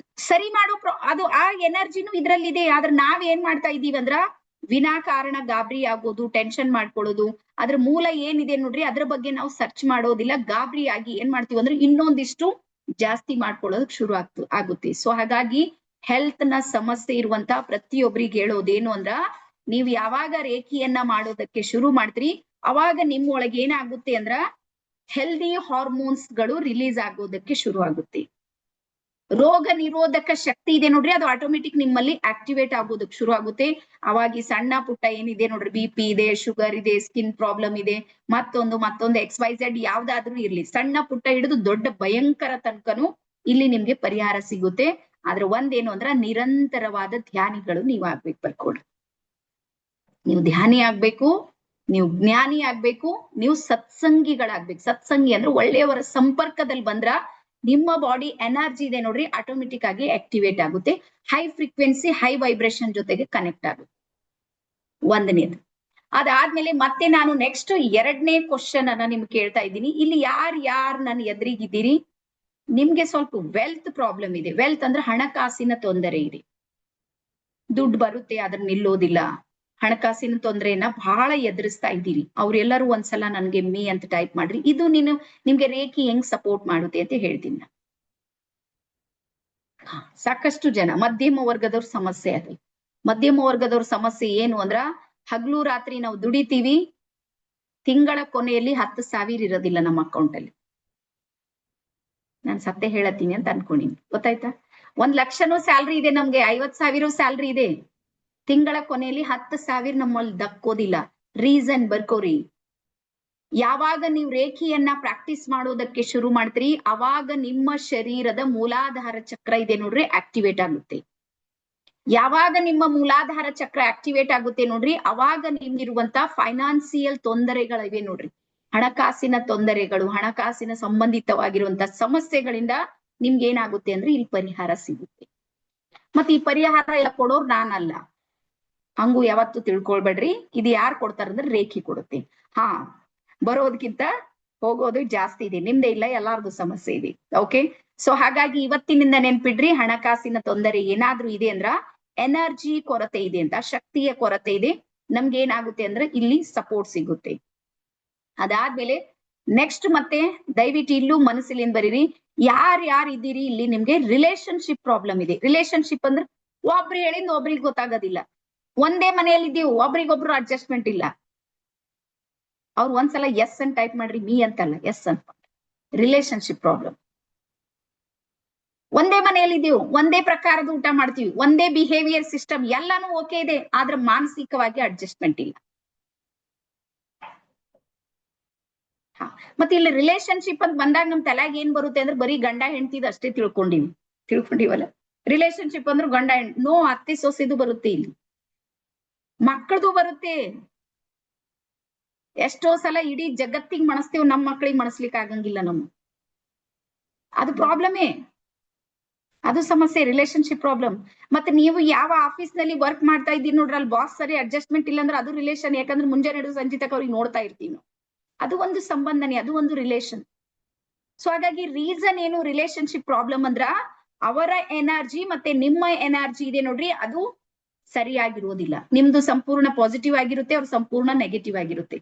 ಸರಿ ಮಾಡೋ ಅದು ಆ ಎನರ್ಜಿನೂ ಇದ್ರಲ್ಲಿದೆ. ಆದ್ರೆ ನಾವ್ ಏನ್ ಮಾಡ್ತಾ ಇದೀವಿ ಅಂದ್ರ, ವಿನಾಕಾರಣ ಗಾಬರಿ ಆಗೋದು, ಟೆನ್ಷನ್ ಮಾಡ್ಕೊಳ್ಳೋದು, ಅದ್ರ ಮೂಲ ಏನಿದೆ ನೋಡ್ರಿ ಅದ್ರ ಬಗ್ಗೆ ನಾವು ಸರ್ಚ್ ಮಾಡೋದಿಲ್ಲ. ಗಾಬರಿ ಆಗಿ ಏನ್ ಮಾಡ್ತೀವಿ ಅಂದ್ರೆ ಇನ್ನೊಂದಿಷ್ಟು ಜಾಸ್ತಿ ಮಾಡ್ಕೊಳ್ಳೋದಕ್ ಶುರು ಆಗುತ್ತೆ. ಸೊ ಹಾಗಾಗಿ ಹೆಲ್ತ್ ನ ಸಮಸ್ಯೆ ಇರುವಂತ ಪ್ರತಿಯೊಬ್ಬರಿಗೆ ಹೇಳೋದೇನು ಅಂದ್ರ, ನೀವ್ ಯಾವಾಗ ರೇಖಿಯನ್ನ ಮಾಡೋದಕ್ಕೆ ಶುರು ಮಾಡ್ತೀರಿ, ಅವಾಗ ನಿಮ್ ಒಳಗೆ ಏನಾಗುತ್ತೆ ಅಂದ್ರ ಹೆಲ್ದಿ ಹಾರ್ಮೋನ್ಸ್ ಗಳು ರಿಲೀಸ್ ಆಗೋದಕ್ಕೆ ಶುರು ಆಗುತ್ತೆ. ರೋಗ ನಿರೋಧಕ ಶಕ್ತಿ ಇದೆ ನೋಡ್ರಿ, ಅದು ಆಟೋಮೆಟಿಕ್ ನಿಮ್ಮಲ್ಲಿ ಆಕ್ಟಿವೇಟ್ ಆಗೋದಕ್ಕೆ ಶುರು ಆಗುತ್ತೆ. ಅವಾಗ ಈ ಸಣ್ಣ ಪುಟ್ಟ ಏನಿದೆ ನೋಡ್ರಿ, BP ಇದೆ, ಶುಗರ್ ಇದೆ, ಸ್ಕಿನ್ ಪ್ರಾಬ್ಲಮ್ ಇದೆ, ಮತ್ತೊಂದು XYZ ಯಾವ್ದಾದ್ರೂ ಇರ್ಲಿ, ಸಣ್ಣ ಪುಟ್ಟ ಹಿಡಿದು ದೊಡ್ಡ ಭಯಂಕರ ತನಕನು ಇಲ್ಲಿ ನಿಮ್ಗೆ ಪರಿಹಾರ ಸಿಗುತ್ತೆ. ಆದ್ರೆ ಒಂದೇನು ಅಂದ್ರ, ನಿರಂತರವಾದ ಧ್ಯಾನಿಗಳು ನೀವ್ ಆಗ್ಬೇಕು. ಬರ್ಕೊಡ್ರಿ, ನೀವು ಧ್ಯಾನಿ ಆಗ್ಬೇಕು, ನೀವು ಜ್ಞಾನಿ ಆಗ್ಬೇಕು, ನೀವು ಸತ್ಸಂಗಿಗಳಾಗ್ಬೇಕು. ಸತ್ಸಂಗಿ ಅಂದ್ರೆ ಒಳ್ಳೆಯವರ ಸಂಪರ್ಕದಲ್ಲಿ ಬಂದ್ರ ನಿಮ್ಮ ಬಾಡಿ ಎನರ್ಜಿ ಇದೆ ನೋಡ್ರಿ, ಆಟೋಮೆಟಿಕ್ ಆಗಿ ಆಕ್ಟಿವೇಟ್ ಆಗುತ್ತೆ. ಹೈ ಫ್ರೀಕ್ವೆನ್ಸಿ, ಹೈ ವೈಬ್ರೇಷನ್ ಜೊತೆಗೆ ಕನೆಕ್ಟ್ ಆಗುತ್ತೆ. ಒಂದನೇದು. ಅದಾದ್ಮೇಲೆ ಮತ್ತೆ ನಾನು ನೆಕ್ಸ್ಟ್ 2ನೇ ಕ್ವಶನ್ ಅನ್ನ ನಿಮ್ಗೆ ಕೇಳ್ತಾ ಇದ್ದೀನಿ. ಇಲ್ಲಿ ಯಾರ್ ನನ್ನ ಎದುರಿಗಿದ್ದೀರಿ, ನಿಮ್ಗೆ ಸ್ವಲ್ಪ ವೆಲ್ತ್ ಪ್ರಾಬ್ಲಮ್ ಇದೆ. ವೆಲ್ತ್ ಅಂದ್ರೆ ಹಣಕಾಸಿನ ತೊಂದರೆ ಇದೆ. ದುಡ್ಡು ಬರುತ್ತೆ ಆದ್ರೆ ನಿಲ್ಲೋದಿಲ್ಲ, ಹಣಕಾಸಿನ ತೊಂದರೆಯನ್ನ ಬಹಳ ಎದುರಿಸ್ತಾ ಇದ್ದೀರಿ. ಅವ್ರೆಲ್ಲರೂ ಒಂದ್ಸಲ ನನ್ಗೆ ಮೀ ಅಂತ ಟೈಪ್ ಮಾಡ್ರಿ. ಇದು ನಿಮ್ಗೆ ರೇಖಿ ಹೆಂಗ್ ಸಪೋರ್ಟ್ ಮಾಡುತ್ತೆ ಅಂತ ಹೇಳ್ತೀನಿ. ಸಾಕಷ್ಟು ಜನ ಮಧ್ಯಮ ವರ್ಗದವ್ರ ಸಮಸ್ಯೆ ಅದು. ಮಧ್ಯಮ ವರ್ಗದವ್ರ ಸಮಸ್ಯೆ ಏನು ಅಂದ್ರ, ಹಗಲು ರಾತ್ರಿ ನಾವು ದುಡಿತೀವಿ, ತಿಂಗಳ ಕೊನೆಯಲ್ಲಿ 10,000 ಇರೋದಿಲ್ಲ ನಮ್ಮ ಅಕೌಂಟ್ ಅಲ್ಲಿ. ನಾನ್ ಸತ್ಯ ಹೇಳತ್ತೀನಿ ಅಂತ ಅನ್ಕೊಂಡಿನಿ, ಗೊತ್ತಾಯ್ತಾ? 1 ಲಕ್ಷನೂ ಸ್ಯಾಲ್ರಿ ಇದೆ ನಮ್ಗೆ, 50,000 ಸ್ಯಾಲ್ರಿ ಇದೆ, ತಿಂಗಳ ಕೊನೆಯಲ್ಲಿ 10,000 ನಮ್ಮಲ್ಲಿ ದಕ್ಕೋದಿಲ್ಲ. ರೀಸನ್ ಬರ್ಕೋರಿ. ಯಾವಾಗ ನೀವು ರೇಖಿಯನ್ನ ಪ್ರಾಕ್ಟೀಸ್ ಮಾಡೋದಕ್ಕೆ ಶುರು ಮಾಡ್ತೀರಿ, ಅವಾಗ ನಿಮ್ಮ ಶರೀರದ ಮೂಲಾಧಾರ ಚಕ್ರ ಇದೆ ನೋಡ್ರಿ ಆಕ್ಟಿವೇಟ್ ಆಗುತ್ತೆ. ಯಾವಾಗ ನಿಮ್ಮ ಮೂಲಾಧಾರ ಚಕ್ರ ಆಕ್ಟಿವೇಟ್ ಆಗುತ್ತೆ ನೋಡ್ರಿ, ಅವಾಗ ನಿಮ್ಗಿರುವಂತ ಫೈನಾನ್ಸಿಯಲ್ ತೊಂದರೆಗಳಿವೆ ನೋಡ್ರಿ, ಹಣಕಾಸಿನ ತೊಂದರೆಗಳು, ಹಣಕಾಸಿನ ಸಂಬಂಧಿತವಾಗಿರುವಂತ ಸಮಸ್ಯೆಗಳಿಂದ ನಿಮ್ಗೆ ಏನಾಗುತ್ತೆ ಅಂದ್ರೆ ಇಲ್ಲಿ ಪರಿಹಾರ ಸಿಗುತ್ತೆ. ಮತ್ತೆ ಈ ಪರಿಹಾರ ಎಲ್ಲ ಕೊಡೋರು ನಾನಲ್ಲ, ಹಂಗು ಯಾವತ್ತು ತಿಳ್ಕೊಳ್ಬೇಡ್ರಿ. ಇದು ಯಾರು ಕೊಡ್ತಾರಂದ್ರೆ ರೇಖಿ ಕೊಡುತ್ತೆ. ಬರೋದಕ್ಕಿಂತ ಹೋಗೋದು ಜಾಸ್ತಿ ಇದೆ, ನಿಮ್ದೇ ಇಲ್ಲ, ಎಲ್ಲಾರ್ದು ಸಮಸ್ಯೆ ಇದೆ. ಓಕೆ, ಸೊ ಹಾಗಾಗಿ ಇವತ್ತಿನಿಂದ ನೆನ್ಪಿಡ್ರಿ, ಹಣಕಾಸಿನ ತೊಂದರೆ ಏನಾದ್ರೂ ಇದೆ ಅಂದ್ರ ಎನರ್ಜಿ ಕೊರತೆ ಇದೆ ಅಂತ, ಶಕ್ತಿಯ ಕೊರತೆ ಇದೆ, ನಮ್ಗೆ ಏನಾಗುತ್ತೆ ಅಂದ್ರೆ ಇಲ್ಲಿ ಸಪೋರ್ಟ್ ಸಿಗುತ್ತೆ. ಅದಾದ್ಮೇಲೆ ನೆಕ್ಸ್ಟ್ ಮತ್ತೆ ದಯವಿಟ್ಟು ಇಲ್ಲೂ ಮನಸ್ಸಲ್ಲಿ ಬರೀರಿ, ಯಾರು ಇದ್ದೀರಿ ಇಲ್ಲಿ ನಿಮ್ಗೆ ರಿಲೇಶನ್ಶಿಪ್ ಪ್ರಾಬ್ಲಮ್ ಇದೆ. ರಿಲೇಶನ್ಶಿಪ್ ಅಂದ್ರೆ ಒಬ್ರು ಹೇಳಿಂದ ಒಬ್ರಿಗೆ ಗೊತ್ತಾಗೋದಿಲ್ಲ, ಒಂದೇ ಮನೆಯಲ್ಲಿ ಇದ್ದೀವಿ, ಒಬ್ರಿಗೊಬ್ರು ಅಡ್ಜಸ್ಟ್ಮೆಂಟ್ ಇಲ್ಲ. ಅವ್ರು ಒಂದ್ಸಲ ಎಸ್ ಅಂತ ಟೈಪ್ ಮಾಡ್ರಿ, ಮೀ ಅಂತಲ್ಲ, ಎಸ್ ಅಂತ. Relationship problem. ಒಂದೇ ಮನೆಯಲ್ಲಿ ಇದೀವಿ, ಒಂದೇ ಪ್ರಕಾರದ ಊಟ ಮಾಡ್ತೀವಿ, ಒಂದೇ ಬಿಹೇವಿಯರ್ ಸಿಸ್ಟಮ್ ಎಲ್ಲಾನು ಓಕೆ ಇದೆ, ಆದ್ರೆ ಮಾನಸಿಕವಾಗಿ ಅಡ್ಜಸ್ಟ್ಮೆಂಟ್ ಇಲ್ಲ. ಮತ್ತೆ ಇಲ್ಲಿ ರಿಲೇಶನ್ಶಿಪ್ ಅಂತ ಬಂದಾಗ ನಮ್ ತಲೆಗೆ ಏನ್ ಬರುತ್ತೆ ಅಂದ್ರೆ ಬರೀ ಗಂಡ ಹೆಂಡತಿದ್ ಅಷ್ಟೇ ತಿಳ್ಕೊಂಡಿವಲ್ಲ. ರಿಲೇಶನ್ಶಿಪ್ ಅಂದ್ರೆ ಗಂಡ ನೋ, ಅತ್ತೆ ಸೊಸೆದು ಬರುತ್ತೆ, ಇಲ್ಲಿ ಮಕ್ಕಳದು ಬರುತ್ತೆ. ಎಷ್ಟೋ ಸಲ ಇಡೀ ಜಗತ್ತಿಗೆ ಮನಸ್ತೀವಿ, ನಮ್ ಮಕ್ಳಿಗೆ ಮನಸ್ಲಿಕ್ಕೆ ಆಗಂಗಿಲ್ಲ. ಅದು ಪ್ರಾಬ್ಲಮೇ, ಅದು ಸಮಸ್ಯೆ, ರಿಲೇಶನ್ಶಿಪ್ ಪ್ರಾಬ್ಲಮ್. ಮತ್ತೆ ನೀವು ಯಾವ ಆಫೀಸ್ ನಲ್ಲಿ ವರ್ಕ್ ಮಾಡ್ತಾ ಇದ್ದೀರಿ ನೋಡ್ರಿ, ಅಲ್ಲಿ ಬಾಸ್ ಸರಿ ಅಡ್ಜಸ್ಟ್ಮೆಂಟ್ ಇಲ್ಲ ಅಂದ್ರೆ ಅದು ರಿಲೇಶನ್. ಯಾಕಂದ್ರೆ ಮುಂಜಾನೆ ಹಿಡಿದು ಸಂಜೆ ತನಕ ಅವ್ರಿಗೆ ನೋಡ್ತಾ ಇರ್ತೀವಿ ನಾವು, ಅದು ಒಂದು ಸಂಬಂಧನೇ, ಅದು ಒಂದು ರಿಲೇಶನ್. ಸೊ ಹಾಗಾಗಿ ರೀಸನ್ ಏನು ರಿಲೇಶನ್ಶಿಪ್ ಪ್ರಾಬ್ಲಮ್ ಅಂದ್ರ ಅವರ ಎನರ್ಜಿ ಮತ್ತೆ ನಿಮ್ಮ ಎನರ್ಜಿ ಇದೆ ನೋಡ್ರಿ, ಅದು ಸರಿಯಾಗಿರೋದಿಲ್ಲ. ನಿಮ್ದು ಸಂಪೂರ್ಣ ಪಾಸಿಟಿವ್ ಆಗಿರುತ್ತೆ, ಅವ್ರ ಸಂಪೂರ್ಣ ನೆಗೆಟಿವ್ ಆಗಿರುತ್ತೆ.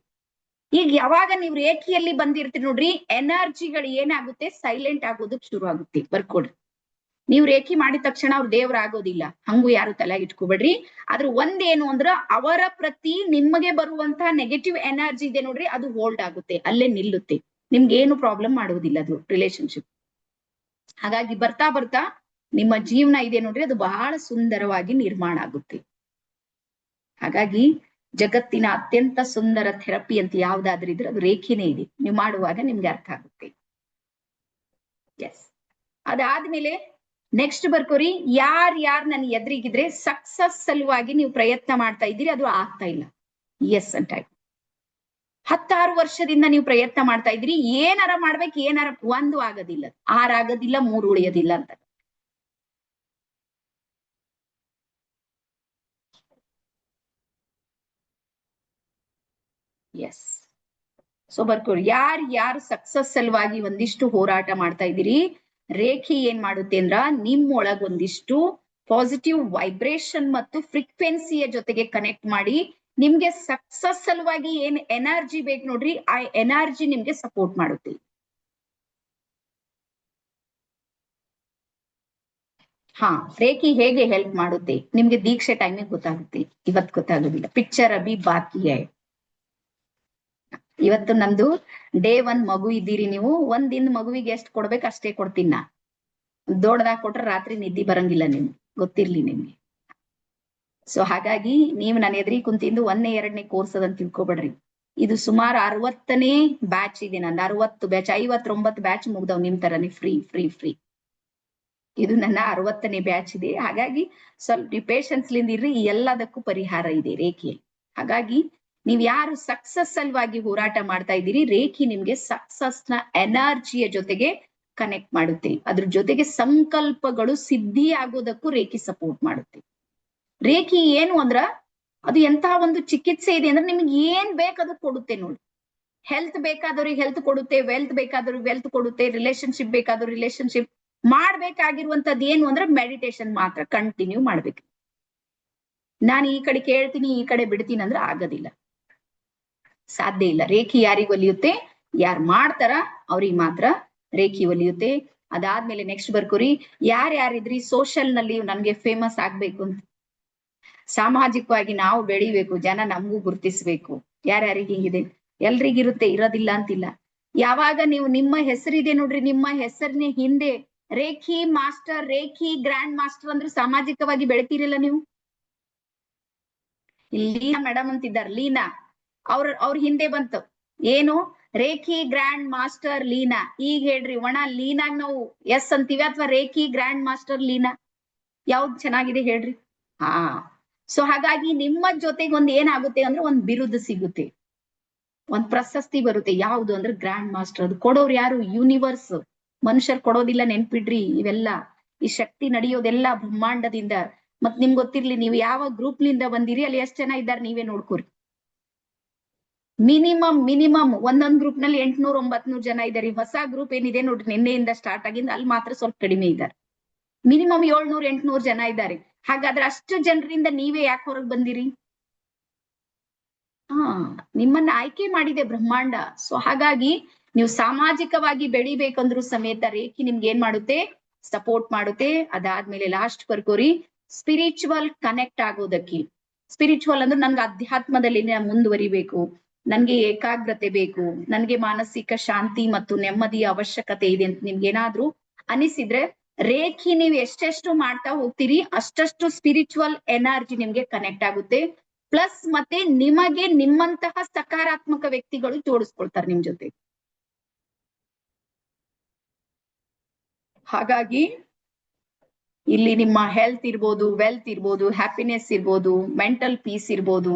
ಈಗ ಯಾವಾಗ ನೀವು ರೇಖೆಯಲ್ಲಿ ಬಂದಿರ್ತೀರಿ ನೋಡ್ರಿ, ಎನರ್ಜಿಗಳು ಏನಾಗುತ್ತೆ, ಸೈಲೆಂಟ್ ಆಗೋದಕ್ಕೆ ಶುರು ಆಗುತ್ತೆ. ಬರ್ಕೊಡ್ರಿ, ನೀವು ರೇಖೆ ಮಾಡಿದ ತಕ್ಷಣ ಅವ್ರ ದೇವ್ರ ಆಗೋದಿಲ್ಲ, ಹಂಗೂ ಯಾರು ತಲೆಗೆ ಇಟ್ಕೋಬೇಡ್ರಿ. ಆದ್ರೆ ಒಂದೇನು ಅಂದ್ರ ಅವರ ಪ್ರತಿ ನಿಮಗೆ ಬರುವಂತಹ ನೆಗೆಟಿವ್ ಎನರ್ಜಿ ಇದೆ ನೋಡ್ರಿ, ಅದು ಹೋಲ್ಡ್ ಆಗುತ್ತೆ, ಅಲ್ಲೇ ನಿಲ್ಲುತ್ತೆ, ನಿಮ್ಗೆ ಏನು ಪ್ರಾಬ್ಲಮ್ ಮಾಡುವುದಿಲ್ಲ ಅದು ರಿಲೇಶನ್ಶಿಪ್. ಹಾಗಾಗಿ ಬರ್ತಾ ಬರ್ತಾ ನಿಮ್ಮ ಜೀವನ ಇದೆ ನೋಡ್ರಿ, ಅದು ಬಹಳ ಸುಂದರವಾಗಿ ನಿರ್ಮಾಣ ಆಗುತ್ತೆ. ಹಾಗಾಗಿ ಜಗತ್ತಿನ ಅತ್ಯಂತ ಸುಂದರ ಥೆರಪಿ ಅಂತ ಯಾವ್ದಾದ್ರೂ ಇದ್ರೆ ಅದು ರೇಖೆನೇ ಇದೆ. ನೀವು ಮಾಡುವಾಗ ನಿಮ್ಗೆ ಅರ್ಥ ಆಗುತ್ತೆ. ಎಸ್, ಅದಾದ್ಮೇಲೆ ನೆಕ್ಸ್ಟ್ ಬರ್ಕೋರಿ, ಯಾರ್ ನನ್ ಎದುರಿಗಿದ್ರೆ ಸಕ್ಸಸ್ ಸಲುವಾಗಿ ನೀವು ಪ್ರಯತ್ನ ಮಾಡ್ತಾ ಇದ್ದೀರಿ, ಅದು ಆಗ್ತಾ ಇಲ್ಲ. ಎಸ್ ಅಂತ 16 ವರ್ಷದಿಂದ ನೀವು ಪ್ರಯತ್ನ ಮಾಡ್ತಾ ಇದ್ದೀರಿ, ಏನಾರ ಮಾಡ್ಬೇಕು, ಏನಾರ ಒಂದು ಆಗೋದಿಲ್ಲ, 6 ಆಗೋದಿಲ್ಲ, 3 ಉಳಿಯೋದಿಲ್ಲ ಅಂತ. ಎಸ್, ಸೊ ಬರ್ಕೋರಿ, ಯಾರು ಸಕ್ಸಸ್ ಸಲುವಾಗಿ ಒಂದಿಷ್ಟು ಹೋರಾಟ ಮಾಡ್ತಾ ಇದ್ದೀರಿ, ರೇಖೆ ಏನ್ ಮಾಡುತ್ತೆ ಅಂದ್ರ ನಿಮ್ಮೊಳಗ್ ಒಂದಿಷ್ಟು ಪಾಸಿಟಿವ್ ವೈಬ್ರೇಷನ್ ಮತ್ತು ಫ್ರೀಕ್ವೆನ್ಸಿಯ ಜೊತೆಗೆ ಕನೆಕ್ಟ್ ಮಾಡಿ ನಿಮ್ಗೆ ಸಕ್ಸಸ್ ಸಲುವಾಗಿ ಏನ್ ಎನರ್ಜಿ ಬೇಕು ನೋಡ್ರಿ, ಆ ಎನರ್ಜಿ ನಿಮ್ಗೆ ಸಪೋರ್ಟ್ ಮಾಡುತ್ತೆ. ರೇಖೆ ಹೇಗೆ ಹೆಲ್ಪ್ ಮಾಡುತ್ತೆ ನಿಮ್ಗೆ ದೀಕ್ಷೆ ಟೈಮಿಗೆ ಗೊತ್ತಾಗುತ್ತೆ, ಇವತ್ತು ಗೊತ್ತಾಗೋದಿಲ್ಲ. ಪಿಕ್ಚರ್ ಅಭಿ ಬಾಕಿ ಹೈ. ಇವತ್ತು ನಂದು ಡೇ 1 ಮಗು ಇದ್ದೀರಿ ನೀವು, ಒಂದಿನ ಮಗುವಿಗೆ ಎಷ್ಟು ಕೊಡ್ಬೇಕು ಅಷ್ಟೇ ಕೊಡ್ತೀನಿ ನಾ. ದೊಡ್ಡದಾಗ ಕೊಟ್ರೆ ರಾತ್ರಿ ನಿದ್ದೆ ಬರಂಗಿಲ್ಲ, ನಿಮ್ಗೆ ಗೊತ್ತಿರ್ಲಿ ನಿಮ್ಗೆ. ಸೊ ಹಾಗಾಗಿ ನೀವು ನನ್ನ ಎದುರಿ ಕುಂತಿಂದು 1ನೇ 2ನೇ ಕೋರ್ಸ್ ಅದಂತ ತಿಳ್ಕೊಬೇಡ್ರಿ. ಇದು ಸುಮಾರು 60ನೇ ಬ್ಯಾಚ್ ಇದೆ ನಂದು, 60 ಬ್ಯಾಚ್, 59 ಬ್ಯಾಚ್ ಮುಗ್ದವ್ ನಿಮ್ ತರನೇ ಫ್ರೀ ಫ್ರೀ ಫ್ರೀ. ಇದು ನನ್ನ 60ನೇ ಬ್ಯಾಚ್ ಇದೆ. ಹಾಗಾಗಿ ಸ್ವಲ್ಪ ಪೇಷನ್ಸ್ ಲಿಂದ ಇರ್ರಿ, ಎಲ್ಲದಕ್ಕೂ ಪರಿಹಾರ ಇದೆ ರೇಖೆಯಲ್ಲಿ. ಹಾಗಾಗಿ ನೀವ್ ಯಾರು ಸಕ್ಸಸ್ ಸಲುವಾಗಿ ಹೋರಾಟ ಮಾಡ್ತಾ ಇದ್ದೀರಿ, ರೇಖೆ ನಿಮ್ಗೆ ಸಕ್ಸಸ್ ನ ಎನರ್ಜಿಯ ಜೊತೆಗೆ ಕನೆಕ್ಟ್ ಮಾಡುತ್ತೆ. ಅದ್ರ ಜೊತೆಗೆ ಸಂಕಲ್ಪಗಳು ಸಿದ್ಧಿ ಆಗೋದಕ್ಕೂ ರೇಖೆ ಸಪೋರ್ಟ್ ಮಾಡುತ್ತೆ. ರೇಖೆ ಏನು ಅಂದ್ರ ಅದು ಎಂತಹ ಒಂದು ಚಿಕಿತ್ಸೆ ಇದೆ ಅಂದ್ರೆ ನಿಮ್ಗೆ ಏನ್ ಬೇಕದು ಕೊಡುತ್ತೆ ನೋಡಿ. ಹೆಲ್ತ್ ಬೇಕಾದವ್ರಿಗೆ ಹೆಲ್ತ್ ಕೊಡುತ್ತೆ, ವೆಲ್ತ್ ಬೇಕಾದವ್ರಿಗೆ ವೆಲ್ತ್ ಕೊಡುತ್ತೆ, ರಿಲೇಶನ್ಶಿಪ್ ಬೇಕಾದವ್ರಿಗೆ ರಿಲೇಶನ್ಶಿಪ್. ಮಾಡ್ಬೇಕಾಗಿರುವಂತದ್ದು ಏನು ಅಂದ್ರೆ ಮೆಡಿಟೇಷನ್ ಮಾತ್ರ ಕಂಟಿನ್ಯೂ ಮಾಡ್ಬೇಕು. ನಾನು ಈ ಕಡೆ ಕೇಳ್ತೀನಿ ಈ ಕಡೆ ಬಿಡ್ತೀನಿ ಅಂದ್ರೆ ಆಗೋದಿಲ್ಲ, ಸಾಧ್ಯ ಇಲ್ಲ. ರೇಖೆ ಯಾರಿಗ್ ಒಲಿಯುತ್ತೆ, ಯಾರು ಮಾಡ್ತಾರ ಅವ್ರಿಗೆ ಮಾತ್ರ ರೇಖೆ ಒಲಿಯುತ್ತೆ. ಅದಾದ್ಮೇಲೆ ನೆಕ್ಸ್ಟ್ ಬರ್ಕೋರಿ, ಯಾರ್ಯಾರಿದ್ರಿ ಸೋಷಲ್ ನಲ್ಲಿ ನನ್ಗೆ ಫೇಮಸ್ ಆಗ್ಬೇಕು ಅಂತ, ಸಾಮಾಜಿಕವಾಗಿ ನಾವು ಬೆಳಿಬೇಕು, ಜನ ನಮಗೂ ಗುರುತಿಸ್ಬೇಕು. ಯಾರ್ಯಾರಿಗೆ ಹಿಂಗಿದೆ, ಎಲ್ರಿಗಿರುತ್ತೆ, ಇರೋದಿಲ್ಲ ಅಂತಿಲ್ಲ. ಯಾವಾಗ ನೀವು ನಿಮ್ಮ ಹೆಸರಿದೆ ನೋಡ್ರಿ, ನಿಮ್ಮ ಹೆಸರಿನ ಹಿಂದೆ reiki master, reiki grand master ಅಂದ್ರೆ ಸಾಮಾಜಿಕವಾಗಿ ಬೆಳಿತೀರಿಲ್ಲ ನೀವು. ಲೀನಾ ಮೇಡಮ್ ಅಂತಿದ್ದಾರೆ, ಲೀನಾ ಅವ್ರ ಹಿಂದೆ ಬಂತು ಏನು, ರೇಖಿ ಗ್ರ್ಯಾಂಡ್ ಮಾಸ್ಟರ್ ಲೀನಾ. ಈಗ ಹೇಳ್ರಿ, ಒಣ ಲೀನಾಗ್ ನಾವು ಎಸ್ ಅಂತೀವಿ ಅಥವಾ ರೇಖಿ ಗ್ರ್ಯಾಂಡ್ ಮಾಸ್ಟರ್ ಲೀನಾ, ಯಾವ್ದು ಚೆನ್ನಾಗಿದೆ ಹೇಳ್ರಿ. ಸೊ ಹಾಗಾಗಿ ನಿಮ್ಮ ಜೊತೆಗೆ ಒಂದ್ ಏನಾಗುತ್ತೆ ಅಂದ್ರೆ ಒಂದ್ ಬಿರುದು ಸಿಗುತ್ತೆ, ಒಂದ್ ಪ್ರಶಸ್ತಿ ಬರುತ್ತೆ. ಯಾವ್ದು ಅಂದ್ರೆ ಗ್ರ್ಯಾಂಡ್ ಮಾಸ್ಟರ್. ಅದು ಕೊಡೋರು ಯಾರು, ಯೂನಿವರ್ಸ್. ಮನುಷ್ಯರು ಕೊಡೋದಿಲ್ಲ, ನೆನ್ಪಿಡ್ರಿ. ಇವೆಲ್ಲ ಈ ಶಕ್ತಿ ನಡೆಯೋದೆಲ್ಲ ಬ್ರಹ್ಮಾಂಡದಿಂದ. ಮತ್ ನಿಮ್ಗೆ ಗೊತ್ತಿರ್ಲಿ, ನೀವು ಯಾವ ಗ್ರೂಪ್ ನಿಂದ ಬಂದಿರಿ, ಅಲ್ಲಿ ಎಷ್ಟ್ ಜನ ಇದ್ದಾರೆ ನೀವೇ ನೋಡ್ಕೊರಿ. ಮಿನಿಮಮ್ ಒಂದೊಂದ್ ಗ್ರೂಪ್ ನಲ್ಲಿ 800 900 ಜನ ಇದ್ದಾರೆ. ಹೊಸ ಗ್ರೂಪ್ ಏನಿದೆ ನೋಡ್ರಿ, ನಿನ್ನೆಯಿಂದ ಸ್ಟಾರ್ಟ್ ಆಗಿಂದ ಅಲ್ಲಿ ಮಾತ್ರ ಸ್ವಲ್ಪ ಕಡಿಮೆ ಇದ್ದಾರೆ. ಮಿನಿಮಮ್ 700 800 ಜನ ಇದ್ದಾರೆ. ಹಾಗಾದ್ರೆ ಅಷ್ಟು ಜನರಿಂದ ನೀವೇ ಯಾಕೆ ಹೊರಗೆ ಬಂದಿರಿ? ನಿಮ್ಮನ್ನ ಆಯ್ಕೆ ಮಾಡಿದೆ ಬ್ರಹ್ಮಾಂಡ. ಸೊ ಹಾಗಾಗಿ ನೀವು ಸಾಮಾಜಿಕವಾಗಿ ಬೆಳಿಬೇಕಂದ್ರೂ ಸಮೇತ ರೇಖೆ ನಿಮ್ಗೆ ಏನ್ ಮಾಡುತ್ತೆ, ಸಪೋರ್ಟ್ ಮಾಡುತ್ತೆ. ಅದಾದ್ಮೇಲೆ ಲಾಸ್ಟ್ ಬರ್ಕೋರಿ, ಸ್ಪಿರಿಚುವಲ್ ಕನೆಕ್ಟ್ ಆಗೋದಕ್ಕೆ. ಸ್ಪಿರಿಚುವಲ್ ಅಂದ್ರೆ ನನ್ಗೆ ಅಧ್ಯಾತ್ಮದಲ್ಲಿ ಮುಂದುವರಿಬೇಕು, ನನ್ಗೆ ಏಕಾಗ್ರತೆ ಬೇಕು, ನನ್ಗೆ ಮಾನಸಿಕ ಶಾಂತಿ ಮತ್ತು ನೆಮ್ಮದಿಯ ಅವಶ್ಯಕತೆ ಇದೆ ಅಂತ ನಿಮ್ಗೆ ಏನಾದ್ರೂ ಅನಿಸಿದ್ರೆ ರೇಖಿ ನೀವು ಎಷ್ಟೆಷ್ಟು ಮಾಡ್ತಾ ಹೋಗ್ತೀರಿ ಅಷ್ಟಷ್ಟು ಸ್ಪಿರಿಚುವಲ್ ಎನರ್ಜಿ ನಿಮ್ಗೆ ಕನೆಕ್ಟ್ ಆಗುತ್ತೆ. ಪ್ಲಸ್ ಮತ್ತೆ ನಿಮಗೆ ನಿಮ್ಮಂತಹ ಸಕಾರಾತ್ಮಕ ವ್ಯಕ್ತಿಗಳು ಜೋಡಿಸ್ಕೊಳ್ತಾರೆ ನಿಮ್ ಜೊತೆ. ಹಾಗಾಗಿ ಇಲ್ಲಿ ನಿಮ್ಮ ಹೆಲ್ತ್ ಇರ್ಬೋದು, ವೆಲ್ತ್ ಇರ್ಬೋದು, ಹ್ಯಾಪಿನೆಸ್ ಇರ್ಬೋದು, ಮೆಂಟಲ್ ಪೀಸ್ ಇರ್ಬೋದು,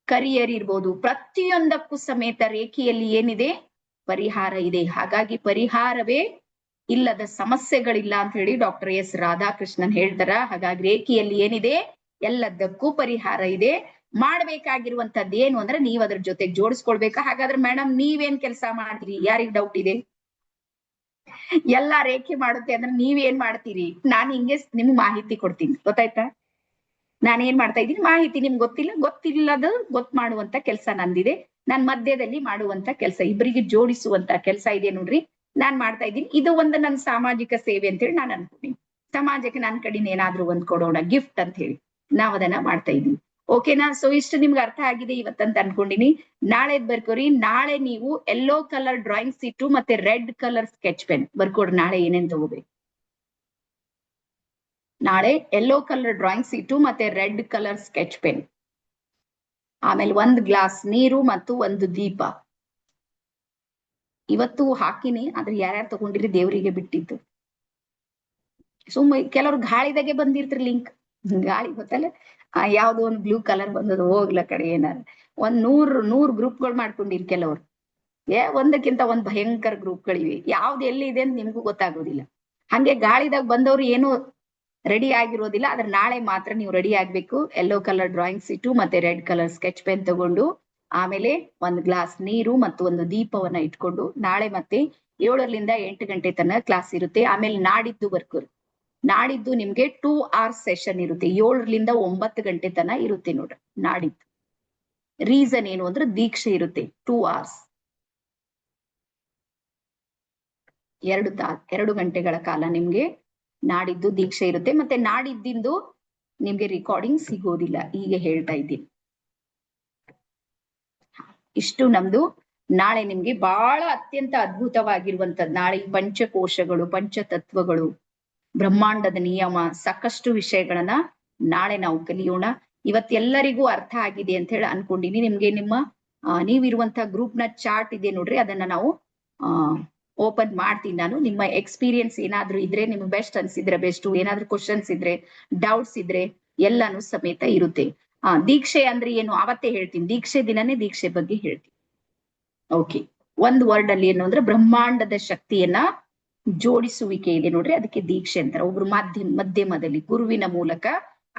ಕರಿಯರ್ ಇರ್ಬೋದು, ಪ್ರತಿಯೊಂದಕ್ಕೂ ಸಮೇತ ರೇಖೆಯಲ್ಲಿ ಏನಿದೆ ಪರಿಹಾರ ಇದೆ. ಹಾಗಾಗಿ ಪರಿಹಾರವೇ ಇಲ್ಲದ ಸಮಸ್ಯೆಗಳಿಲ್ಲ ಅಂತ ಹೇಳಿ ಡಾಕ್ಟರ್ ಎಸ್ ರಾಧಾಕೃಷ್ಣನ್ ಹೇಳ್ತಾರ. ಹಾಗಾಗಿ ರೇಖೆಯಲ್ಲಿ ಏನಿದೆ ಎಲ್ಲದಕ್ಕೂ ಪರಿಹಾರ ಇದೆ. ಮಾಡ್ಬೇಕಾಗಿರುವಂತದ್ದು ಏನು ಅಂದ್ರೆ ನೀವ್ ಅದ್ರ ಜೊತೆಗೆ ಜೋಡಿಸ್ಕೊಳ್ಬೇಕಾ. ಹಾಗಾದ್ರೆ ಮೇಡಮ್ ನೀವೇನ್ ಕೆಲಸ ಮಾಡ್ತೀರಿ? ಯಾರಿಗ್ ಡೌಟ್ ಇದೆ? ಎಲ್ಲಾ ರೇಖೆ ಮಾಡುತ್ತೆ ಅಂದ್ರೆ ನೀವೇನ್ ಮಾಡ್ತೀರಿ? ನಾನ್ ಹಿಂಗೆ ನಿಮ್ಗೆ ಮಾಹಿತಿ ಕೊಡ್ತೀನಿ, ಗೊತ್ತಾಯ್ತಾ? ನಾನೇನ್ ಮಾಡ್ತಾ ಇದ್ದೀನಿ ಮಾಹಿತಿ ನಿಮ್ಗೆ ಗೊತ್ತಿಲ್ಲದ ಗೊತ್ತು ಮಾಡುವಂತ ಕೆಲಸ ನಂದಿದೆ. ನಾನ್ ಮಧ್ಯದಲ್ಲಿ ಮಾಡುವಂತ ಕೆಲಸ, ಇಬ್ಬರಿಗೆ ಜೋಡಿಸುವಂತ ಕೆಲಸ ಇದೆ ನೋಡ್ರಿ, ನಾನ್ ಮಾಡ್ತಾ ಇದ್ದೀನಿ. ಇದು ಒಂದು ನನ್ನ ಸಾಮಾಜಿಕ ಸೇವೆ ಅಂತ ಹೇಳಿ ನಾನು ಅನ್ಕೊಂತೀನಿ. ಸಮಾಜಕ್ಕೆ ನನ್ನ ಕಡೆಯಿಂದ ಏನಾದ್ರೂ ಒಂದ್ ಕೊಡೋಣ ಗಿಫ್ಟ್ ಅಂತ ಹೇಳಿ ನಾವ್ ಅದನ್ನ ಮಾಡ್ತಾ ಇದೀವಿ. ಓಕೆನಾ? ಸೊ ಇಷ್ಟು ನಿಮ್ಗೆ ಅರ್ಥ ಆಗಿದೆ ಇವತ್ತಂತ ಅನ್ಕೊಂಡಿನಿ. ನಾಳೆದ್ ಬರ್ಕೋರಿ. ನಾಳೆ ನೀವು ಯೆಲ್ಲೋ ಕಲರ್ ಡ್ರಾಯಿಂಗ್ ಶೀಟು ಮತ್ತೆ ರೆಡ್ ಕಲರ್ ಸ್ಕೆಚ್ ಪೆನ್ ಬರ್ಕೊಡ್ರಿ. ನಾಳೆ ಏನೇನ್ ತಗೋಬೇಕು? ನಾಳೆ ಯೆಲ್ಲೋ ಕಲರ್ ಡ್ರಾಯಿಂಗ್ ಶೀಟು ಮತ್ತೆ ರೆಡ್ ಕಲರ್ ಸ್ಕೆಚ್ ಪೆನ್, ಆಮೇಲೆ 1 ಗ್ಲಾಸ್ ನೀರು ಮತ್ತು 1 ದೀಪ. ಇವತ್ತು ಹಾಕಿನಿ, ಆದ್ರೆ ಯಾರ್ಯಾರು ತಗೊಂಡಿರಿ ದೇವರಿಗೆ ಬಿಟ್ಟಿದ್ದು. ಸುಮ್ಮ ಕೆಲವ್ರು ಗಾಳಿದಾಗೆ ಬಂದಿರ್ತೀರಿ ಲಿಂಕ್, ಗಾಳಿ ಗೊತ್ತಲ್ಲ, ಯಾವ್ದೋ ಒಂದು ಬ್ಲೂ ಕಲರ್ ಬಂದದ ಹೋಗ್ಲ ಕಡೆ ಏನಾರ ಒಂದ್ 100 ಗ್ರೂಪ್ಗಳು ಮಾಡ್ಕೊಂಡಿರಿ ಕೆಲವ್ರು. ಒಂದಕ್ಕಿಂತ ಒಂದ್ ಭಯಂಕರ ಗ್ರೂಪ್ಗಳಿವೆ. ಯಾವ್ದು ಎಲ್ಲಿದೆ ಅಂತ ನಿಮ್ಗೂ ಗೊತ್ತಾಗೋದಿಲ್ಲ. ಹಂಗೆ ಗಾಳಿದಾಗ ಬಂದವ್ರು ಏನು ರೆಡಿ ಆಗಿರೋದಿಲ್ಲ. ಆದ್ರೆ ನಾಳೆ ಮಾತ್ರ ನೀವು ರೆಡಿ ಆಗ್ಬೇಕು. ಯೆಲ್ಲೋ ಕಲರ್ ಡ್ರಾಯಿಂಗ್ ಶೀಟು ಮತ್ತೆ ರೆಡ್ ಕಲರ್ ಸ್ಕೆಚ್ ಪೆನ್ ತಗೊಂಡು, ಆಮೇಲೆ 1 ಗ್ಲಾಸ್ ನೀರು ಮತ್ತು 1 ದೀಪವನ್ನ ಇಟ್ಕೊಂಡು, ನಾಳೆ ಮತ್ತೆ 7ರಿಂದ 8 ಗಂಟೆ ತನಕ ಕ್ಲಾಸ್ ಇರುತ್ತೆ. ಆಮೇಲೆ ನಾಡಿದ್ದು ಬರ್ಕೋರಿ. ನಾಡಿದ್ದು ನಿಮ್ಗೆ 2 hours ಸೆಷನ್ ಇರುತ್ತೆ. 7ರಿಂದ 9 ಗಂಟೆ ತನಕ ಇರುತ್ತೆ ನೋಡ್ರಿ ನಾಡಿದ್ದು. ರೀಸನ್ ಏನು ಅಂದ್ರೆ ದೀಕ್ಷೆ ಇರುತ್ತೆ 2 hours, 2 ಗಂಟೆಗಳ ಕಾಲ ನಿಮ್ಗೆ ನಾಡಿದ್ದು ದೀಕ್ಷೆ ಇರುತ್ತೆ. ಮತ್ತೆ ನಾಡಿದ್ದಿಂದು ನಿಮ್ಗೆ ರೆಕಾರ್ಡಿಂಗ್ ಸಿಗೋದಿಲ್ಲ, ಈಗ ಹೇಳ್ತಾ ಇದ್ದೀನಿ. ಇಷ್ಟು ನಮ್ದು ನಾಳೆ ನಿಮ್ಗೆ ಬಹಳ ಅತ್ಯಂತ ಅದ್ಭುತವಾಗಿರುವಂತದ್ದು. ನಾಳೆ ಪಂಚಕೋಶಗಳು, ಪಂಚತತ್ವಗಳು, ಬ್ರಹ್ಮಾಂಡದ ನಿಯಮ, ಸಾಕಷ್ಟು ವಿಷಯಗಳನ್ನ ನಾಳೆ ನಾವು ಕಲಿಯೋಣ. ಇವತ್ತೆಲ್ಲರಿಗೂ ಅರ್ಥ ಆಗಿದೆ ಅಂತ ಹೇಳಿ ಅನ್ಕೊಂಡಿನಿ. ನಿಮ್ಗೆ ನಿಮ್ಮ ನೀವಿರುವಂತಹ ಗ್ರೂಪ್ ನ ಚಾರ್ಟ್ ಇದೆ ನೋಡ್ರಿ, ಅದನ್ನ ನಾವು ಓಪನ್ ಮಾಡ್ತೀನಿ ನಾನು. ನಿಮ್ಮ ಎಕ್ಸ್ಪೀರಿಯನ್ಸ್ ಏನಾದ್ರೂ ಇದ್ರೆ, ನಿಮ್ಗೆ ಬೆಸ್ಟ್ ಅನ್ಸಿದ್ರೆ ಬೆಸ್ಟ್, ಏನಾದ್ರೂ ಕ್ವಶನ್ಸ್ ಇದ್ರೆ, ಡೌಟ್ಸ್ ಇದ್ರೆ ಎಲ್ಲಾನು ಸಮೇತ ಇರುತ್ತೆ. ದೀಕ್ಷೆ ಅಂದ್ರೆ ಏನು ಅವತ್ತೇ ಹೇಳ್ತೀನಿ, ದೀಕ್ಷೆ ದಿನನೇ ದೀಕ್ಷೆ ಬಗ್ಗೆ ಹೇಳ್ತೀನಿ. ಓಕೆ, ಒಂದ್ ವರ್ಡ್ ಅಲ್ಲಿ ಏನು ಅಂದ್ರೆ ಬ್ರಹ್ಮಾಂಡದ ಶಕ್ತಿಯನ್ನ ಜೋಡಿಸುವಿಕೆ ಇದೆ ನೋಡ್ರಿ, ಅದಕ್ಕೆ ದೀಕ್ಷೆ ಅಂತಾರೆ. ಒಬ್ರು ಮಧ್ಯಮದಲ್ಲಿ ಗುರುವಿನ ಮೂಲಕ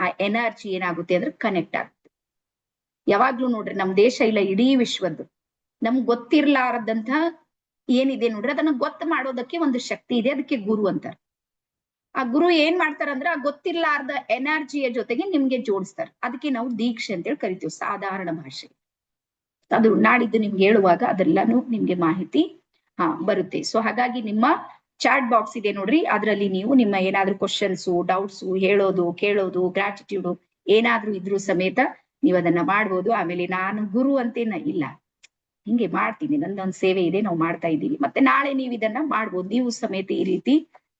ಆ ಎನರ್ಜಿ ಏನಾಗುತ್ತೆ ಅಂದ್ರೆ ಕನೆಕ್ಟ್ ಆಗುತ್ತೆ. ಯಾವಾಗ್ಲೂ ನೋಡ್ರಿ ನಮ್ ದೇಶ ಇಲ್ಲ, ಇಡೀ ವಿಶ್ವದ್ದು ನಮ್ಗೆ ಗೊತ್ತಿರ್ಲಾರದಂತ ಏನಿದೆ ನೋಡ್ರಿ, ಅದನ್ನ ಗೊತ್ತು ಮಾಡೋದಕ್ಕೆ ಒಂದು ಶಕ್ತಿ ಇದೆ, ಅದಕ್ಕೆ ಗುರು ಅಂತಾರೆ. ಆ ಗುರು ಏನ್ ಮಾಡ್ತಾರಂದ್ರೆ ಆ ಗೊತ್ತಿರ್ಲಾರ್ದ ಎನರ್ಜಿಯ ಜೊತೆಗೆ ನಿಮ್ಗೆ ಜೋಡಿಸ್ತಾರೆ. ಅದಕ್ಕೆ ನಾವು ದೀಕ್ಷೆ ಅಂತೇಳಿ ಕರಿತೀವಿ ಸಾಧಾರಣ ಭಾಷೆ. ಅದು ನಾಡಿದ್ದು ನಿಮ್ಗೆ ಹೇಳುವಾಗ ಅದೆಲ್ಲಾನು ನಿಮ್ಗೆ ಮಾಹಿತಿ ಬರುತ್ತೆ. ಸೊ ಹಾಗಾಗಿ ನಿಮ್ಮ ಚಾಟ್ ಬಾಕ್ಸ್ ಇದೆ ನೋಡ್ರಿ, ಅದ್ರಲ್ಲಿ ನೀವು ನಿಮ್ಮ ಏನಾದ್ರೂ ಕ್ವಶನ್ಸು, ಡೌಟ್ಸು, ಹೇಳೋದು, ಕೇಳೋದು, ಗ್ರಾಟಿಟ್ಯೂಡ್ ಏನಾದ್ರೂ ಇದ್ರೂ ಸಮೇತ ನೀವು ಅದನ್ನ ಮಾಡ್ಬೋದು. ಆಮೇಲೆ ನಾನು ಗುರು ಅಂತೇನ ಇಲ್ಲ, ಹಿಂಗೆ ಮಾಡ್ತೀನಿ, ನಂದೊಂದು ಸೇವೆ ಇದೆ, ನಾವು ಮಾಡ್ತಾ ಇದ್ದೀವಿ. ಮತ್ತೆ ನಾಳೆ ನೀವು ಇದನ್ನ ಮಾಡ್ಬೋದು, ನೀವು ಸಮೇತ ಈ ರೀತಿ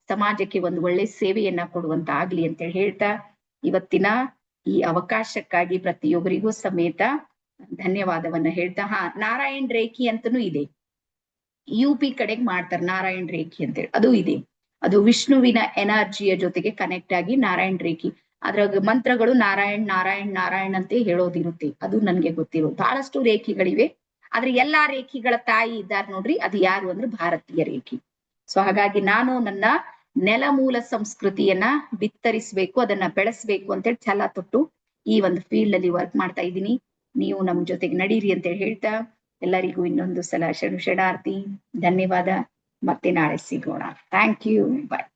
ಸಮಾಜಕ್ಕೆ ಒಂದು ಒಳ್ಳೆ ಸೇವೆಯನ್ನ ಕೊಡುವಂತ ಆಗ್ಲಿ ಅಂತ ಹೇಳ್ತಾ, ಇವತ್ತಿನ ಈ ಅವಕಾಶಕ್ಕಾಗಿ ಪ್ರತಿಯೊಬ್ಬರಿಗೂ ಸಮೇತ ಧನ್ಯವಾದವನ್ನ ಹೇಳ್ತಾ, ನಾರಾಯಣ್ ರೇಖಿ ಅಂತನೂ ಇದೆ, UP ಕಡೆಗೆ ಮಾಡ್ತಾರೆ ನಾರಾಯಣ್ ರೇಖಿ ಅಂತೇಳಿ, ಅದು ಇದೆ. ಅದು ವಿಷ್ಣುವಿನ ಎನರ್ಜಿಯ ಜೊತೆಗೆ ಕನೆಕ್ಟ್ ಆಗಿ ನಾರಾಯಣ್ ರೇಖಿ. ಅದ್ರಾಗ ಮಂತ್ರಗಳು ನಾರಾಯಣ್ ನಾರಾಯಣ್ ನಾರಾಯಣ್ ಅಂತ ಹೇಳೋದಿರುತ್ತೆ, ಅದು ನನ್ಗೆ ಗೊತ್ತಿರೋ. ಬಹಳಷ್ಟು ರೇಖಿಗಳಿವೆ, ಆದ್ರೆ ಎಲ್ಲಾ ರೇಖಿಗಳ ತಾಯಿ ಇದ್ದಾರೆ ನೋಡ್ರಿ, ಅದು ಯಾರು ಅಂದ್ರೆ ಭಾರತೀಯ ರೇಖಿ. ಸೊ ಹಾಗಾಗಿ ನಾನು ನನ್ನ ನೆಲಮೂಲ ಸಂಸ್ಕೃತಿಯನ್ನ ಬಿತ್ತರಿಸಬೇಕು, ಅದನ್ನ ಬೆಳೆಸ್ಬೇಕು ಅಂತೇಳಿ ಛಲ ತೊಟ್ಟು ಈ ಒಂದು ಫೀಲ್ಡ್ ಅಲ್ಲಿ ವರ್ಕ್ ಮಾಡ್ತಾ ಇದ್ದೀನಿ. ನೀವು ನಮ್ ಜೊತೆಗೆ ನಡೀರಿ ಅಂತೇಳಿ ಹೇಳ್ತಾ, ಎಲ್ಲರಿಗೂ ಇನ್ನೊಂದು ಸಲ ಶರಣಾರ್ಥಿ, ಧನ್ಯವಾದ. ಮತ್ತೆ ನಾಳೆ ಸಿಗೋಣ. Thank you, bye.